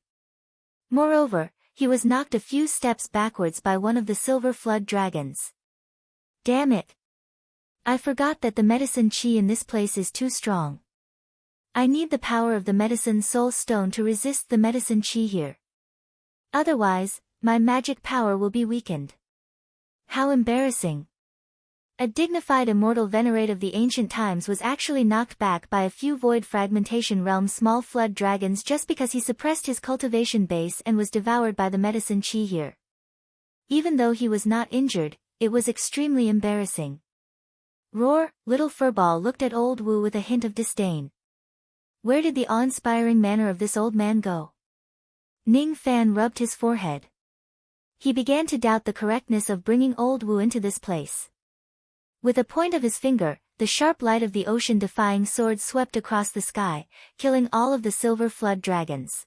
Speaker 1: Moreover, he was knocked a few steps backwards by one of the silver flood dragons. Damn it! I forgot that the medicine chi in this place is too strong. I need the power of the medicine soul stone to resist the medicine chi here. Otherwise, my magic power will be weakened. How embarrassing. A dignified immortal venerate of the ancient times was actually knocked back by a few void fragmentation realm small flood dragons just because he suppressed his cultivation base and was devoured by the medicine chi here. Even though he was not injured, it was extremely embarrassing. Roar, little furball looked at old Wu with a hint of disdain. Where did the awe-inspiring manner of this old man go? Ning Fan rubbed his forehead. He began to doubt the correctness of bringing old Wu into this place. With a point of his finger, the sharp light of the ocean-defying sword swept across the sky, killing all of the silver flood dragons.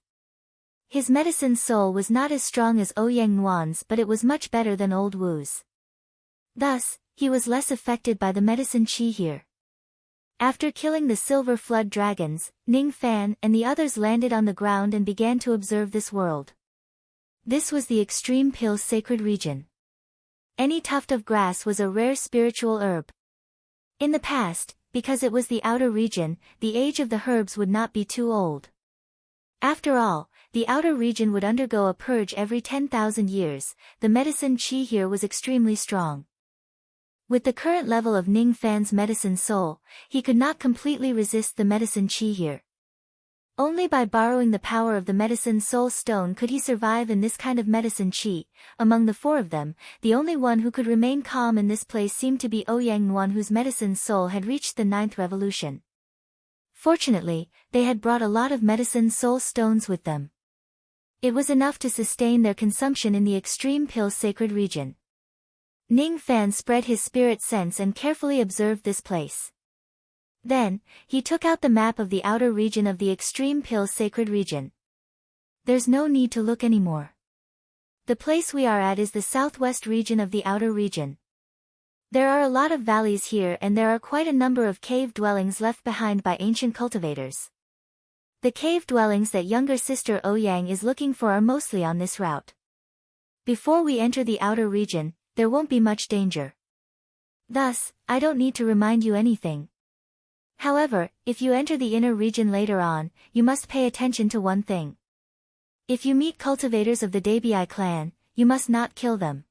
Speaker 1: His medicine soul was not as strong as Ouyang Wan's, but it was much better than old Wu's. Thus, he was less affected by the medicine chi here. After killing the silver flood dragons, Ning Fan and the others landed on the ground and began to observe this world. This was the Extreme Pill's sacred region. Any tuft of grass was a rare spiritual herb. In the past, because it was the outer region, the age of the herbs would not be too old. After all, the outer region would undergo a purge every 10,000 years. The medicine chi here was extremely strong. With the current level of Ning Fan's medicine soul, he could not completely resist the medicine chi here. Only by borrowing the power of the medicine soul stone could he survive in this kind of medicine chi. Among the 4 of them, the only one who could remain calm in this place seemed to be Ouyang Wan, whose medicine soul had reached the 9th revolution. Fortunately, they had brought a lot of medicine soul stones with them. It was enough to sustain their consumption in the Extreme Pill's sacred region. Ning Fan spread his spirit sense and carefully observed this place. Then, he took out the map of the outer region of the Extreme Pill's sacred region. There's no need to look anymore. The place we are at is the southwest region of the outer region. There are a lot of valleys here and there are quite a number of cave dwellings left behind by ancient cultivators. The cave dwellings that younger sister Ouyang is looking for are mostly on this route. Before we enter the outer region, there won't be much danger. Thus, I don't need to remind you anything. However, if you enter the inner region later on, you must pay attention to one thing. If you meet cultivators of the Dabii clan, you must not kill them.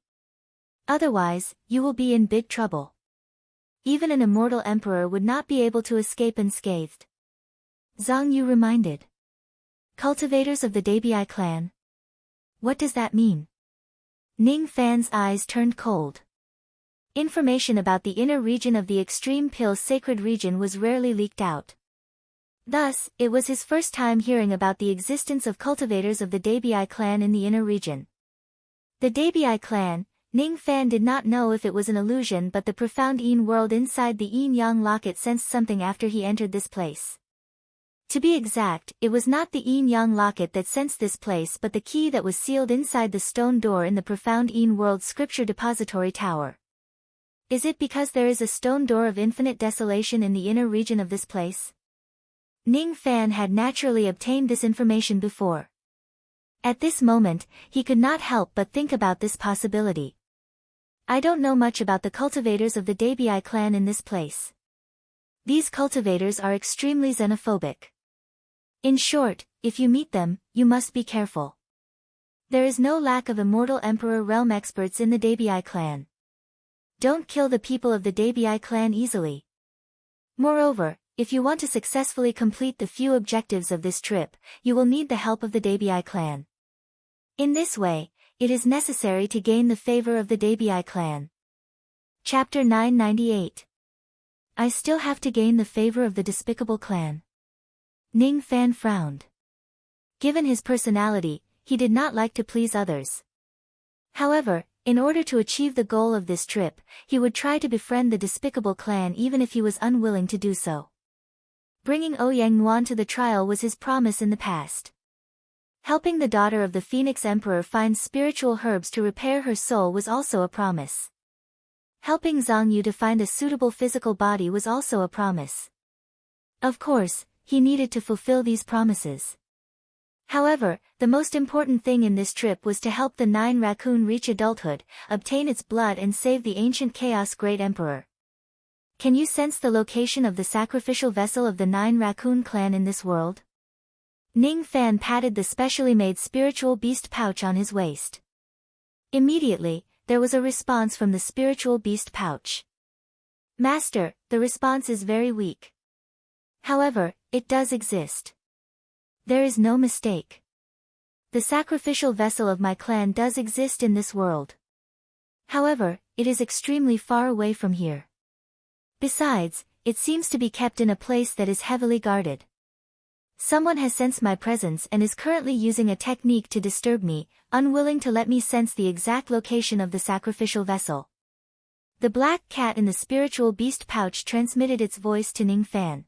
Speaker 1: Otherwise, you will be in big trouble. Even an immortal emperor would not be able to escape unscathed. Zhang Yu reminded. Cultivators of the Dabii clan? What does that mean? Ning Fan's eyes turned cold. Information about the inner region of the Extreme Pill sacred region was rarely leaked out. Thus, it was his first time hearing about the existence of cultivators of the Dabii clan in the inner region. The Dabii clan, Ning Fan did not know if it was an illusion, but the profound Yin world inside the Yin-Yang locket sensed something after he entered this place. To be exact, it was not the Yin-Yang locket that sensed this place but the key that was sealed inside the stone door in the profound Yin world scripture depository tower. Is it because there is a stone door of infinite desolation in the inner region of this place? Ning Fan had naturally obtained this information before. At this moment, he could not help but think about this possibility. I don't know much about the cultivators of the Dabii clan in this place. These cultivators are extremely xenophobic. In short, if you meet them, you must be careful. There is no lack of immortal emperor realm experts in the Dabii clan. Don't kill the people of the Dabii clan easily. Moreover, if you want to successfully complete the few objectives of this trip, you will need the help of the Dabii clan. In this way, it is necessary to gain the favor of the Dabii clan. Chapter 998. I still have to gain the favor of the despicable clan. Ning Fan frowned. Given his personality, he did not like to please others. However, in order to achieve the goal of this trip, he would try to befriend the despicable clan even if he was unwilling to do so. Bringing Ouyang Nuan to the trial was his promise in the past. Helping the daughter of the Phoenix Emperor find spiritual herbs to repair her soul was also a promise. Helping Zhang Yu to find a suitable physical body was also a promise. Of course, he needed to fulfill these promises. However, the most important thing in this trip was to help the 9 raccoon reach adulthood, obtain its blood and save the ancient Chaos Great Emperor. Can you sense the location of the sacrificial vessel of the 9 raccoon clan in this world? Ning Fan patted the specially made spiritual beast pouch on his waist. Immediately, there was a response from the spiritual beast pouch. Master, the response is very weak. However, it does exist. There is no mistake. The sacrificial vessel of my clan does exist in this world. However, it is extremely far away from here. Besides, it seems to be kept in a place that is heavily guarded. Someone has sensed my presence and is currently using a technique to disturb me, unwilling to let me sense the exact location of the sacrificial vessel. The black cat in the spiritual beast pouch transmitted its voice to Ning Fan.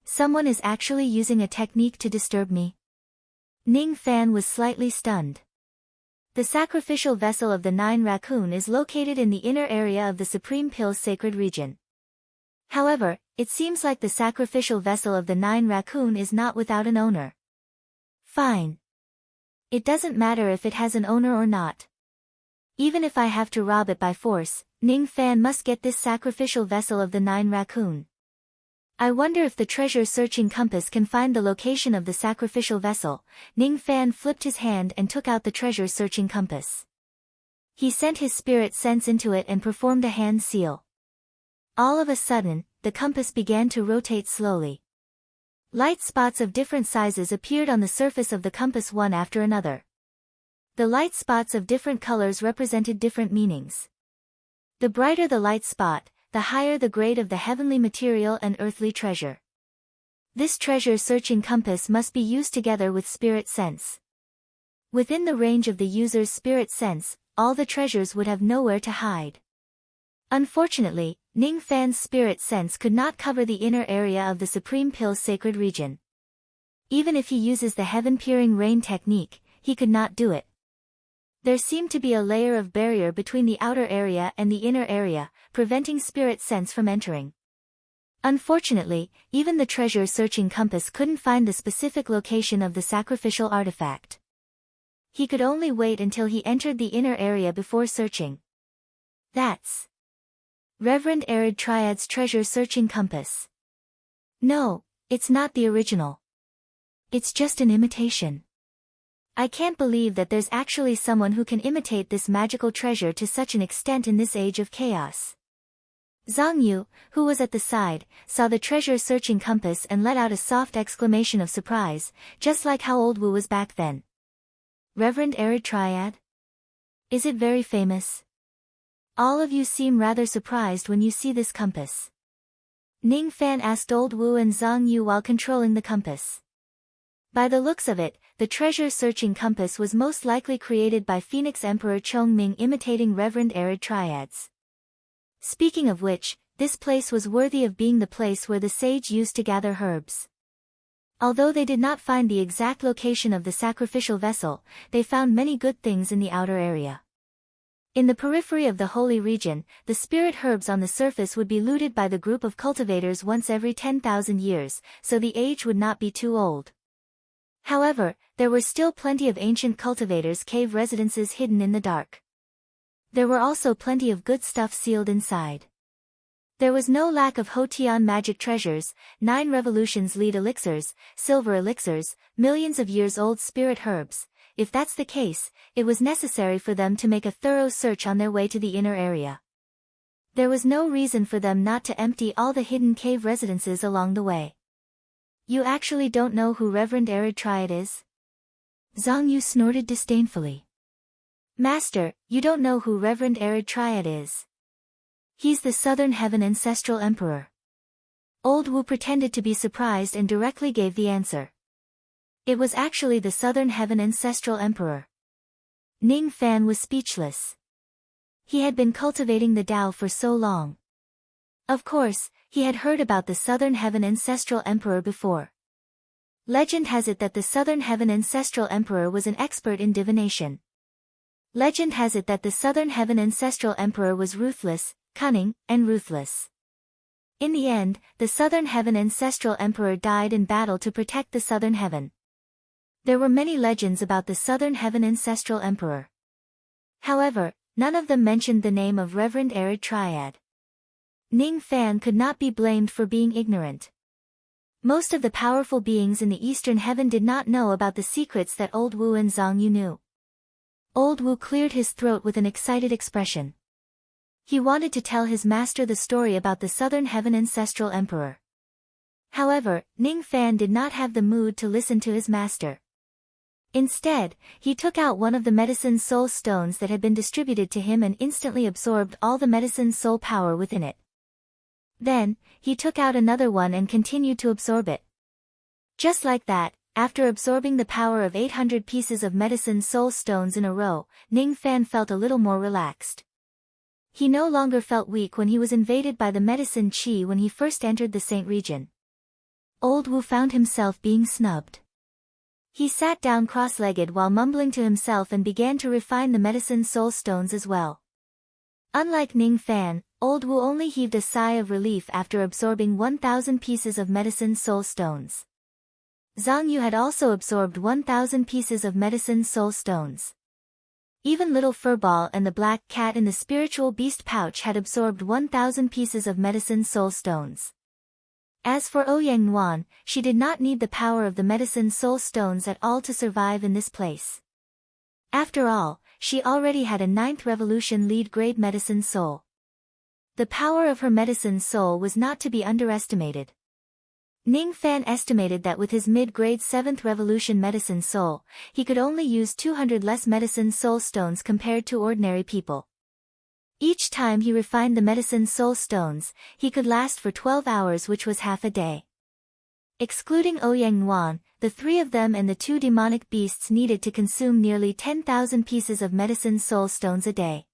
Speaker 1: Someone is actually using a technique to disturb me. Ning Fan was slightly stunned. The sacrificial vessel of the 9 raccoon is located in the inner area of the Supreme Pill sacred region. However, it seems like the sacrificial vessel of the 9 raccoon is not without an owner. Fine. It doesn't matter if it has an owner or not. Even if I have to rob it by force, Ning Fan must get this sacrificial vessel of the 9 raccoon. I wonder if the treasure-searching compass can find the location of the sacrificial vessel. Ning Fan flipped his hand and took out the treasure-searching compass. He sent his spirit sense into it and performed a hand seal. All of a sudden, the compass began to rotate slowly. Light spots of different sizes appeared on the surface of the compass one after another. The light spots of different colors represented different meanings. The brighter the light spot, the higher the grade of the heavenly material and earthly treasure. This treasure-searching compass must be used together with spirit sense. Within the range of the user's spirit sense, all the treasures would have nowhere to hide. Unfortunately, Ning Fan's spirit sense could not cover the inner area of the Supreme Pill sacred region. Even if he uses the heaven-peering rain technique, he could not do it. There seemed to be a layer of barrier between the outer area and the inner area, preventing spirit sense from entering. Unfortunately, even the treasure-searching compass couldn't find the specific location of the sacrificial artifact. He could only wait until he entered the inner area before searching. That's Reverend Arid Triad's treasure-searching compass. No, it's not the original. It's just an imitation. I can't believe that there's actually someone who can imitate this magical treasure to such an extent in this age of chaos. Zhang Yu, who was at the side, saw the treasure-searching compass and let out a soft exclamation of surprise, just like how old Wu was back then. Reverend Arid Triad? Is it very famous? All of you seem rather surprised when you see this compass. Ning Fan asked old Wu and Zhang Yu while controlling the compass. By the looks of it, the treasure-searching compass was most likely created by Phoenix Emperor Chongming imitating Reverend Arid Triads. Speaking of which, this place was worthy of being the place where the sage used to gather herbs. Although they did not find the exact location of the sacrificial vessel, they found many good things in the outer area. In the periphery of the holy region, the spirit herbs on the surface would be looted by the group of cultivators once every 10,000 years, so the age would not be too old. However, there were still plenty of ancient cultivators' cave residences hidden in the dark. There were also plenty of good stuff sealed inside. There was no lack of Hotian magic treasures, 9 revolutions lead elixirs, silver elixirs, millions of years old spirit herbs. If that's the case, it was necessary for them to make a thorough search on their way to the inner area. There was no reason for them not to empty all the hidden cave residences along the way. You actually don't know who Reverend Arid Triad is? Zhang Yu snorted disdainfully. Master, you don't know who Reverend Arid Triad is. He's the Southern Heaven Ancestral Emperor. Old Wu pretended to be surprised and directly gave the answer. It was actually the Southern Heaven Ancestral Emperor. Ning Fan was speechless. He had been cultivating the Tao for so long. Of course, he had heard about the Southern Heaven Ancestral Emperor before. Legend has it that the Southern Heaven Ancestral Emperor was an expert in divination. Legend has it that the Southern Heaven Ancestral Emperor was ruthless, cunning, and ruthless. In the end, the Southern Heaven Ancestral Emperor died in battle to protect the Southern Heaven. There were many legends about the Southern Heaven Ancestral Emperor. However, none of them mentioned the name of Reverend Arid Triad. Ning Fan could not be blamed for being ignorant. Most of the powerful beings in the Eastern Heaven did not know about the secrets that Old Wu and Zhang Yu knew. Old Wu cleared his throat with an excited expression. He wanted to tell his master the story about the Southern Heaven Ancestral Emperor. However, Ning Fan did not have the mood to listen to his master. Instead, he took out one of the medicine soul stones that had been distributed to him and instantly absorbed all the medicine soul power within it. Then, he took out another one and continued to absorb it. Just like that, after absorbing the power of 800 pieces of medicine soul stones in a row, Ning Fan felt a little more relaxed. He no longer felt weak when he was invaded by the medicine qi when he first entered the Saint region. Old Wu found himself being snubbed. He sat down cross-legged while mumbling to himself and began to refine the medicine soul stones as well. Unlike Ning Fan, Old Wu only heaved a sigh of relief after absorbing 1,000 pieces of medicine soul stones. Zhang Yu had also absorbed 1,000 pieces of medicine soul stones. Even Little Furball and the black cat in the spiritual beast pouch had absorbed 1,000 pieces of medicine soul stones. As for Ouyang Nuan, she did not need the power of the medicine soul stones at all to survive in this place. After all, she already had a 9th revolution lead grade medicine soul. The power of her medicine soul was not to be underestimated. Ning Fan estimated that with his mid-grade 7th revolution medicine soul, he could only use 200 less medicine soul stones compared to ordinary people. Each time he refined the medicine soul stones, he could last for 12 hours, which was half a day. Excluding Ouyang Nuan, the 3 of them and the 2 demonic beasts needed to consume nearly 10,000 pieces of medicine soul stones a day.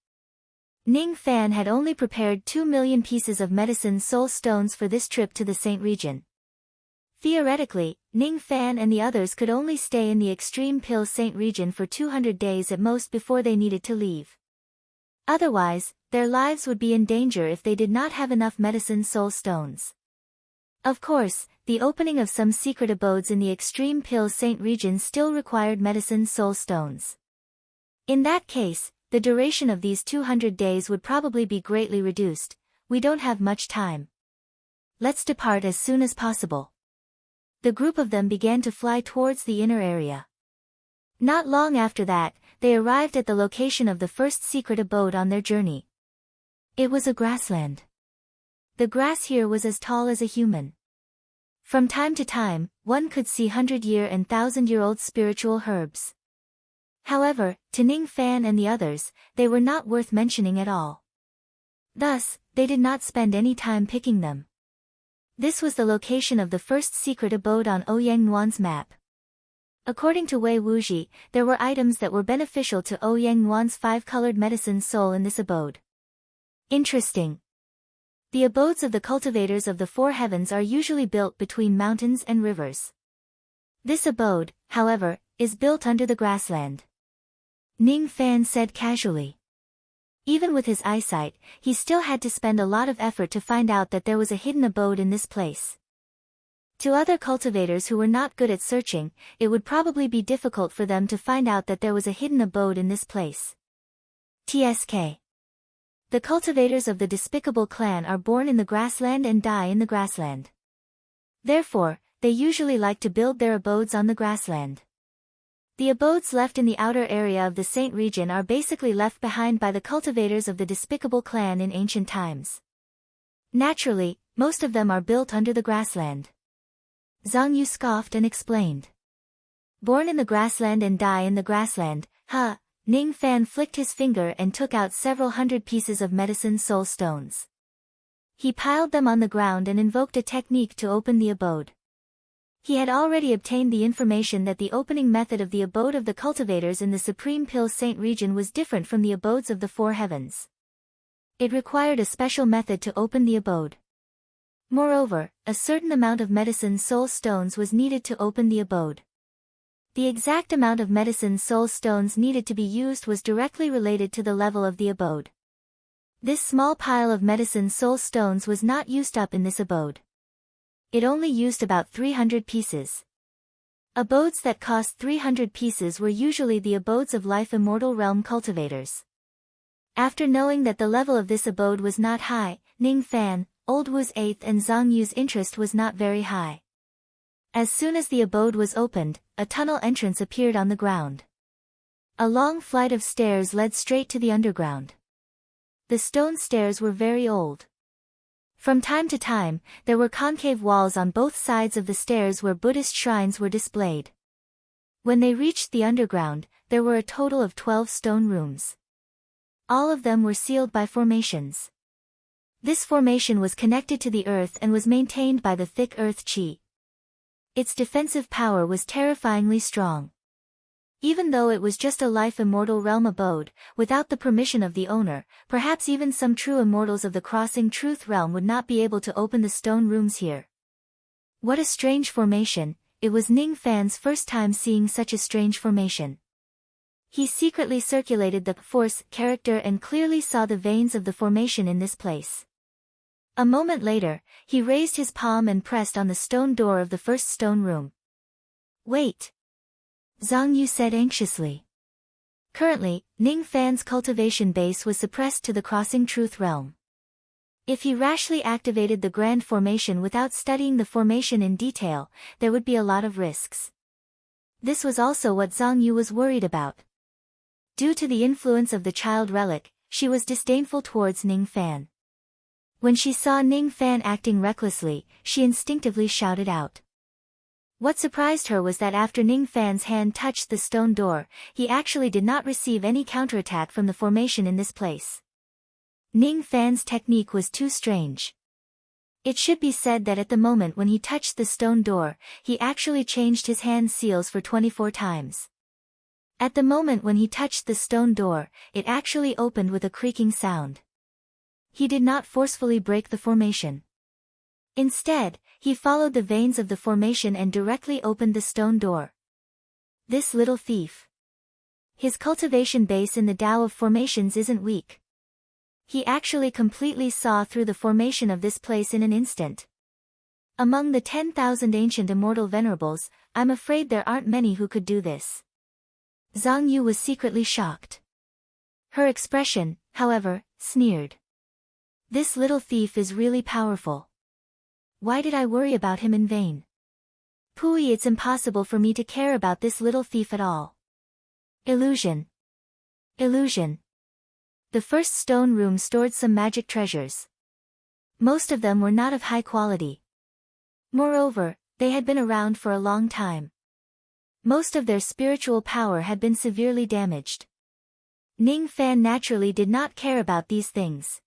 Speaker 1: Ning Fan had only prepared 2 million pieces of medicine soul stones for this trip to the Saint region. Theoretically, Ning Fan and the others could only stay in the extreme Pil Saint region for 200 days at most before they needed to leave. Otherwise, their lives would be in danger if they did not have enough medicine soul stones. Of course, the opening of some secret abodes in the extreme Pil Saint region still required medicine soul stones. In that case, the duration of these 200 days would probably be greatly reduced. We don't have much time. Let's depart as soon as possible. The group of them began to fly towards the inner area. Not long after that, they arrived at the location of the first secret abode on their journey. It was a grassland. The grass here was as tall as a human. From time to time, one could see 100-year and 1,000-year-old spiritual herbs. However, to Ning Fan and the others, they were not worth mentioning at all. Thus, they did not spend any time picking them. This was the location of the first secret abode on Ouyang Nuan's map. According to Wei Wuji, there were items that were beneficial to Ouyang Nuan's 5-colored medicine soul in this abode. Interesting. The abodes of the cultivators of the 4 heavens are usually built between mountains and rivers. This abode, however, is built under the grassland. Ning Fan said casually. Even with his eyesight, he still had to spend a lot of effort to find out that there was a hidden abode in this place. To other cultivators who were not good at searching, it would probably be difficult for them to find out that there was a hidden abode in this place. TSK. The cultivators of the despicable clan are born in the grassland and die in the grassland. Therefore, they usually like to build their abodes on the grassland. The abodes left in the outer area of the Saint region are basically left behind by the cultivators of the despicable clan in ancient times. Naturally, most of them are built under the grassland. Zhang Yu scoffed and explained. Born in the grassland and die in the grassland, huh? Ning Fan flicked his finger and took out several hundred pieces of medicine soul stones. He piled them on the ground and invoked a technique to open the abode. He had already obtained the information that the opening method of the abode of the cultivators in the Supreme Pil Saint region was different from the abodes of the 4 heavens. It required a special method to open the abode. Moreover, a certain amount of medicine soul stones was needed to open the abode. The exact amount of medicine soul stones needed to be used was directly related to the level of the abode. This small pile of medicine soul stones was not used up in this abode. It only used about 300 pieces. Abodes that cost 300 pieces were usually the abodes of life immortal realm cultivators. After knowing that the level of this abode was not high, Ning Fan, Old Wu's 8th and Zhang Yu's interest was not very high. As soon as the abode was opened, a tunnel entrance appeared on the ground. A long flight of stairs led straight to the underground. The stone stairs were very old. From time to time, there were concave walls on both sides of the stairs where Buddhist shrines were displayed. When they reached the underground, there were a total of 12 stone rooms. All of them were sealed by formations. This formation was connected to the earth and was maintained by the thick earth chi. Its defensive power was terrifyingly strong. Even though it was just a life immortal realm abode, without the permission of the owner, perhaps even some true immortals of the crossing truth realm would not be able to open the stone rooms here. What a strange formation! It was Ning Fan's first time seeing such a strange formation. He secretly circulated the force character and clearly saw the veins of the formation in this place. A moment later, he raised his palm and pressed on the stone door of the first stone room. Wait! Zhang Yu said anxiously. Currently, Ning Fan's cultivation base was suppressed to the crossing truth realm. If he rashly activated the grand formation without studying the formation in detail, there would be a lot of risks. This was also what Zhang Yu was worried about. Due to the influence of the child relic, she was disdainful towards Ning Fan. When she saw Ning Fan acting recklessly, she instinctively shouted out. What surprised her was that after Ning Fan's hand touched the stone door, he actually did not receive any counterattack from the formation in this place. Ning Fan's technique was too strange. It should be said that at the moment when he touched the stone door, he actually changed his hand seals for 24 times. At the moment when he touched the stone door, it actually opened with a creaking sound. He did not forcefully break the formation. Instead, he followed the veins of the formation and directly opened the stone door. This little thief. His cultivation base in the Tao of formations isn't weak. He actually completely saw through the formation of this place in an instant. Among the 10,000 ancient immortal venerables, I'm afraid there aren't many who could do this. Zhang Yu was secretly shocked. Her expression, however, sneered. This little thief is really powerful. Why did I worry about him in vain? Pui, it's impossible for me to care about this little thief at all. Illusion. Illusion. The first stone room stored some magic treasures. Most of them were not of high quality. Moreover, they had been around for a long time. Most of their spiritual power had been severely damaged. Ning Fan naturally did not care about these things.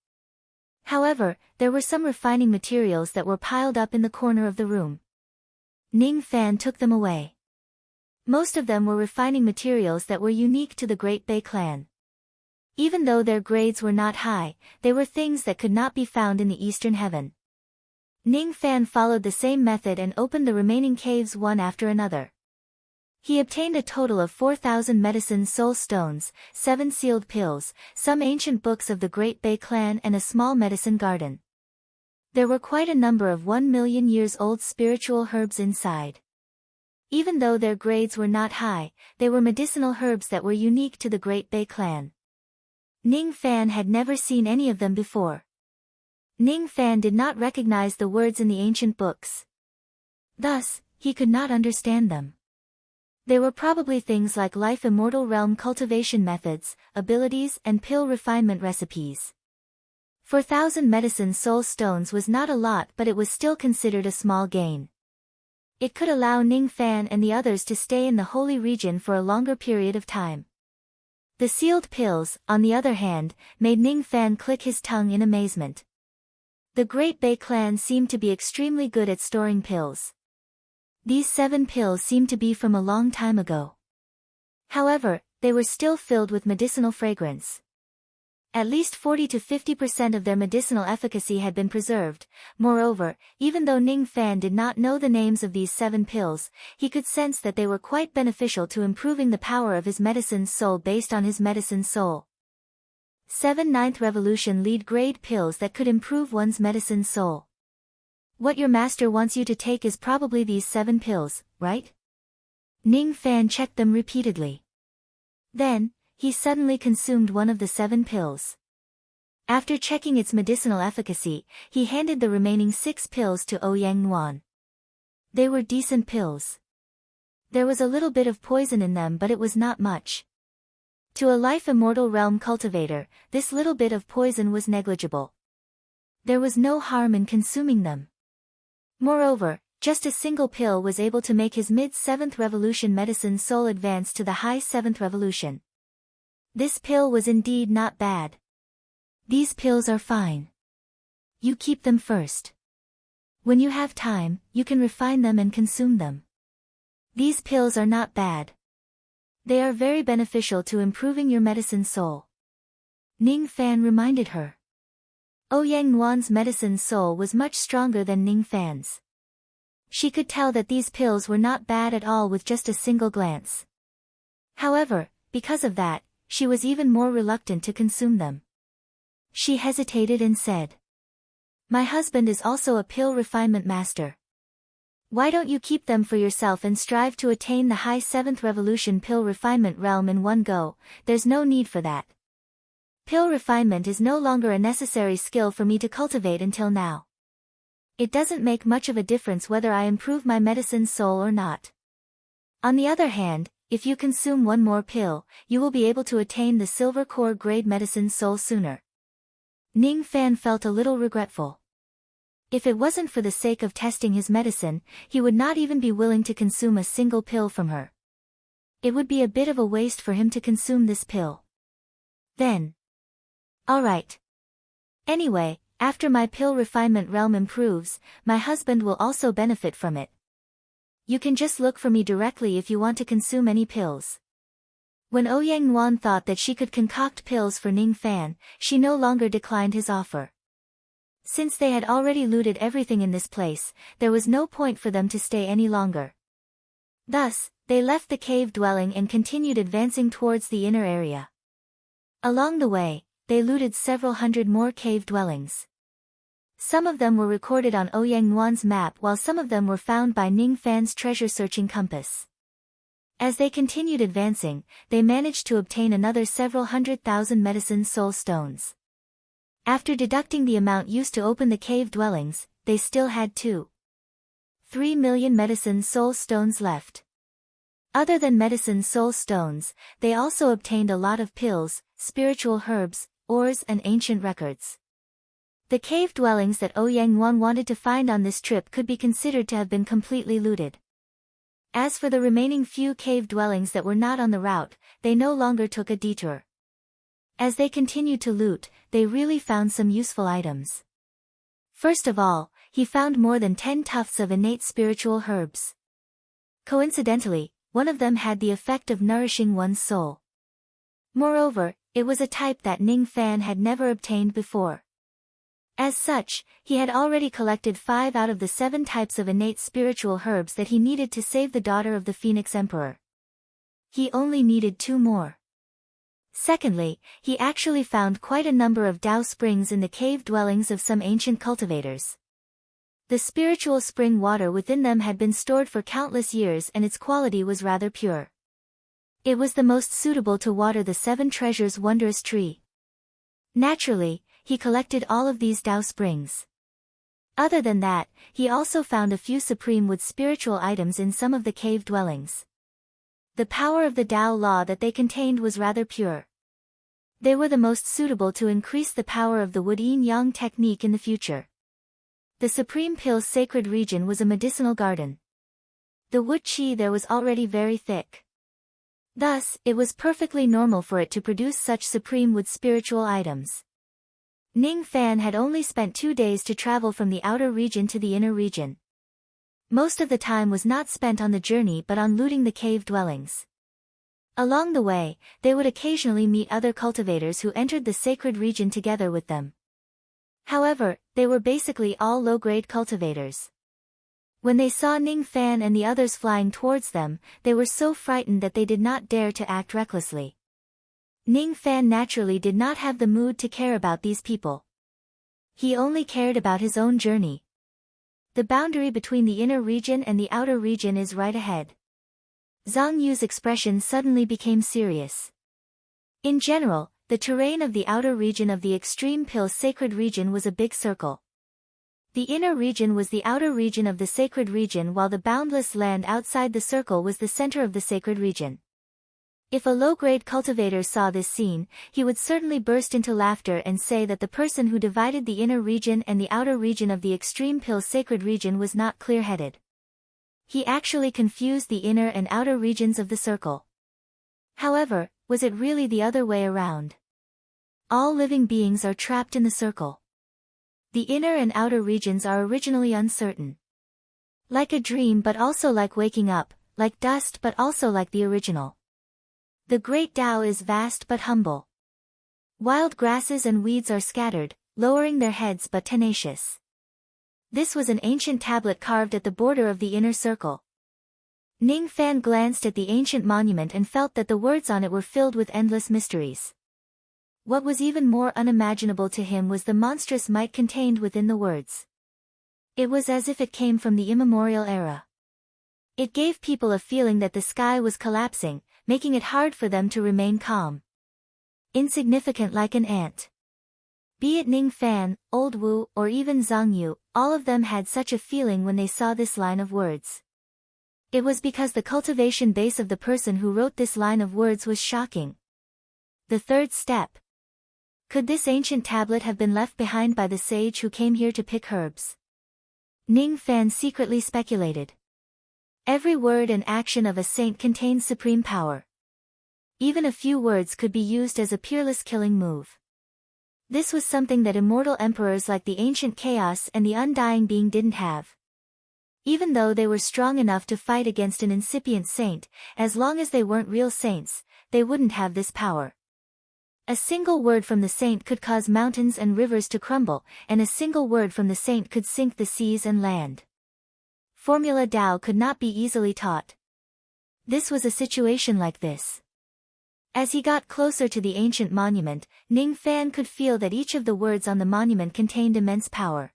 Speaker 1: However, there were some refining materials that were piled up in the corner of the room. Ning Fan took them away. Most of them were refining materials that were unique to the Great Bay clan. Even though their grades were not high, they were things that could not be found in the Eastern Heaven. Ning Fan followed the same method and opened the remaining caves one after another. He obtained a total of 4,000 medicine soul stones, 7 sealed pills, some ancient books of the Great Bay clan and a small medicine garden. There were quite a number of 1,000,000 years old spiritual herbs inside. Even though their grades were not high, they were medicinal herbs that were unique to the Great Bay clan. Ning Fan had never seen any of them before. Ning Fan did not recognize the words in the ancient books. Thus, he could not understand them. They were probably things like life immortal realm cultivation methods, abilities and pill refinement recipes. 4,000 medicine soul stones was not a lot, but it was still considered a small gain. It could allow Ning Fan and the others to stay in the holy region for a longer period of time. The sealed pills, on the other hand, made Ning Fan click his tongue in amazement. The Great Bay clan seemed to be extremely good at storing pills. These 7 pills seemed to be from a long time ago. However, they were still filled with medicinal fragrance. At least 40 to 50% of their medicinal efficacy had been preserved. Moreover, even though Ning Fan did not know the names of these 7 pills, he could sense that they were quite beneficial to improving the power of his medicine soul based on his medicine soul. 7 Ninth Revolution lead grade pills that could improve one's medicine soul. What your master wants you to take is probably these 7 pills, right? Ning Fan checked them repeatedly. Then, he suddenly consumed one of the 7 pills. After checking its medicinal efficacy, he handed the remaining 6 pills to Ouyang Nuan. They were decent pills. There was a little bit of poison in them, but it was not much. To a life immortal realm cultivator, this little bit of poison was negligible. There was no harm in consuming them. Moreover, just a single pill was able to make his mid-7th revolution medicine soul advance to the high 7th revolution. This pill was indeed not bad. These pills are fine. You keep them first. When you have time, you can refine them and consume them. These pills are not bad. They are very beneficial to improving your medicine soul. Ning Fan reminded her. Ouyang Nuan's medicine soul was much stronger than Ning Fan's. She could tell that these pills were not bad at all with just a single glance. However, because of that, she was even more reluctant to consume them. She hesitated and said, "My husband is also a pill refinement master. Why don't you keep them for yourself and strive to attain the high 7th revolution pill refinement realm in one go? There's no need for that. Pill refinement is no longer a necessary skill for me to cultivate until now. It doesn't make much of a difference whether I improve my medicine soul or not. On the other hand, if you consume one more pill, you will be able to attain the silver core grade medicine soul sooner." Ning Fan felt a little regretful. If it wasn't for the sake of testing his medicine, he would not even be willing to consume a single pill from her. It would be a bit of a waste for him to consume this pill. Then. Alright. Anyway, after my pill refinement realm improves, my husband will also benefit from it. You can just look for me directly if you want to consume any pills. When Ouyang Nuan thought that she could concoct pills for Ning Fan, she no longer declined his offer. Since they had already looted everything in this place, there was no point for them to stay any longer. Thus, they left the cave dwelling and continued advancing towards the inner area. Along the way, they looted several hundred more cave dwellings. Some of them were recorded on Ouyang Nuan's map while some of them were found by Ning Fan's treasure-searching compass. As they continued advancing, they managed to obtain another several 100,000 medicine soul stones. After deducting the amount used to open the cave dwellings, they still had 2.3 million medicine soul stones left. Other than medicine soul stones, they also obtained a lot of pills, spiritual herbs, ores and ancient records. The cave dwellings that Ouyang Nuan wanted to find on this trip could be considered to have been completely looted. As for the remaining few cave dwellings that were not on the route, they no longer took a detour. As they continued to loot, they really found some useful items. First of all, he found more than 10 tufts of innate spiritual herbs. Coincidentally, one of them had the effect of nourishing one's soul. Moreover, it was a type that Ning Fan had never obtained before. As such, he had already collected 5 out of the 7 types of innate spiritual herbs that he needed to save the daughter of the Phoenix Emperor. He only needed 2 more. Secondly, he actually found quite a number of Tao springs in the cave dwellings of some ancient cultivators. The spiritual spring water within them had been stored for countless years and its quality was rather pure. It was the most suitable to water the 7 treasures wondrous tree. Naturally, he collected all of these Tao springs. Other than that, he also found a few supreme wood spiritual items in some of the cave dwellings. The power of the Tao law that they contained was rather pure. They were the most suitable to increase the power of the wood yin-yang technique in the future. The Supreme Pill's sacred region was a medicinal garden. The wood qi there was already very thick. Thus, it was perfectly normal for it to produce such supreme wood spiritual items. Ning Fan had only spent 2 days to travel from the outer region to the inner region. Most of the time was not spent on the journey but on looting the cave dwellings. Along the way, they would occasionally meet other cultivators who entered the sacred region together with them. However, they were basically all low-grade cultivators. When they saw Ning Fan and the others flying towards them, they were so frightened that they did not dare to act recklessly. Ning Fan naturally did not have the mood to care about these people. He only cared about his own journey. The boundary between the inner region and the outer region is right ahead. Zhang Yu's expression suddenly became serious. In general, the terrain of the outer region of the Extreme Pill's sacred region was a big circle. The inner region was the outer region of the sacred region while the boundless land outside the circle was the center of the sacred region. If a low-grade cultivator saw this scene, he would certainly burst into laughter and say that the person who divided the inner region and the outer region of the Extreme Pill's sacred region was not clear-headed. He actually confused the inner and outer regions of the circle. However, was it really the other way around? All living beings are trapped in the circle. The inner and outer regions are originally uncertain. Like a dream but also like waking up, like dust but also like the original. The great Tao is vast but humble. Wild grasses and weeds are scattered, lowering their heads but tenacious. This was an ancient tablet carved at the border of the inner circle. Ning Fan glanced at the ancient monument and felt that the words on it were filled with endless mysteries. What was even more unimaginable to him was the monstrous might contained within the words. It was as if it came from the immemorial era. It gave people a feeling that the sky was collapsing, making it hard for them to remain calm. Insignificant like an ant. Be it Ning Fan, Old Wu, or even Zhang Yu, all of them had such a feeling when they saw this line of words. It was because the cultivation base of the person who wrote this line of words was shocking. The third step. Could this ancient tablet have been left behind by the sage who came here to pick herbs? Ning Fan secretly speculated. Every word and action of a saint contains supreme power. Even a few words could be used as a peerless killing move. This was something that immortal emperors like the ancient Chaos and the Undying Being didn't have. Even though they were strong enough to fight against an incipient saint, as long as they weren't real saints, they wouldn't have this power. A single word from the saint could cause mountains and rivers to crumble, and a single word from the saint could sink the seas and land. Formula Tao could not be easily taught. This was a situation like this. As he got closer to the ancient monument, Ning Fan could feel that each of the words on the monument contained immense power.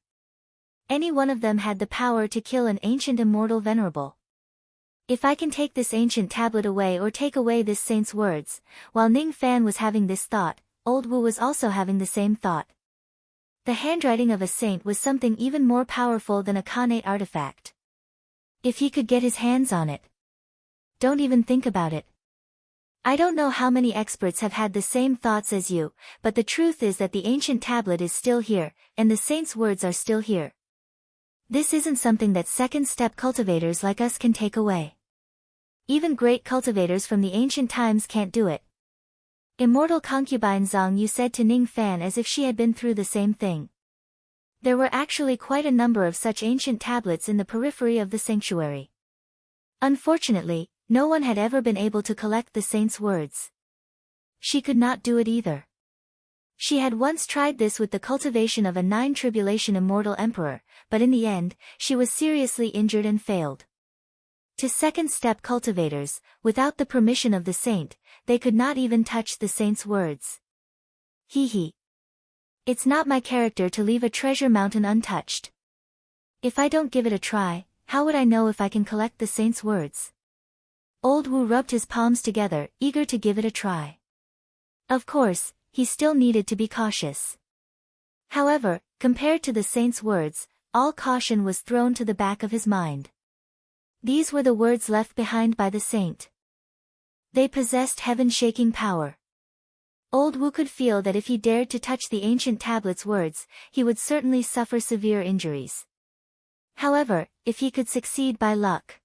Speaker 1: Any one of them had the power to kill an ancient immortal venerable. If I can take this ancient tablet away or take away this saint's words, while Ning Fan was having this thought, Old Wu was also having the same thought. The handwriting of a saint was something even more powerful than a Khanate artifact. If he could get his hands on it. Don't even think about it. I don't know how many experts have had the same thoughts as you, but the truth is that the ancient tablet is still here, and the saint's words are still here. This isn't something that second-step cultivators like us can take away. Even great cultivators from the ancient times can't do it. Immortal concubine Zhang Yu said to Ning Fan as if she had been through the same thing. There were actually quite a number of such ancient tablets in the periphery of the sanctuary. Unfortunately, no one had ever been able to collect the saint's words. She could not do it either. She had once tried this with the cultivation of a 9-tribulation immortal emperor, but in the end, she was seriously injured and failed. To second-step cultivators, without the permission of the saint, they could not even touch the saint's words. Hee. It's not my character to leave a treasure mountain untouched. If I don't give it a try, how would I know if I can collect the saint's words? Old Wu rubbed his palms together, eager to give it a try. Of course, he still needed to be cautious. However, compared to the saint's words, all caution was thrown to the back of his mind. These were the words left behind by the saint. They possessed heaven-shaking power. Old Wu could feel that if he dared to touch the ancient tablet's words, he would certainly suffer severe injuries. However, if he could succeed by luck.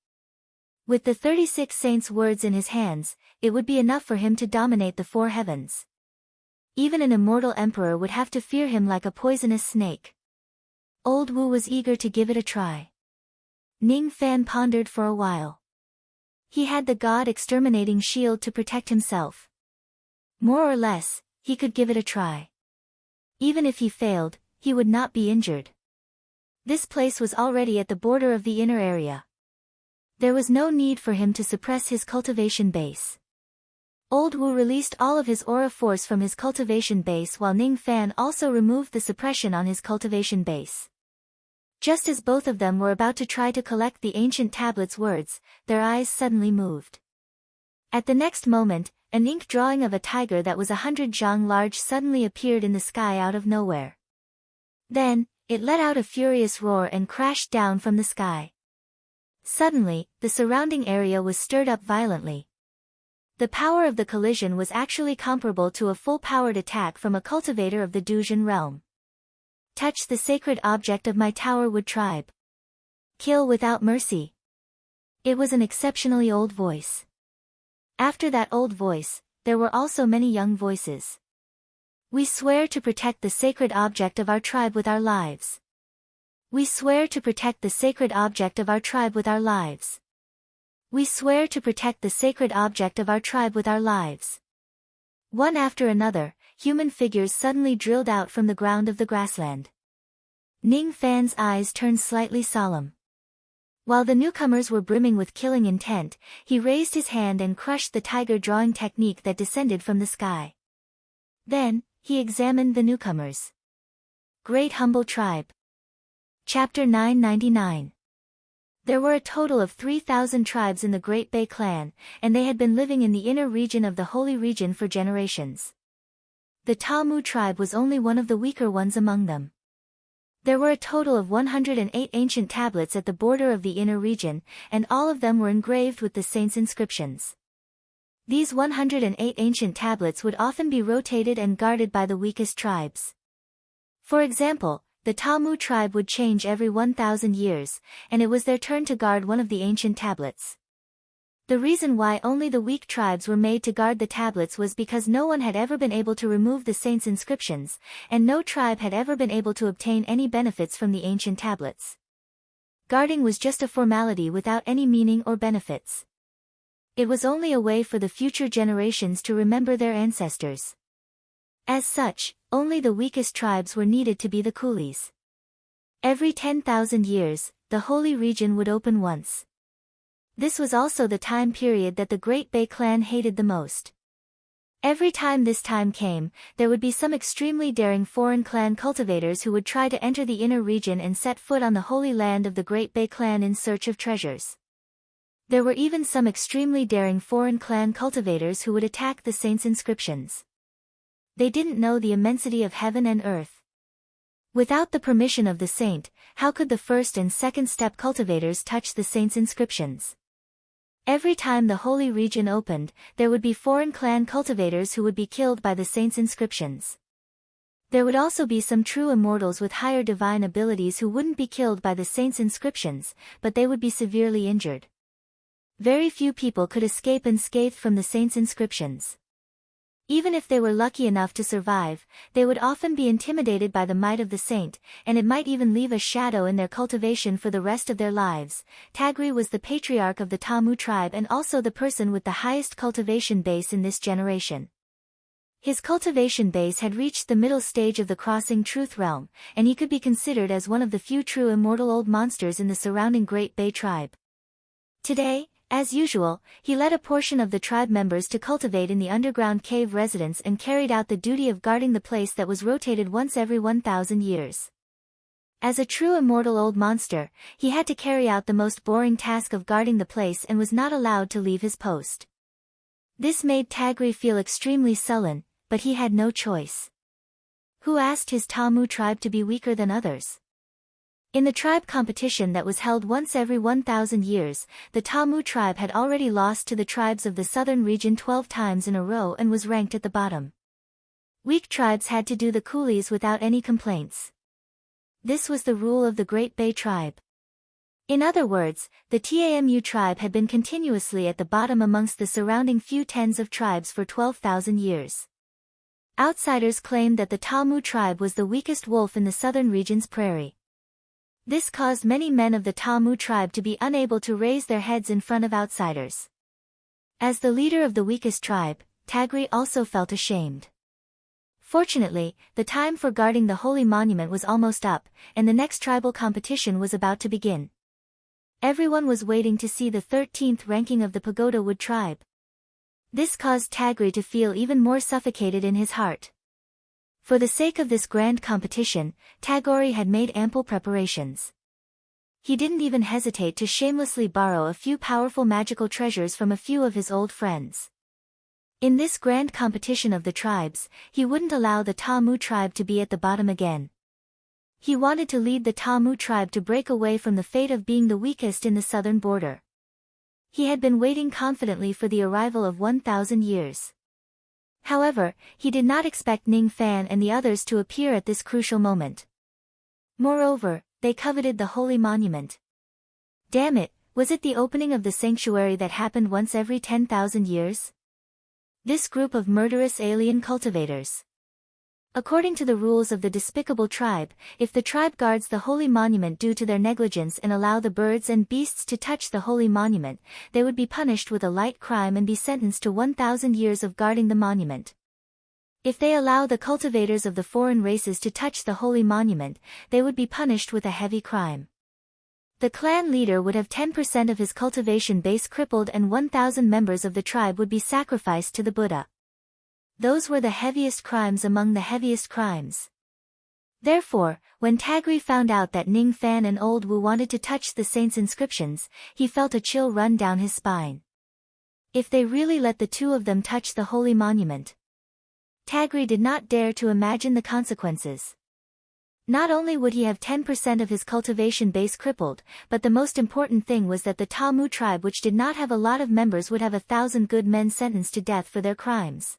Speaker 1: With the 36 saints' words in his hands, it would be enough for him to dominate the 4 heavens. Even an immortal emperor would have to fear him like a poisonous snake. Old Wu was eager to give it a try. Ning Fan pondered for a while. He had the god-exterminating shield to protect himself. More or less, he could give it a try. Even if he failed, he would not be injured. This place was already at the border of the inner area. There was no need for him to suppress his cultivation base. Old Wu released all of his aura force from his cultivation base while Ning Fan also removed the suppression on his cultivation base. Just as both of them were about to try to collect the ancient tablet's words, their eyes suddenly moved. At the next moment, an ink drawing of a tiger that was 100 zhang large suddenly appeared in the sky out of nowhere. Then, it let out a furious roar and crashed down from the sky. Suddenly, the surrounding area was stirred up violently. The power of the collision was actually comparable to a full-powered attack from a cultivator of the Duzhen realm. Touch the sacred object of my Tower Wood tribe. Kill without mercy. It was an exceptionally old voice. After that old voice, there were also many young voices. We swear to protect the sacred object of our tribe with our lives. We swear to protect the sacred object of our tribe with our lives. We swear to protect the sacred object of our tribe with our lives. One after another, human figures suddenly drilled out from the ground of the grassland. Ning Fan's eyes turned slightly solemn. While the newcomers were brimming with killing intent, he raised his hand and crushed the tiger drawing technique that descended from the sky. Then, he examined the newcomers. Great Humble Tribe. Chapter 999. There were a total of 3,000 tribes in the Great Bay clan, and they had been living in the inner region of the Holy Region for generations. The Ta Mu tribe was only one of the weaker ones among them. There were a total of 108 ancient tablets at the border of the inner region, and all of them were engraved with the saints' inscriptions. These 108 ancient tablets would often be rotated and guarded by the weakest tribes. For example, the Ta Mu tribe would change every 1,000 years, and it was their turn to guard one of the ancient tablets. The reason why only the weak tribes were made to guard the tablets was because no one had ever been able to remove the saints' inscriptions, and no tribe had ever been able to obtain any benefits from the ancient tablets. Guarding was just a formality without any meaning or benefits. It was only a way for the future generations to remember their ancestors. As such, only the weakest tribes were needed to be the coolies. Every 10,000 years, the holy region would open once. This was also the time period that the Great Bay clan hated the most. Every time this time came, there would be some extremely daring foreign clan cultivators who would try to enter the inner region and set foot on the holy land of the Great Bay clan in search of treasures. There were even some extremely daring foreign clan cultivators who would attack the saints' inscriptions. They didn't know the immensity of heaven and earth. Without the permission of the saint, how could the first and second step cultivators touch the saints' inscriptions? Every time the holy region opened, there would be foreign clan cultivators who would be killed by the saints' inscriptions. There would also be some true immortals with higher divine abilities who wouldn't be killed by the saints' inscriptions, but they would be severely injured. Very few people could escape unscathed from the saints' inscriptions. Even if they were lucky enough to survive, they would often be intimidated by the might of the saint, and it might even leave a shadow in their cultivation for the rest of their lives. Tagri was the patriarch of the Tamu tribe and also the person with the highest cultivation base in this generation. His cultivation base had reached the middle stage of the crossing truth realm, and he could be considered as one of the few true immortal old monsters in the surrounding Great Bay tribe. Today, as usual, he led a portion of the tribe members to cultivate in the underground cave residence and carried out the duty of guarding the place that was rotated once every 1,000 years. As a true immortal old monster, he had to carry out the most boring task of guarding the place and was not allowed to leave his post. This made Tagri feel extremely sullen, but he had no choice. Who asked his Tamu tribe to be weaker than others? In the tribe competition that was held once every 1,000 years, the Tamu tribe had already lost to the tribes of the southern region 12 times in a row and was ranked at the bottom. Weak tribes had to do the coolies without any complaints. This was the rule of the Great Bay tribe. In other words, the Tamu tribe had been continuously at the bottom amongst the surrounding few tens of tribes for 12,000 years. Outsiders claimed that the Tamu tribe was the weakest wolf in the southern region's prairie. This caused many men of the Tamu tribe to be unable to raise their heads in front of outsiders. As the leader of the weakest tribe, Tagri also felt ashamed. Fortunately, the time for guarding the holy monument was almost up, and the next tribal competition was about to begin. Everyone was waiting to see the 13th ranking of the Pagoda Wood tribe. This caused Tagri to feel even more suffocated in his heart. For the sake of this grand competition, Tagori had made ample preparations. He didn't even hesitate to shamelessly borrow a few powerful magical treasures from a few of his old friends. In this grand competition of the tribes, he wouldn't allow the Tamu tribe to be at the bottom again. He wanted to lead the Tamu tribe to break away from the fate of being the weakest in the southern border. He had been waiting confidently for the arrival of 1,000 years. However, he did not expect Ning Fan and the others to appear at this crucial moment. Moreover, they coveted the holy monument. Damn it, was it the opening of the sanctuary that happened once every 10,000 years? This group of murderous alien cultivators. According to the rules of the despicable tribe, if the tribe guards the holy monument due to their negligence and allow the birds and beasts to touch the holy monument, they would be punished with a light crime and be sentenced to 1,000 years of guarding the monument. If they allow the cultivators of the foreign races to touch the holy monument, they would be punished with a heavy crime. The clan leader would have 10% of his cultivation base crippled and 1,000 members of the tribe would be sacrificed to the Buddha. Those were the heaviest crimes among the heaviest crimes. Therefore, when Tagri found out that Ning Fan and Old Wu wanted to touch the saints' inscriptions, he felt a chill run down his spine. If they really let the two of them touch the holy monument. Tagri did not dare to imagine the consequences. Not only would he have 10% of his cultivation base crippled, but the most important thing was that the Tamu tribe, which did not have a lot of members, would have 1,000 good men sentenced to death for their crimes.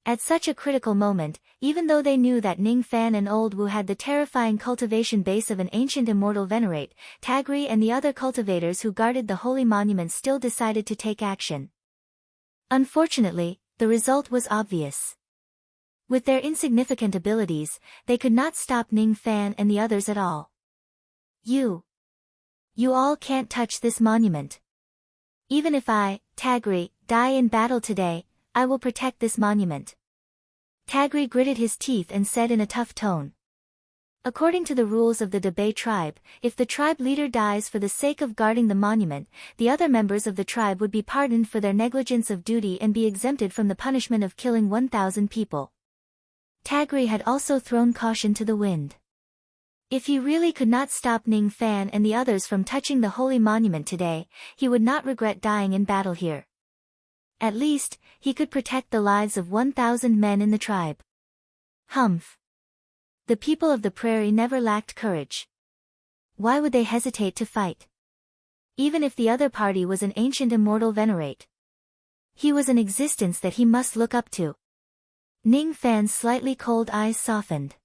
Speaker 1: At such a critical moment, even though they knew that Ning Fan and Old Wu had the terrifying cultivation base of an ancient immortal venerate, Tagri and the other cultivators who guarded the holy monument still decided to take action. Unfortunately, the result was obvious. With their insignificant abilities, they could not stop Ning Fan and the others at all. You all can't touch this monument. Even if I, Tagri, die in battle today, I will protect this monument. Tagri gritted his teeth and said in a tough tone. According to the rules of the Debe tribe, if the tribe leader dies for the sake of guarding the monument, the other members of the tribe would be pardoned for their negligence of duty and be exempted from the punishment of killing 1,000 people. Tagri had also thrown caution to the wind. If he really could not stop Ning Fan and the others from touching the holy monument today, he would not regret dying in battle here. At least, he could protect the lives of 1,000 men in the tribe. Humph. The people of the prairie never lacked courage. Why would they hesitate to fight? Even if the other party was an ancient immortal venerate. He was an existence that he must look up to. Ning Fan's slightly cold eyes softened.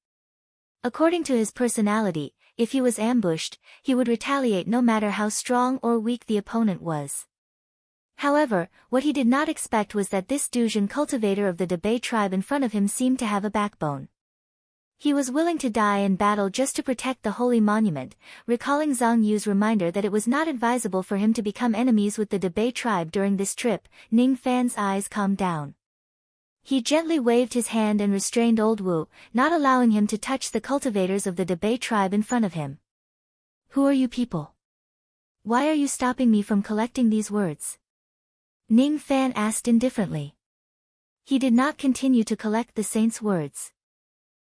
Speaker 1: According to his personality, if he was ambushed, he would retaliate no matter how strong or weak the opponent was. However, what he did not expect was that this Duzhen cultivator of the Debe tribe in front of him seemed to have a backbone. He was willing to die in battle just to protect the holy monument, recalling Zhang Yu's reminder that it was not advisable for him to become enemies with the Debe tribe during this trip. Ning Fan's eyes calmed down. He gently waved his hand and restrained Old Wu, not allowing him to touch the cultivators of the Debe tribe in front of him. Who are you people? Why are you stopping me from collecting these words? Ning Fan asked indifferently. He did not continue to collect the saint's words.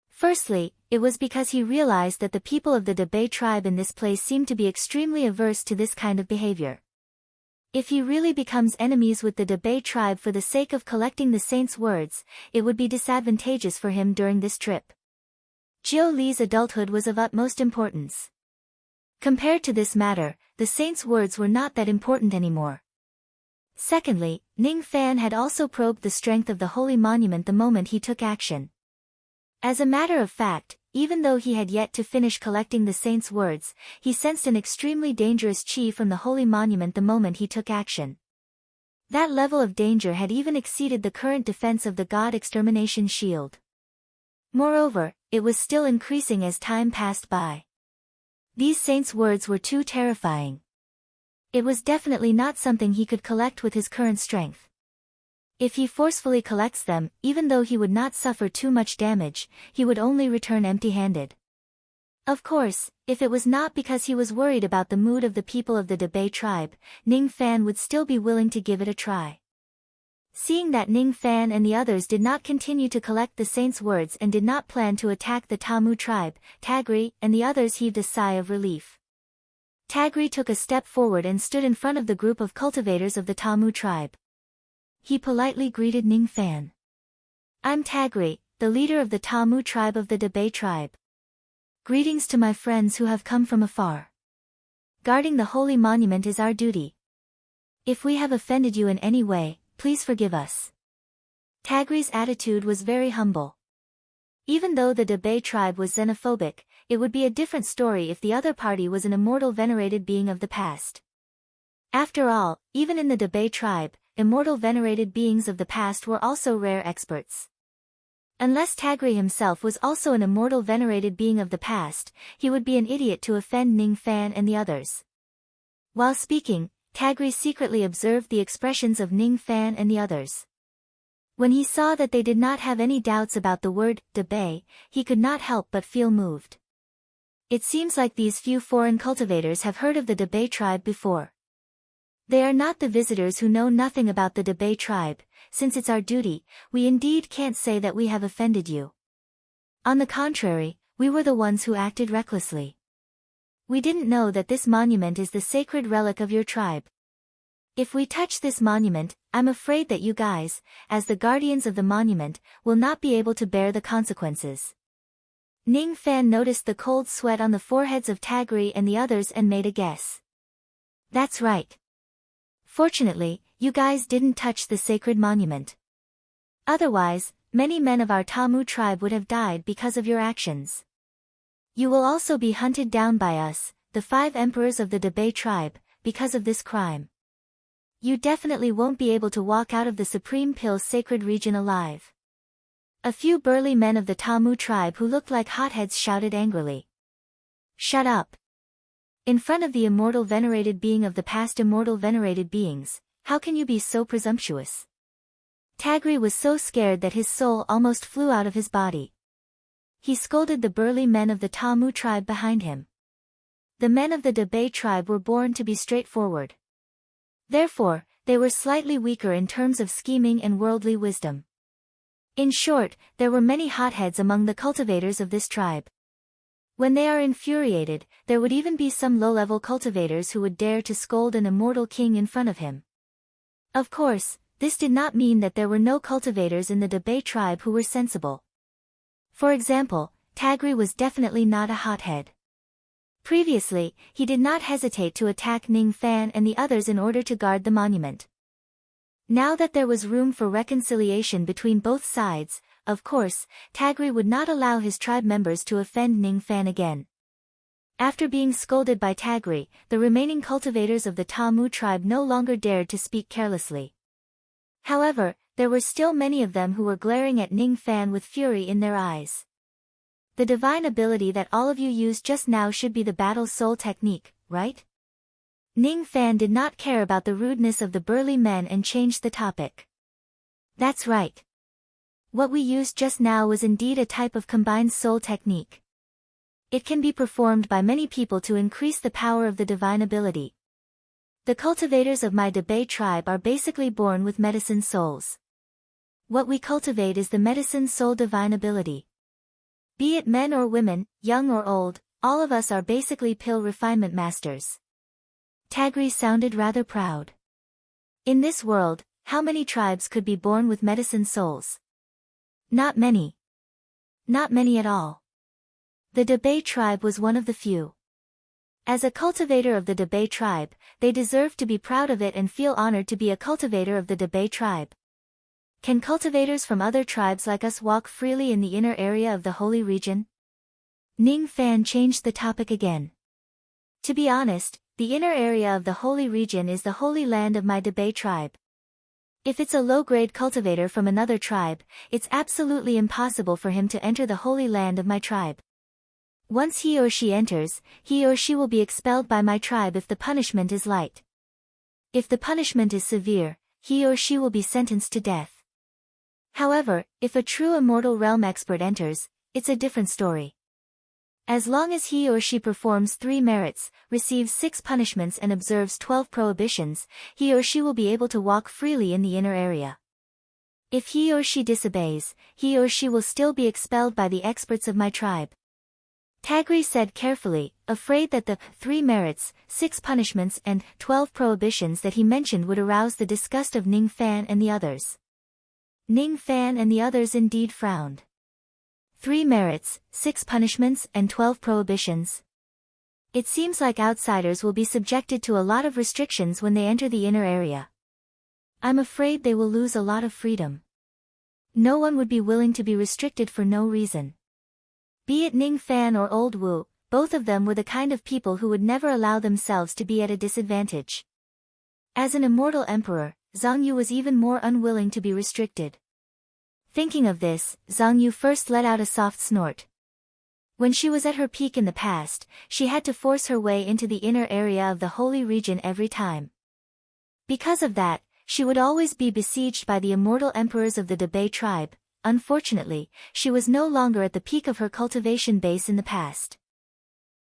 Speaker 1: Firstly, it was because he realized that the people of the Debe tribe in this place seemed to be extremely averse to this kind of behavior. If he really becomes enemies with the Debe tribe for the sake of collecting the saint's words, it would be disadvantageous for him during this trip. Jiu Li's adulthood was of utmost importance. Compared to this matter, the saint's words were not that important anymore. Secondly, Ning Fan had also probed the strength of the holy monument the moment he took action. As a matter of fact, even though he had yet to finish collecting the saint's words, he sensed an extremely dangerous chi from the holy monument the moment he took action. That level of danger had even exceeded the current defense of the God Extermination Shield. Moreover, it was still increasing as time passed by. These saints' words were too terrifying. It was definitely not something he could collect with his current strength. If he forcefully collects them, even though he would not suffer too much damage, he would only return empty-handed. Of course, if it was not because he was worried about the mood of the people of the Debe tribe, Ning Fan would still be willing to give it a try. Seeing that Ning Fan and the others did not continue to collect the saint's words and did not plan to attack the Tamu tribe, Tagri and the others heaved a sigh of relief. Tagri took a step forward and stood in front of the group of cultivators of the Tamu tribe. He politely greeted Ning Fan. I'm Tagri, the leader of the Tamu tribe of the Debe tribe. Greetings to my friends who have come from afar. Guarding the holy monument is our duty. If we have offended you in any way, please forgive us. Tagri's attitude was very humble. Even though the Debe tribe was xenophobic, it would be a different story if the other party was an immortal venerated being of the past. After all, even in the Debe tribe, immortal venerated beings of the past were also rare experts. Unless Tagri himself was also an immortal venerated being of the past, he would be an idiot to offend Ning Fan and the others. While speaking, Tagri secretly observed the expressions of Ning Fan and the others. When he saw that they did not have any doubts about the word Debe, he could not help but feel moved. It seems like these few foreign cultivators have heard of the Debe tribe before. They are not the visitors who know nothing about the Debe tribe. Since it's our duty, we indeed can't say that we have offended you. On the contrary, we were the ones who acted recklessly. We didn't know that this monument is the sacred relic of your tribe. If we touch this monument, I'm afraid that you guys, as the guardians of the monument, will not be able to bear the consequences. Ning Fan noticed the cold sweat on the foreheads of Tagri and the others and made a guess. That's right. Fortunately, you guys didn't touch the sacred monument. Otherwise, many men of our Tamu tribe would have died because of your actions. You will also be hunted down by us, the 5 emperors of the Debe tribe, because of this crime. You definitely won't be able to walk out of the Supreme Pill's sacred region alive. A few burly men of the Tamu tribe who looked like hotheads shouted angrily. Shut up. In front of the immortal venerated being of the past immortal venerated beings, how can you be so presumptuous? Tagri was so scared that his soul almost flew out of his body. He scolded the burly men of the Tamu tribe behind him. The men of the Dabe tribe were born to be straightforward. Therefore, they were slightly weaker in terms of scheming and worldly wisdom. In short, there were many hotheads among the cultivators of this tribe. When they are infuriated, there would even be some low-level cultivators who would dare to scold an immortal king in front of him. Of course, this did not mean that there were no cultivators in the Dabe tribe who were sensible. For example, Tagri was definitely not a hothead. Previously, he did not hesitate to attack Ning Fan and the others in order to guard the monument. Now that there was room for reconciliation between both sides, of course, Tagri would not allow his tribe members to offend Ning Fan again. After being scolded by Tagri, the remaining cultivators of the Tamu tribe no longer dared to speak carelessly. However, there were still many of them who were glaring at Ning Fan with fury in their eyes. The divine ability that all of you used just now should be the battle soul technique, right? Ning Fan did not care about the rudeness of the burly men and changed the topic. That's right. What we used just now was indeed a type of combined soul technique. It can be performed by many people to increase the power of the divine ability. The cultivators of my Dabe tribe are basically born with medicine souls. What we cultivate is the medicine soul divine ability. Be it men or women, young or old, all of us are basically pill refinement masters. Tagri sounded rather proud. In this world, how many tribes could be born with medicine souls? Not many. Not many at all. The Dabe tribe was one of the few. As a cultivator of the Dabe tribe, they deserve to be proud of it and feel honored to be a cultivator of the Dabe tribe. Can cultivators from other tribes like us walk freely in the inner area of the holy region? Ning Fan changed the topic again. To be honest, the inner area of the holy region is the holy land of my Dabe tribe. If it's a low-grade cultivator from another tribe, it's absolutely impossible for him to enter the holy land of my tribe. Once he or she enters, he or she will be expelled by my tribe if the punishment is light. If the punishment is severe, he or she will be sentenced to death. However, if a true immortal realm expert enters, it's a different story. As long as he or she performs 3 merits, receives 6 punishments and observes 12 prohibitions, he or she will be able to walk freely in the inner area. If he or she disobeys, he or she will still be expelled by the experts of my tribe. Tagri said carefully, afraid that the 3 merits, 6 punishments and 12 prohibitions that he mentioned would arouse the disgust of Ning Fan and the others. Ning Fan and the others indeed frowned. 3 merits, 6 punishments and 12 prohibitions. It seems like outsiders will be subjected to a lot of restrictions when they enter the inner area. I'm afraid they will lose a lot of freedom. No one would be willing to be restricted for no reason. Be it Ning Fan or Old Wu, both of them were the kind of people who would never allow themselves to be at a disadvantage. As an immortal emperor, Zhang Yu was even more unwilling to be restricted. Thinking of this, Zhang Yu first let out a soft snort. When she was at her peak in the past, she had to force her way into the inner area of the holy region every time. Because of that, she would always be besieged by the immortal emperors of the Dabe tribe. Unfortunately, she was no longer at the peak of her cultivation base in the past.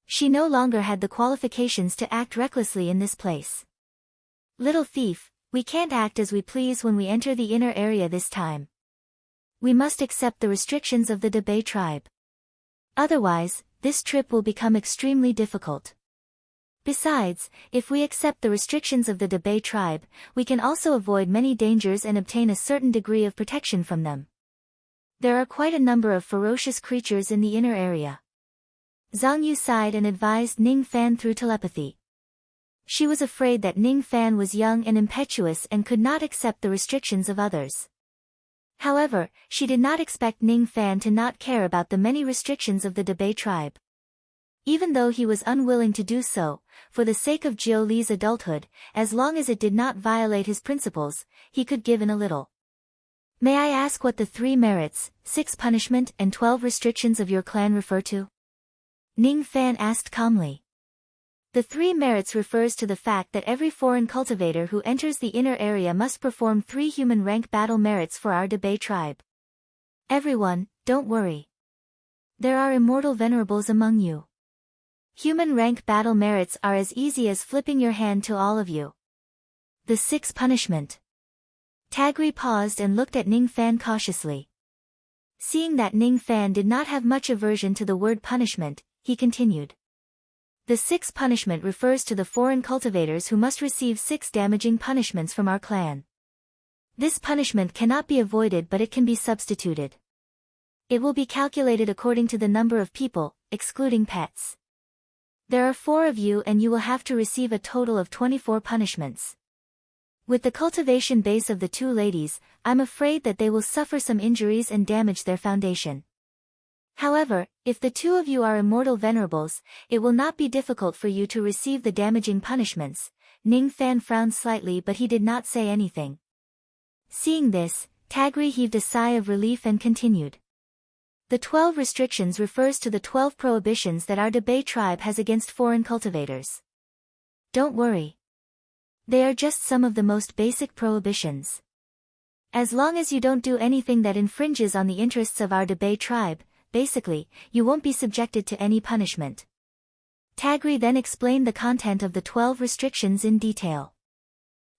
Speaker 1: She no longer had the qualifications to act recklessly in this place. Little thief, we can't act as we please when we enter the inner area this time. We must accept the restrictions of the Dabe tribe. Otherwise, this trip will become extremely difficult. Besides, if we accept the restrictions of the Dabe tribe, we can also avoid many dangers and obtain a certain degree of protection from them. There are quite a number of ferocious creatures in the inner area. Zhang Yu sighed and advised Ning Fan through telepathy. She was afraid that Ning Fan was young and impetuous and could not accept the restrictions of others. However, she did not expect Ning Fan to not care about the many restrictions of the Dabe tribe. Even though he was unwilling to do so, for the sake of Jiu Li's adulthood, as long as it did not violate his principles, he could give in a little. May I ask what the 3 merits, 6 punishment and 12 restrictions of your clan refer to? Ning Fan asked calmly. The 3 merits refers to the fact that every foreign cultivator who enters the inner area must perform 3 human rank battle merits for our Debay tribe. Everyone, don't worry. There are immortal venerables among you. Human rank battle merits are as easy as flipping your hand to all of you. The 6th punishment. Tagri paused and looked at Ning Fan cautiously. Seeing that Ning Fan did not have much aversion to the word punishment, he continued. The 6th punishment refers to the foreign cultivators who must receive 6 damaging punishments from our clan. This punishment cannot be avoided, but it can be substituted. It will be calculated according to the number of people, excluding pets. There are 4 of you and you will have to receive a total of 24 punishments. With the cultivation base of the 2 ladies, I'm afraid that they will suffer some injuries and damage their foundation. However, if the 2 of you are immortal venerables, it will not be difficult for you to receive the damaging punishments. Ning Fan frowned slightly, but he did not say anything. Seeing this, Tagri heaved a sigh of relief and continued. The 12 restrictions refers to the 12 prohibitions that our Debay tribe has against foreign cultivators. Don't worry. They are just some of the most basic prohibitions. As long as you don't do anything that infringes on the interests of our Debay tribe, basically, you won't be subjected to any punishment. Tagri then explained the content of the 12 restrictions in detail.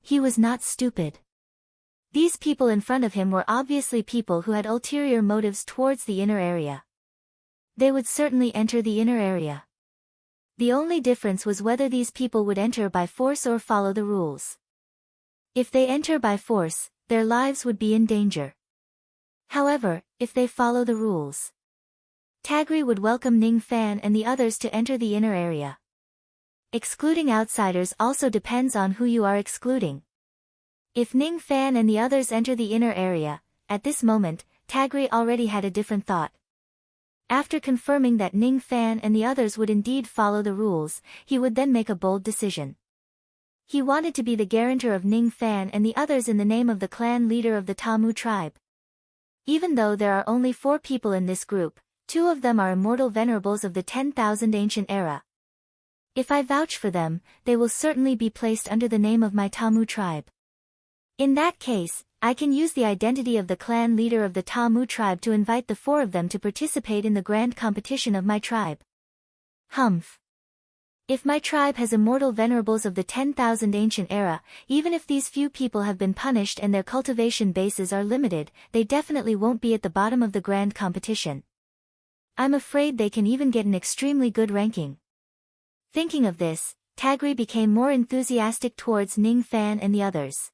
Speaker 1: He was not stupid. These people in front of him were obviously people who had ulterior motives towards the inner area. They would certainly enter the inner area. The only difference was whether these people would enter by force or follow the rules. If they enter by force, their lives would be in danger. However, if they follow the rules, Tagri would welcome Ning Fan and the others to enter the inner area. Excluding outsiders also depends on who you are excluding. If Ning Fan and the others enter the inner area, at this moment, Tagri already had a different thought. After confirming that Ning Fan and the others would indeed follow the rules, he would then make a bold decision. He wanted to be the guarantor of Ning Fan and the others in the name of the clan leader of the Tamu tribe. Even though there are only 4 people in this group, 2 of them are immortal venerables of the 10,000 ancient era. If I vouch for them, they will certainly be placed under the name of my Tamu tribe. In that case, I can use the identity of the clan leader of the Tamu tribe to invite the 4 of them to participate in the grand competition of my tribe. Humph. If my tribe has immortal venerables of the 10,000 ancient era, even if these few people have been punished and their cultivation bases are limited, they definitely won't be at the bottom of the grand competition. I'm afraid they can even get an extremely good ranking. Thinking of this, Tagri became more enthusiastic towards Ning Fan and the others.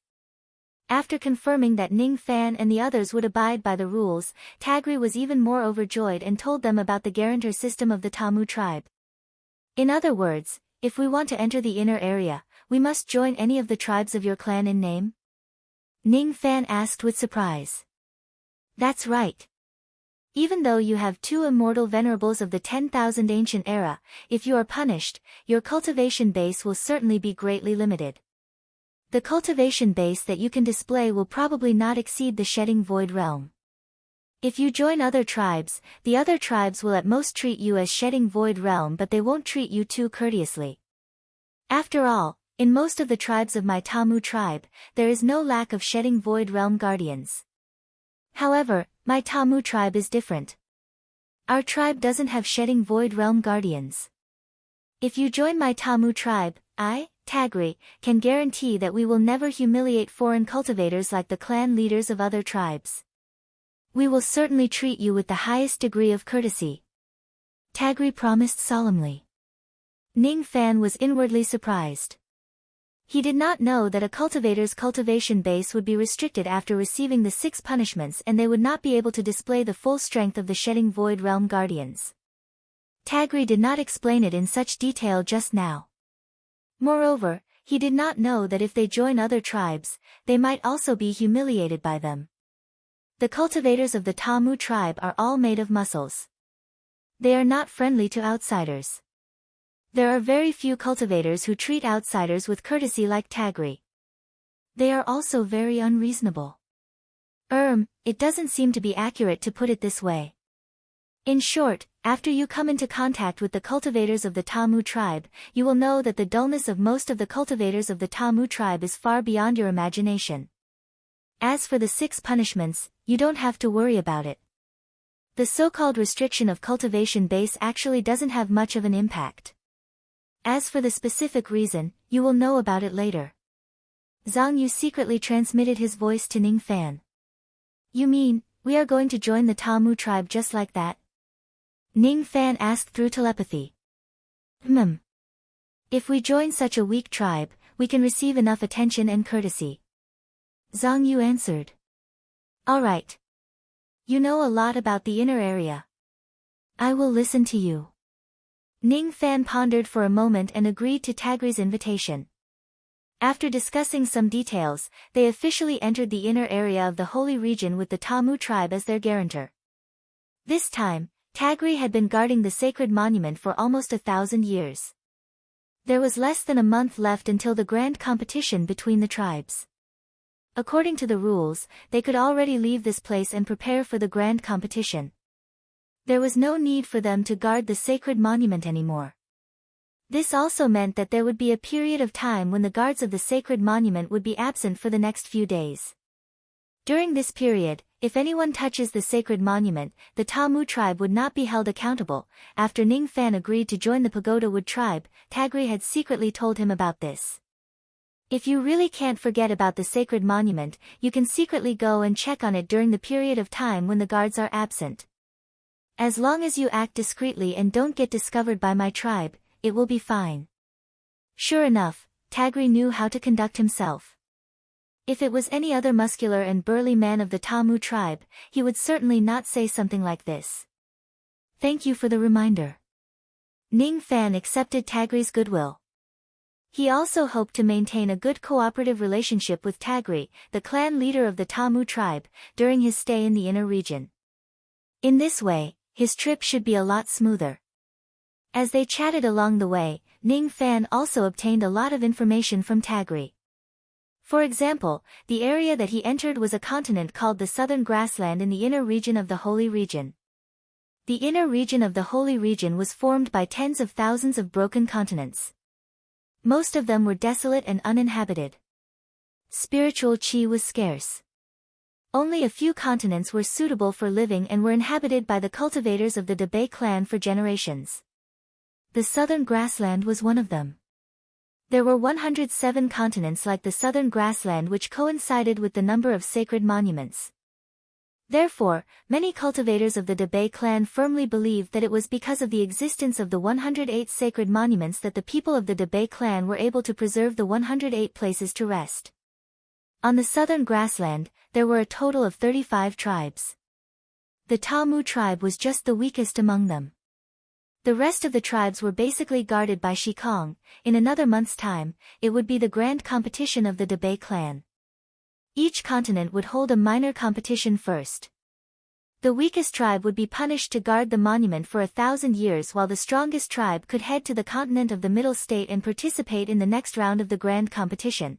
Speaker 1: After confirming that Ning Fan and the others would abide by the rules, Tagri was even more overjoyed and told them about the guarantor system of the Tamu tribe. In other words, if we want to enter the inner area, we must join any of the tribes of your clan in name? Ning Fan asked with surprise. That's right. Even though you have 2 immortal venerables of the 10,000 ancient era, if you are punished, your cultivation base will certainly be greatly limited. The cultivation base that you can display will probably not exceed the Shedding Void realm. If you join other tribes, the other tribes will at most treat you as Shedding Void realm, but they won't treat you too courteously. After all, in most of the tribes of my Tamu tribe, there is no lack of Shedding Void realm guardians. However, my Tamu tribe is different. Our tribe doesn't have Shedding Void realm guardians. If you join my Tamu tribe, I, Tagri, can guarantee that we will never humiliate foreign cultivators like the clan leaders of other tribes. We will certainly treat you with the highest degree of courtesy. Tagri promised solemnly. Ning Fan was inwardly surprised. He did not know that a cultivator's cultivation base would be restricted after receiving the 6 punishments and they would not be able to display the full strength of the Shedding Void realm guardians. Tagri did not explain it in such detail just now. Moreover, he did not know that if they join other tribes, they might also be humiliated by them. The cultivators of the Tamu tribe are all made of muscles. They are not friendly to outsiders. There are very few cultivators who treat outsiders with courtesy like Tagri. They are also very unreasonable. It doesn't seem to be accurate to put it this way. In short, after you come into contact with the cultivators of the Tamu tribe, you will know that the dullness of most of the cultivators of the Tamu tribe is far beyond your imagination. As for the 6 punishments, you don't have to worry about it. The so-called restriction of cultivation base actually doesn't have much of an impact. As for the specific reason, you will know about it later. Zhang Yu secretly transmitted his voice to Ning Fan. You mean, we are going to join the Tamu tribe just like that? Ning Fan asked through telepathy. If we join such a weak tribe, we can receive enough attention and courtesy. Zhang Yu answered. Alright. You know a lot about the inner area. I will listen to you. Ning Fan pondered for a moment and agreed to Tagri's invitation. After discussing some details, they officially entered the inner area of the holy region with the Tamu tribe as their guarantor. This time, Tagri had been guarding the sacred monument for almost 1,000 years. There was less than a month left until the grand competition between the tribes. According to the rules, they could already leave this place and prepare for the grand competition. There was no need for them to guard the sacred monument anymore. This also meant that there would be a period of time when the guards of the sacred monument would be absent for the next few days. During this period, if anyone touches the sacred monument, the Tamu tribe would not be held accountable. After Ning Fan agreed to join the Pagoda Wood tribe, Tagri had secretly told him about this. If you really can't forget about the sacred monument, you can secretly go and check on it during the period of time when the guards are absent. As long as you act discreetly and don't get discovered by my tribe, it will be fine. Sure enough, Tagri knew how to conduct himself. If it was any other muscular and burly man of the Tamu tribe, he would certainly not say something like this. Thank you for the reminder. Ning Fan accepted Tagri's goodwill. He also hoped to maintain a good cooperative relationship with Tagri, the clan leader of the Tamu tribe, during his stay in the inner region. In this way, his trip should be a lot smoother. As they chatted along the way, Ning Fan also obtained a lot of information from Tagri. For example, the area that he entered was a continent called the Southern Grassland in the inner region of the Holy Region. The inner region of the Holy Region was formed by tens of thousands of broken continents. Most of them were desolate and uninhabited. Spiritual qi was scarce. Only a few continents were suitable for living and were inhabited by the cultivators of the Debay clan for generations. The Southern Grassland was one of them. There were 107 continents like the Southern Grassland which coincided with the number of sacred monuments. Therefore, many cultivators of the Debay clan firmly believed that it was because of the existence of the 108 sacred monuments that the people of the Debay clan were able to preserve the 108 places to rest. On the Southern Grassland, there were a total of 35 tribes. The Tamu tribe was just the weakest among them. The rest of the tribes were basically guarded by Shikong. In another month's time, it would be the grand competition of the Debay clan. Each continent would hold a minor competition first. The weakest tribe would be punished to guard the monument for 1,000 years while the strongest tribe could head to the continent of the Middle State and participate in the next round of the grand competition.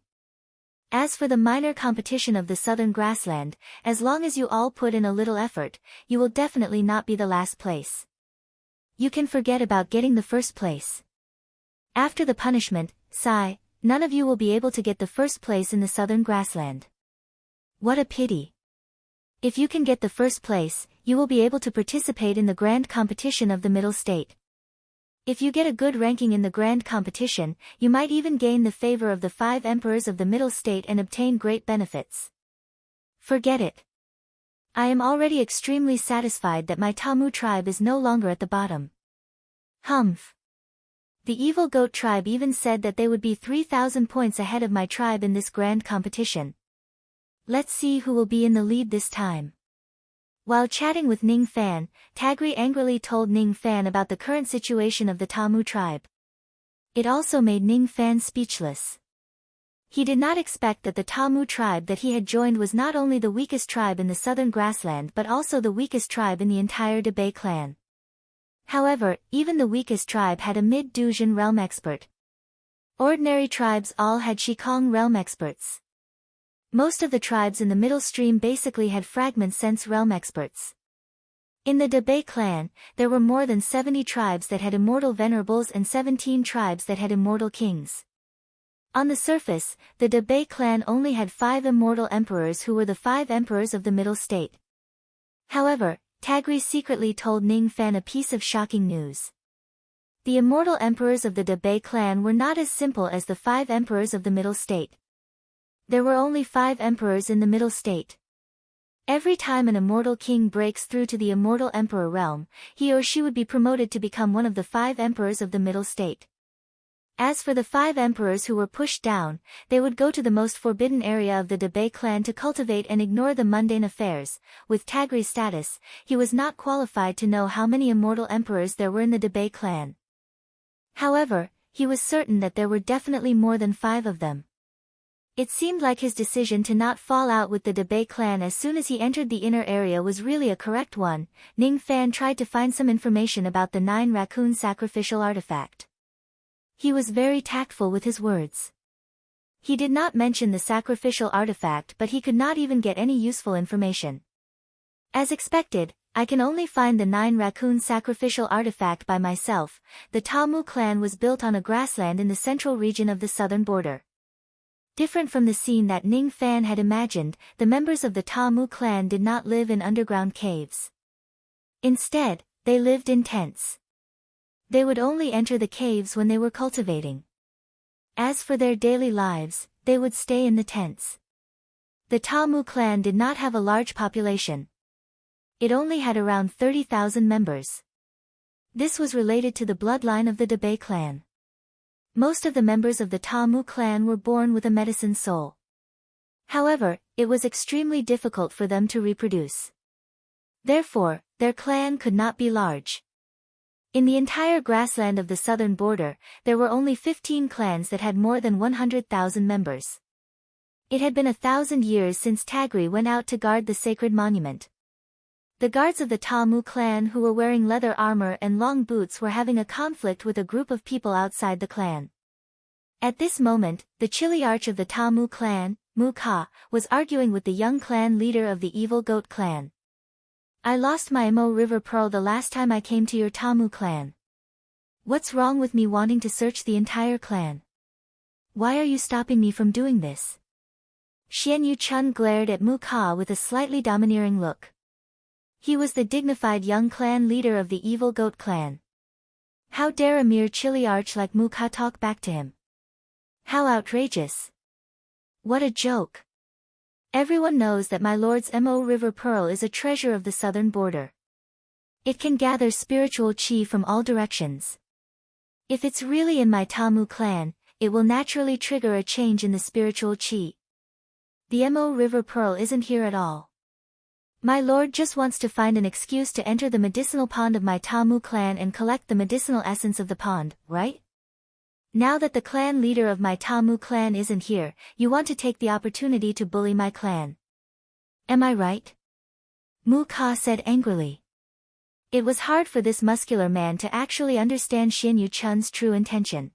Speaker 1: As for the minor competition of the Southern Grassland, as long as you all put in a little effort, you will definitely not be the last place. You can forget about getting the first place. After the punishment, sigh, none of you will be able to get the first place in the Southern Grassland. What a pity. If you can get the first place, you will be able to participate in the grand competition of the Middle State. If you get a good ranking in the grand competition, you might even gain the favor of the 5 emperors of the Middle State and obtain great benefits. Forget it. I am already extremely satisfied that my Tamu tribe is no longer at the bottom. Humph. The evil goat tribe even said that they would be 3,000 points ahead of my tribe in this grand competition. Let's see who will be in the lead this time. While chatting with Ning Fan, Tagri angrily told Ning Fan about the current situation of the Tamu tribe. It also made Ning Fan speechless. He did not expect that the Tamu tribe that he had joined was not only the weakest tribe in the Southern Grassland but also the weakest tribe in the entire Debay clan. However, even the weakest tribe had a mid-Duzhan realm expert. Ordinary tribes all had Shikong realm experts. Most of the tribes in the middle stream basically had fragment sense realm experts. In the Dabei clan, there were more than 70 tribes that had immortal venerables and 17 tribes that had immortal kings. On the surface, the Dabei clan only had 5 immortal emperors who were the 5 emperors of the Middle State. However, Tagri secretly told Ning Fan a piece of shocking news. The immortal emperors of the Dabei clan were not as simple as the 5 emperors of the Middle State. There were only 5 emperors in the Middle State. Every time an immortal king breaks through to the immortal emperor realm, he or she would be promoted to become one of the 5 emperors of the Middle State. As for the 5 emperors who were pushed down, they would go to the most forbidden area of the Dabei clan to cultivate and ignore the mundane affairs. With Tagri's status, he was not qualified to know how many immortal emperors there were in the Dabei clan. However, he was certain that there were definitely more than 5 of them. It seemed like his decision to not fall out with the Dabei clan as soon as he entered the inner area was really a correct one. Ning Fan tried to find some information about the 9 raccoon sacrificial artifact. He was very tactful with his words. He did not mention the sacrificial artifact, but he could not even get any useful information. As expected, I can only find the 9 raccoon sacrificial artifact by myself. The Tamu clan was built on a grassland in the central region of the southern border. Different from the scene that Ning Fan had imagined, the members of the Tamu clan did not live in underground caves. Instead, they lived in tents. They would only enter the caves when they were cultivating. As for their daily lives, they would stay in the tents. The Tamu clan did not have a large population. It only had around 30,000 members. This was related to the bloodline of the Dabei clan. Most of the members of the Tamu clan were born with a medicine soul. However, it was extremely difficult for them to reproduce. Therefore, their clan could not be large. In the entire grassland of the southern border, there were only 15 clans that had more than 100,000 members. It had been 1,000 years since Tagri went out to guard the sacred monument. The guards of the Tamu clan who were wearing leather armor and long boots were having a conflict with a group of people outside the clan. At this moment, the Chiliarch of the Tamu clan, Mu Ka, was arguing with the young clan leader of the Evil Goat clan. I lost my Mo River Pearl the last time I came to your Tamu clan. What's wrong with me wanting to search the entire clan? Why are you stopping me from doing this? Xian Yu Chun glared at Mu Ka with a slightly domineering look. He was the dignified young clan leader of the Evil Goat clan. How dare a mere Chiliarch like Mu Ka talk back to him? How outrageous! What a joke! Everyone knows that my lord's Mo River Pearl is a treasure of the southern border. It can gather spiritual chi from all directions. If it's really in my Tamu clan, it will naturally trigger a change in the spiritual chi. The Mo River Pearl isn't here at all. My lord just wants to find an excuse to enter the medicinal pond of my Tamu clan and collect the medicinal essence of the pond, right? Now that the clan leader of my Tamu clan isn't here, you want to take the opportunity to bully my clan. Am I right? Mu Ka said angrily. It was hard for this muscular man to actually understand Xian Yu Chun's true intention.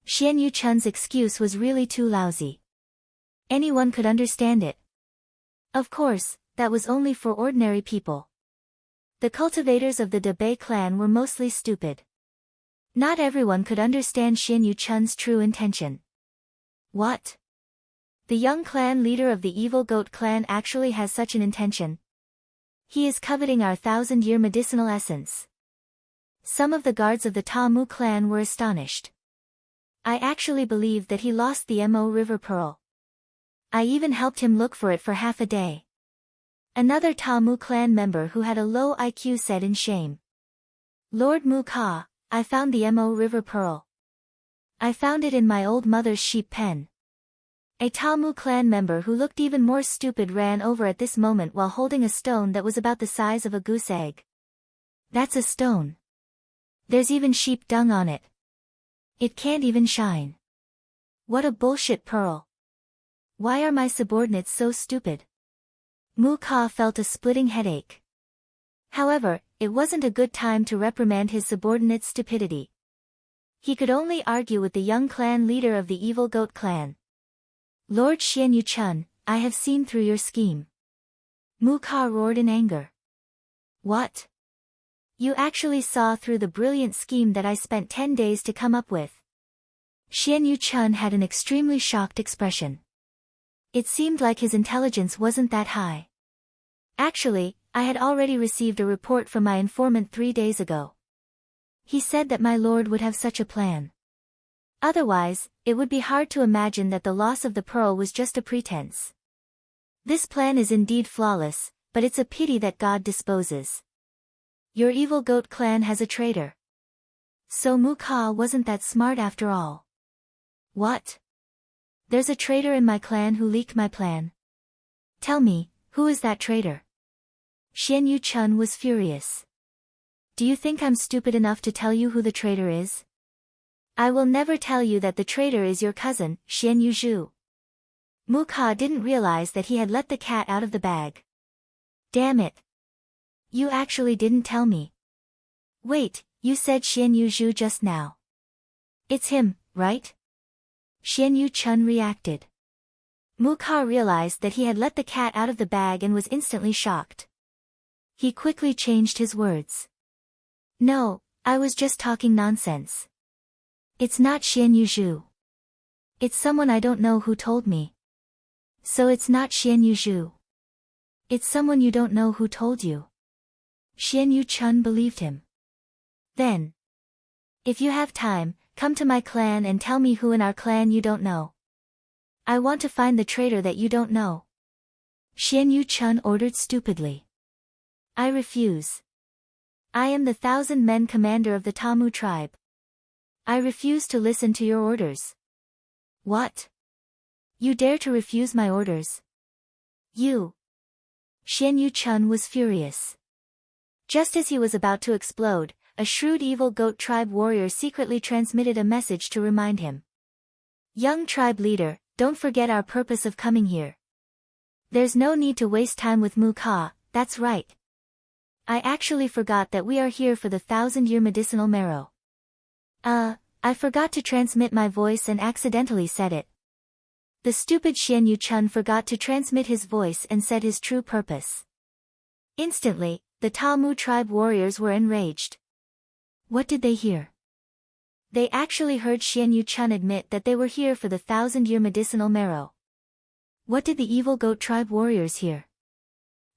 Speaker 1: Xian Yu Chun's excuse was really too lousy. Anyone could understand it. Of course, that was only for ordinary people. The cultivators of the Dabei clan were mostly stupid. Not everyone could understand Xian Yu Chun's true intention. What? The young clan leader of the Evil Goat clan actually has such an intention. He is coveting our 1,000-year medicinal essence. Some of the guards of the Tamu clan were astonished. I actually believed that he lost the Mo River Pearl. I even helped him look for it for half a day. Another Tamu clan member who had a low IQ said in shame. Lord Mu Ka, I found the Mo River Pearl. I found it in my old mother's sheep pen. A Tamu clan member who looked even more stupid ran over at this moment while holding a stone that was about the size of a goose egg. That's a stone. There's even sheep dung on it. It can't even shine. What a bullshit pearl. Why are my subordinates so stupid? Mu Ka felt a splitting headache. However, it wasn't a good time to reprimand his subordinate's stupidity. He could only argue with the young clan leader of the Evil Goat clan. Lord Xian Yu Chun, I have seen through your scheme. Mu Ka roared in anger. What? You actually saw through the brilliant scheme that I spent 10 days to come up with. Xian Yu-chun had an extremely shocked expression. It seemed like his intelligence wasn't that high. Actually, I had already received a report from my informant 3 days ago. He said that my lord would have such a plan. Otherwise, it would be hard to imagine that the loss of the pearl was just a pretense. This plan is indeed flawless, but it's a pity that God disposes. Your evil goat clan has a traitor. So Mu-ka wasn't that smart after all. What? There's a traitor in my clan who leaked my plan. Tell me, who is that traitor? Xian Yu-chun was furious. Do you think I'm stupid enough to tell you who the traitor is? I will never tell you that the traitor is your cousin, Xian Yu-zhu. Mu-ka didn't realize that he had let the cat out of the bag. Damn it. You actually didn't tell me. Wait, you said Xian Yu-zhu just now. It's him, right? Xian Yu-chun reacted. Mu-ka realized that he had let the cat out of the bag and was instantly shocked. He quickly changed his words. No, I was just talking nonsense. It's not Xian Yu-zhu. It's someone I don't know who told me. So it's not Xian Yu-zhu. It's someone you don't know who told you. Xian Yu-chun believed him. Then, if you have time, come to my clan and tell me who in our clan you don't know. I want to find the traitor that you don't know. Xian Yu-chun ordered stupidly. I refuse. I am the 1,000-men commander of the Tamu tribe. I refuse to listen to your orders. What? You dare to refuse my orders? You. Xian Yu-chun was furious. Just as he was about to explode, a shrewd evil goat tribe warrior secretly transmitted a message to remind him. Young tribe leader, don't forget our purpose of coming here. There's no need to waste time with Mu-ka, that's right. I actually forgot that we are here for the 1,000-year medicinal marrow. I forgot to transmit my voice and accidentally said it. The stupid Xian Yu-chun forgot to transmit his voice and said his true purpose. Instantly, the Tamu tribe warriors were enraged. What did they hear? They actually heard Xian Yu-chun admit that they were here for the 1,000-year medicinal marrow. What did the evil goat tribe warriors hear?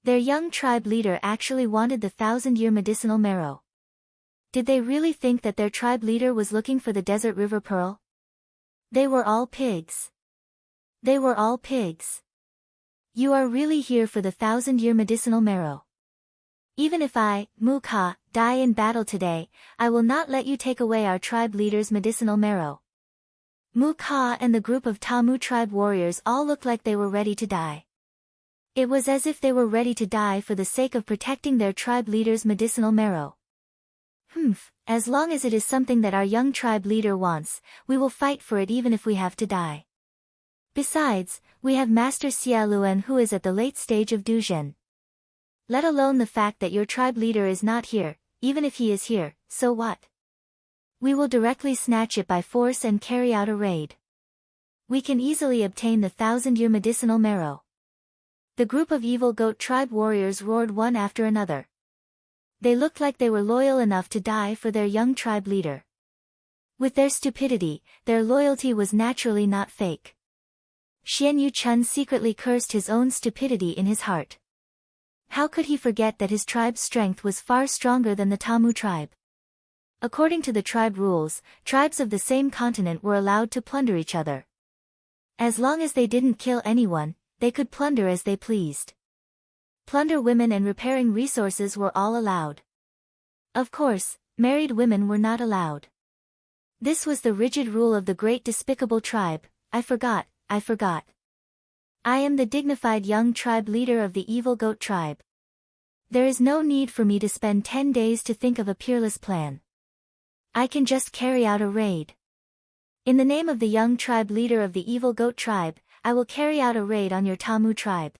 Speaker 1: Their young tribe leader actually wanted the 1,000-year medicinal marrow. Did they really think that their tribe leader was looking for the desert river pearl? They were all pigs. They were all pigs. You are really here for the 1,000-year medicinal marrow. Even if I, Mu-ka, die in battle today, I will not let you take away our tribe leader's medicinal marrow. Mu-ka and the group of Tamu tribe warriors all looked like they were ready to die. It was as if they were ready to die for the sake of protecting their tribe leader's medicinal marrow. As long as it is something that our young tribe leader wants, we will fight for it even if we have to die. Besides, we have Master Xia Luan who is at the late stage of Duzhen. Let alone the fact that your tribe leader is not here, even if he is here, so what? We will directly snatch it by force and carry out a raid. We can easily obtain the 1,000-year medicinal marrow. The group of evil goat tribe warriors roared one after another. They looked like they were loyal enough to die for their young tribe leader. With their stupidity, their loyalty was naturally not fake. Xian Yu-chun secretly cursed his own stupidity in his heart. How could he forget that his tribe's strength was far stronger than the Tamu tribe? According to the tribe rules, tribes of the same continent were allowed to plunder each other. As long as they didn't kill anyone, they could plunder as they pleased. Plunder women and repairing resources were all allowed. Of course, married women were not allowed. This was the rigid rule of the great despicable tribe. I forgot. I am the dignified young tribe leader of the evil goat tribe. There is no need for me to spend 10 days to think of a peerless plan. I can just carry out a raid. In the name of the young tribe leader of the evil goat tribe, I will carry out a raid on your Tamu tribe.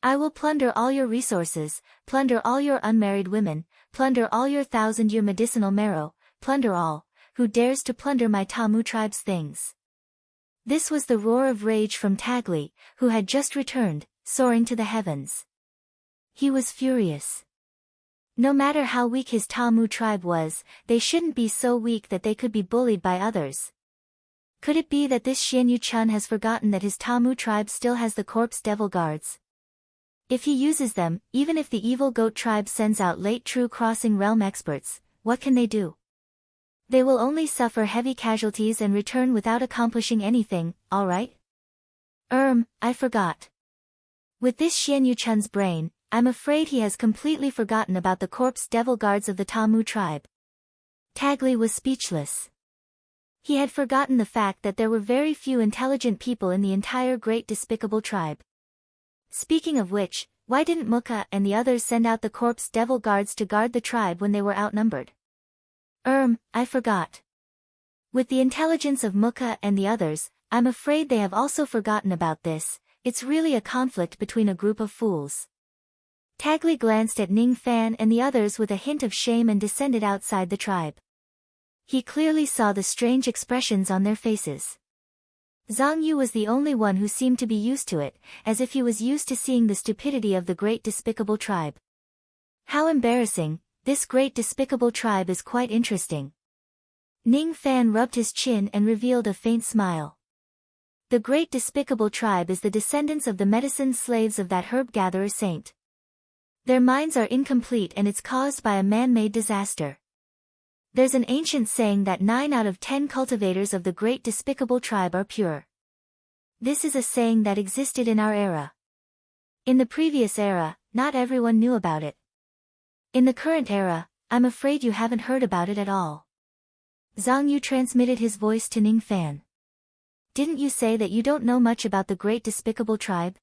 Speaker 1: I will plunder all your resources, plunder all your unmarried women, plunder all your 1,000-year medicinal marrow, plunder all, who dares to plunder my Tamu tribe's things. This was the roar of rage from Tagli, who had just returned, soaring to the heavens. He was furious. No matter how weak his Tamu tribe was, they shouldn't be so weak that they could be bullied by others. Could it be that this Xianyu-chun has forgotten that his Tamu tribe still has the corpse devil guards? If he uses them, even if the evil goat tribe sends out late true crossing realm experts, what can they do? They will only suffer heavy casualties and return without accomplishing anything, alright? I forgot. With this Xianyu-chun's brain, I'm afraid he has completely forgotten about the corpse devil guards of the Tamu tribe. Tagli was speechless. He had forgotten the fact that there were very few intelligent people in the entire great despicable tribe. Speaking of which, why didn't Muka and the others send out the corpse devil guards to guard the tribe when they were outnumbered? I forgot. With the intelligence of Muka and the others, I'm afraid they have also forgotten about this. It's really a conflict between a group of fools. Tagli glanced at Ning Fan and the others with a hint of shame and descended outside the tribe. He clearly saw the strange expressions on their faces. Zhang Yu was the only one who seemed to be used to it, as if he was used to seeing the stupidity of the great despicable tribe. How embarrassing, this great despicable tribe is quite interesting. Ning Fan rubbed his chin and revealed a faint smile. The great despicable tribe is the descendants of the medicine slaves of that herb-gatherer saint. Their minds are incomplete and it's caused by a man-made disaster. There's an ancient saying that 9 out of 10 cultivators of the great despicable tribe are pure. This is a saying that existed in our era. In the previous era, not everyone knew about it. In the current era, I'm afraid you haven't heard about it at all. Zhang Yu transmitted his voice to Ning Fan. Didn't you say that you don't know much about the great despicable tribe?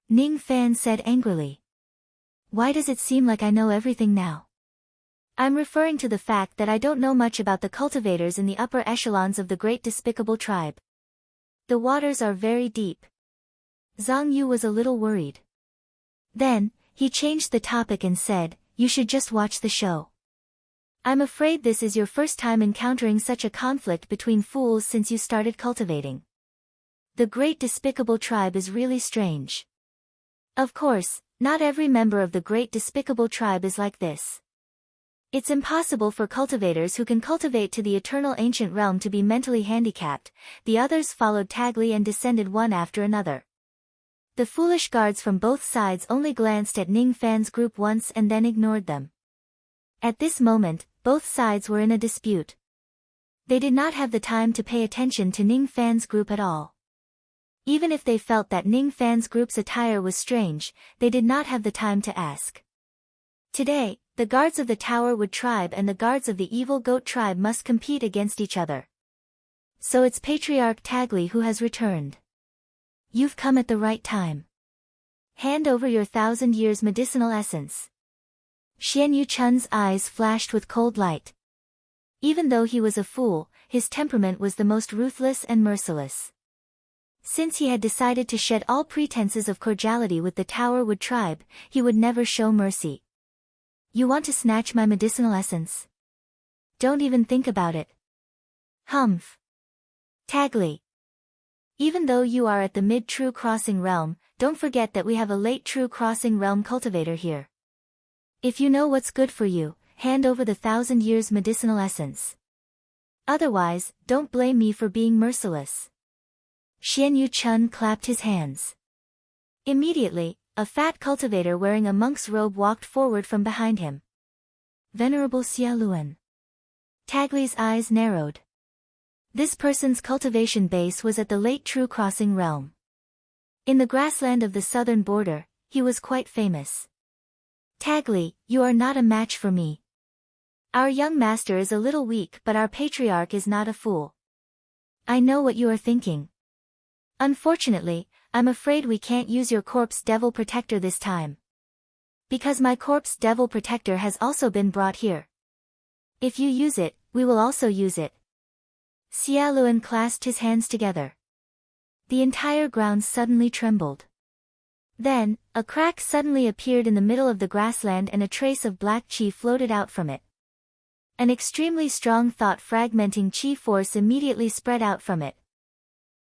Speaker 1: Ning Fan said angrily. Why does it seem like I know everything now? I'm referring to the fact that I don't know much about the cultivators in the upper echelons of the great despicable tribe. The waters are very deep. Zhang Yu was a little worried. Then, he changed the topic and said, you should just watch the show. I'm afraid this is your first time encountering such a conflict between fools since you started cultivating. The great despicable tribe is really strange. Of course, not every member of the great despicable tribe is like this. It's impossible for cultivators who can cultivate to the eternal ancient realm to be mentally handicapped. The others followed Tagli and descended one after another. The foolish guards from both sides only glanced at Ning Fan's group once and then ignored them. At this moment, both sides were in a dispute. They did not have the time to pay attention to Ning Fan's group at all. Even if they felt that Ning Fan's group's attire was strange, they did not have the time to ask. Today, the guards of the Tower Wood tribe and the guards of the Evil Goat tribe must compete against each other. So it's Patriarch Tagli who has returned. You've come at the right time. Hand over your 1,000 years medicinal essence. Xianyu-chun's eyes flashed with cold light. Even though he was a fool, his temperament was the most ruthless and merciless. Since he had decided to shed all pretenses of cordiality with the Tower Wood tribe, he would never show mercy. You want to snatch my medicinal essence? Don't even think about it. Humph. Tagli. Even though you are at the mid-true crossing realm, don't forget that we have a late true crossing realm cultivator here. If you know what's good for you, hand over the 1,000 years medicinal essence. Otherwise, don't blame me for being merciless. Xianyu-chun clapped his hands. Immediately, a fat cultivator wearing a monk's robe walked forward from behind him. Venerable Xia Luan. Tagli's eyes narrowed. This person's cultivation base was at the late true crossing realm. In the grassland of the southern border, he was quite famous. Tagli, you are not a match for me. Our young master is a little weak, but our patriarch is not a fool. I know what you are thinking. Unfortunately, I'm afraid we can't use your corpse devil protector this time. Because my corpse devil protector has also been brought here. If you use it, we will also use it. Xia Luan clasped his hands together. The entire ground suddenly trembled. Then, a crack suddenly appeared in the middle of the grassland and a trace of black chi floated out from it. An extremely strong thought-fragmenting chi force immediately spread out from it.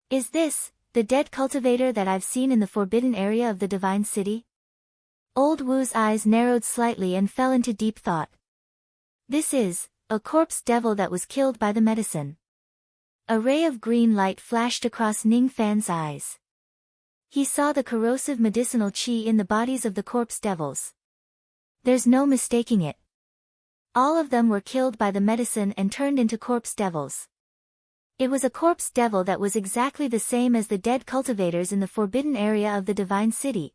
Speaker 1: Is this the dead cultivator that I've seen in the forbidden area of the divine city? Old Wu's eyes narrowed slightly and fell into deep thought. This is a corpse devil that was killed by the medicine. A ray of green light flashed across Ning Fan's eyes. He saw the corrosive medicinal qi in the bodies of the corpse devils. There's no mistaking it. All of them were killed by the medicine and turned into corpse devils. It was a corpse devil that was exactly the same as the dead cultivators in the forbidden area of the divine city.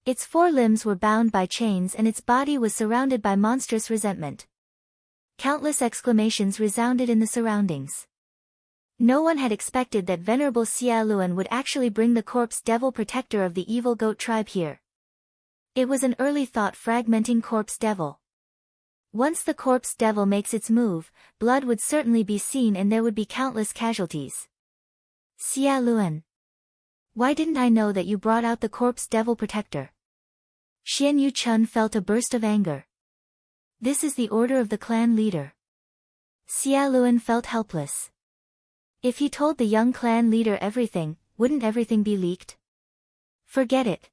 Speaker 1: Its 4 limbs were bound by chains and its body was surrounded by monstrous resentment. Countless exclamations resounded in the surroundings. No one had expected that Venerable Xia Luan would actually bring the corpse devil protector of the evil goat tribe here. It was an early thought fragmenting corpse devil. Once the corpse devil makes its move, blood would certainly be seen and there would be countless casualties. Xia Luan. Why didn't I know that you brought out the corpse devil protector? Xian Yu Chun felt a burst of anger. This is the order of the clan leader. Xia Luan felt helpless. If he told the young clan leader everything, wouldn't everything be leaked? Forget it.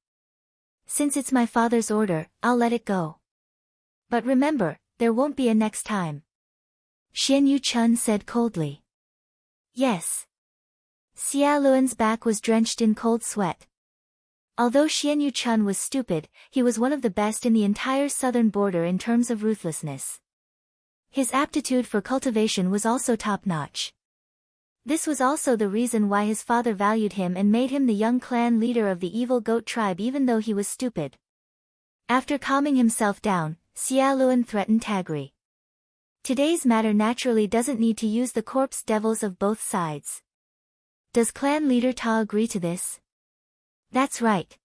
Speaker 1: Since it's my father's order, I'll let it go. But remember, there won't be a next time. Xian Yu Chun said coldly. Yes. Xia Luan's back was drenched in cold sweat. Although Xian Yu Chun was stupid, he was one of the best in the entire southern border in terms of ruthlessness. His aptitude for cultivation was also top-notch. This was also the reason why his father valued him and made him the young clan leader of the evil goat tribe even though he was stupid. After calming himself down, Xia Luan threatened Tagri. Today's matter naturally doesn't need to use the corpse devils of both sides. Does clan leader Ta agree to this? That's right.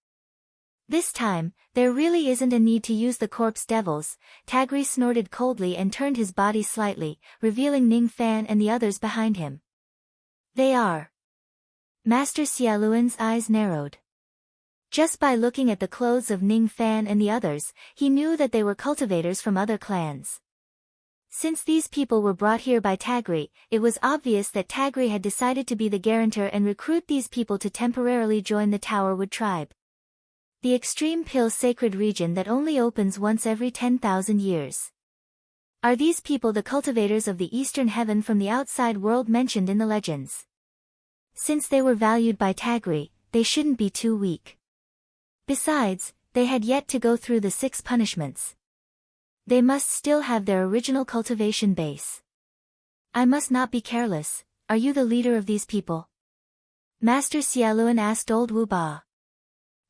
Speaker 1: This time, there really isn't a need to use the corpse devils. Tagri snorted coldly and turned his body slightly, revealing Ning Fan and the others behind him. They are. Master Xia Luan's eyes narrowed. Just by looking at the clothes of Ning Fan and the others, he knew that they were cultivators from other clans. Since these people were brought here by Tagri, it was obvious that Tagri had decided to be the guarantor and recruit these people to temporarily join the Towerwood tribe. The extreme pill sacred region that only opens once every 10,000 years. Are these people the cultivators of the eastern heaven from the outside world mentioned in the legends? Since they were valued by Tagri, they shouldn't be too weak. Besides, they had yet to go through the 6 punishments. They must still have their original cultivation base. I must not be careless. Are you the leader of these people? Master Xia Luan asked old Wu Ba.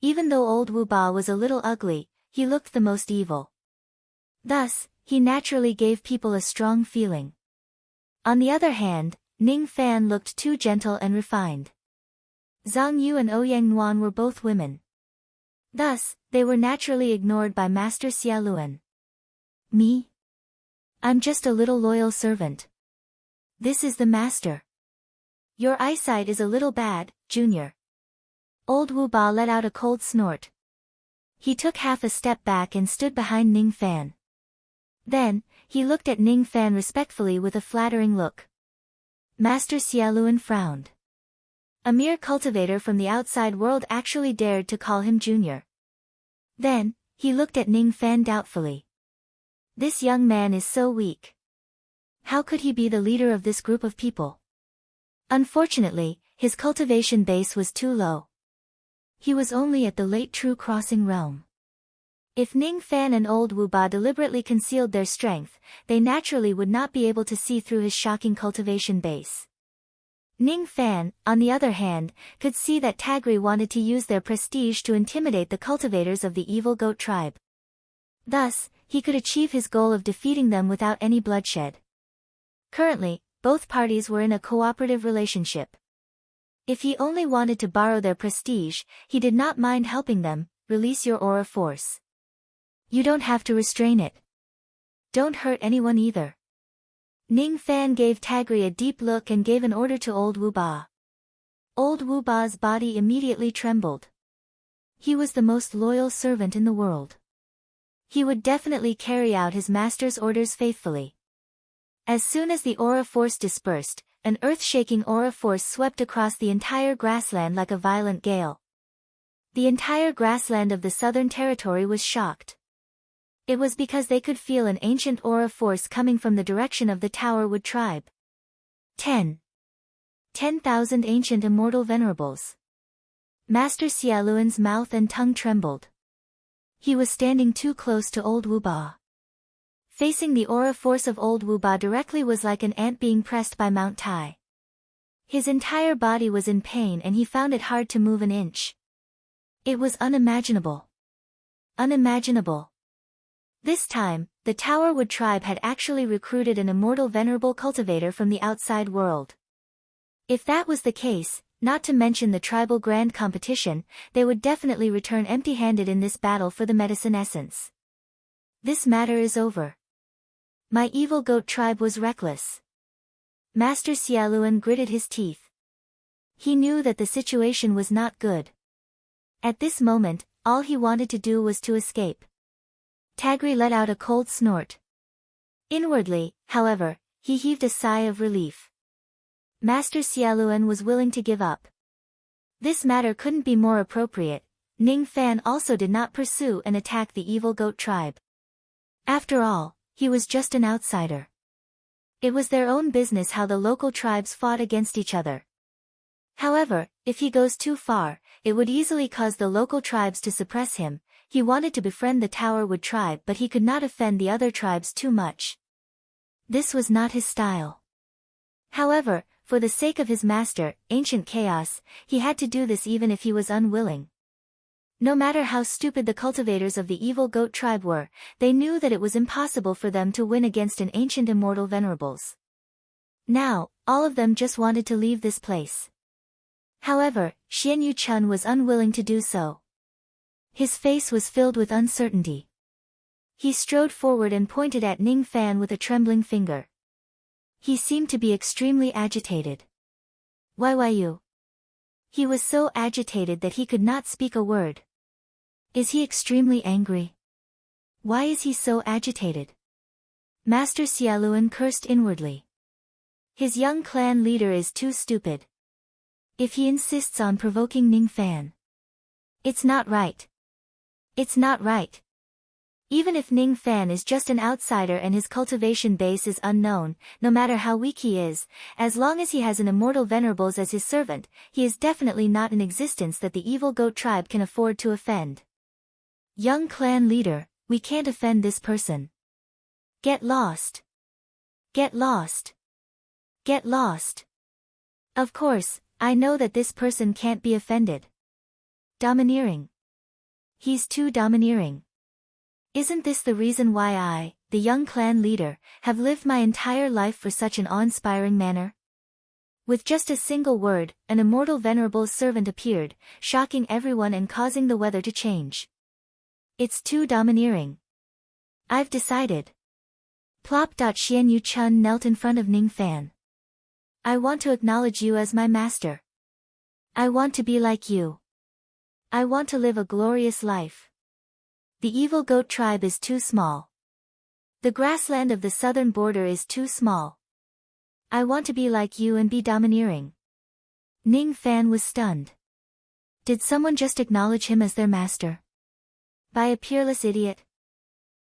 Speaker 1: Even though old Wu Ba was a little ugly, he looked the most evil. Thus, he naturally gave people a strong feeling. On the other hand, Ning Fan looked too gentle and refined. Zhang Yu and Ouyang Nuan were both women. Thus, they were naturally ignored by Master Xia Luan. Me? I'm just a little loyal servant. This is the master. Your eyesight is a little bad, Junior. Old Wu Ba let out a cold snort. He took half a step back and stood behind Ning Fan. Then, he looked at Ning Fan respectfully with a flattering look. Master Xia Luan frowned. A mere cultivator from the outside world actually dared to call him Junior. Then, he looked at Ning Fan doubtfully. This young man is so weak. How could he be the leader of this group of people? Unfortunately, his cultivation base was too low. He was only at the late true crossing realm. If Ning Fan and old Wu Ba deliberately concealed their strength, they naturally would not be able to see through his shocking cultivation base. Ning Fan, on the other hand, could see that Tagri wanted to use their prestige to intimidate the cultivators of the evil goat tribe. Thus, he could achieve his goal of defeating them without any bloodshed. Currently, both parties were in a cooperative relationship. If he only wanted to borrow their prestige, he did not mind helping them. Release your aura force. You don't have to restrain it. Don't hurt anyone either. Ning Fan gave Tagri a deep look and gave an order to old Wu Ba. Old Wu Ba's body immediately trembled. He was the most loyal servant in the world. He would definitely carry out his master's orders faithfully. As soon as the aura force dispersed, an earth-shaking aura force swept across the entire grassland like a violent gale. The entire grassland of the southern territory was shocked. It was because they could feel an ancient aura force coming from the direction of the Tower Wood tribe. 10,000 ancient immortal venerables. Master Xiaoluan's mouth and tongue trembled. He was standing too close to old Wu Ba. Facing the aura force of old Wu Ba directly was like an ant being pressed by Mount Tai. His entire body was in pain and he found it hard to move an inch. It was unimaginable. Unimaginable. This time, the Tower Wood tribe had actually recruited an immortal venerable cultivator from the outside world. If that was the case, not to mention the tribal grand competition, they would definitely return empty-handed in this battle for the medicine essence. This matter is over. My evil goat tribe was reckless. Master Xiaoluan gritted his teeth. He knew that the situation was not good. At this moment, all he wanted to do was to escape. Tagri let out a cold snort. Inwardly, however, he heaved a sigh of relief. Master Xiaoluan was willing to give up. This matter couldn't be more appropriate. Ning Fan also did not pursue and attack the evil goat tribe. After all, he was just an outsider. It was their own business how the local tribes fought against each other. However, if he goes too far, it would easily cause the local tribes to suppress him. He wanted to befriend the Tower Wood tribe but he could not offend the other tribes too much. This was not his style. However, for the sake of his master, Ancient Chaos, he had to do this even if he was unwilling. No matter how stupid the cultivators of the evil goat tribe were, they knew that it was impossible for them to win against an ancient immortal venerables. Now, all of them just wanted to leave this place. However, Xianyu Chun was unwilling to do so. His face was filled with uncertainty. He strode forward and pointed at Ning Fan with a trembling finger. He seemed to be extremely agitated. Why you? He was so agitated that he could not speak a word. Is he extremely angry? Why is he so agitated? Master Xiaoluan cursed inwardly. His young clan leader is too stupid. If he insists on provoking Ning Fan. It's not right. It's not right. Even if Ning Fan is just an outsider and his cultivation base is unknown, no matter how weak he is, as long as he has an immortal venerables as his servant, he is definitely not in existence that the evil goat tribe can afford to offend. Young clan leader, we can't offend this person. Get lost. Get lost. Get lost. Of course, I know that this person can't be offended. Domineering. He's too domineering. Isn't this the reason why I, the young clan leader, have lived my entire life for such an awe-inspiring manner? With just a single word, an immortal venerable servant appeared, shocking everyone and causing the weather to change. It's too domineering. I've decided. Plop. Xianyu Chun knelt in front of Ning Fan. I want to acknowledge you as my master. I want to be like you. I want to live a glorious life. The evil goat tribe is too small. The grassland of the southern border is too small. I want to be like you and be domineering. Ning Fan was stunned. Did someone just acknowledge him as their master? By a peerless idiot?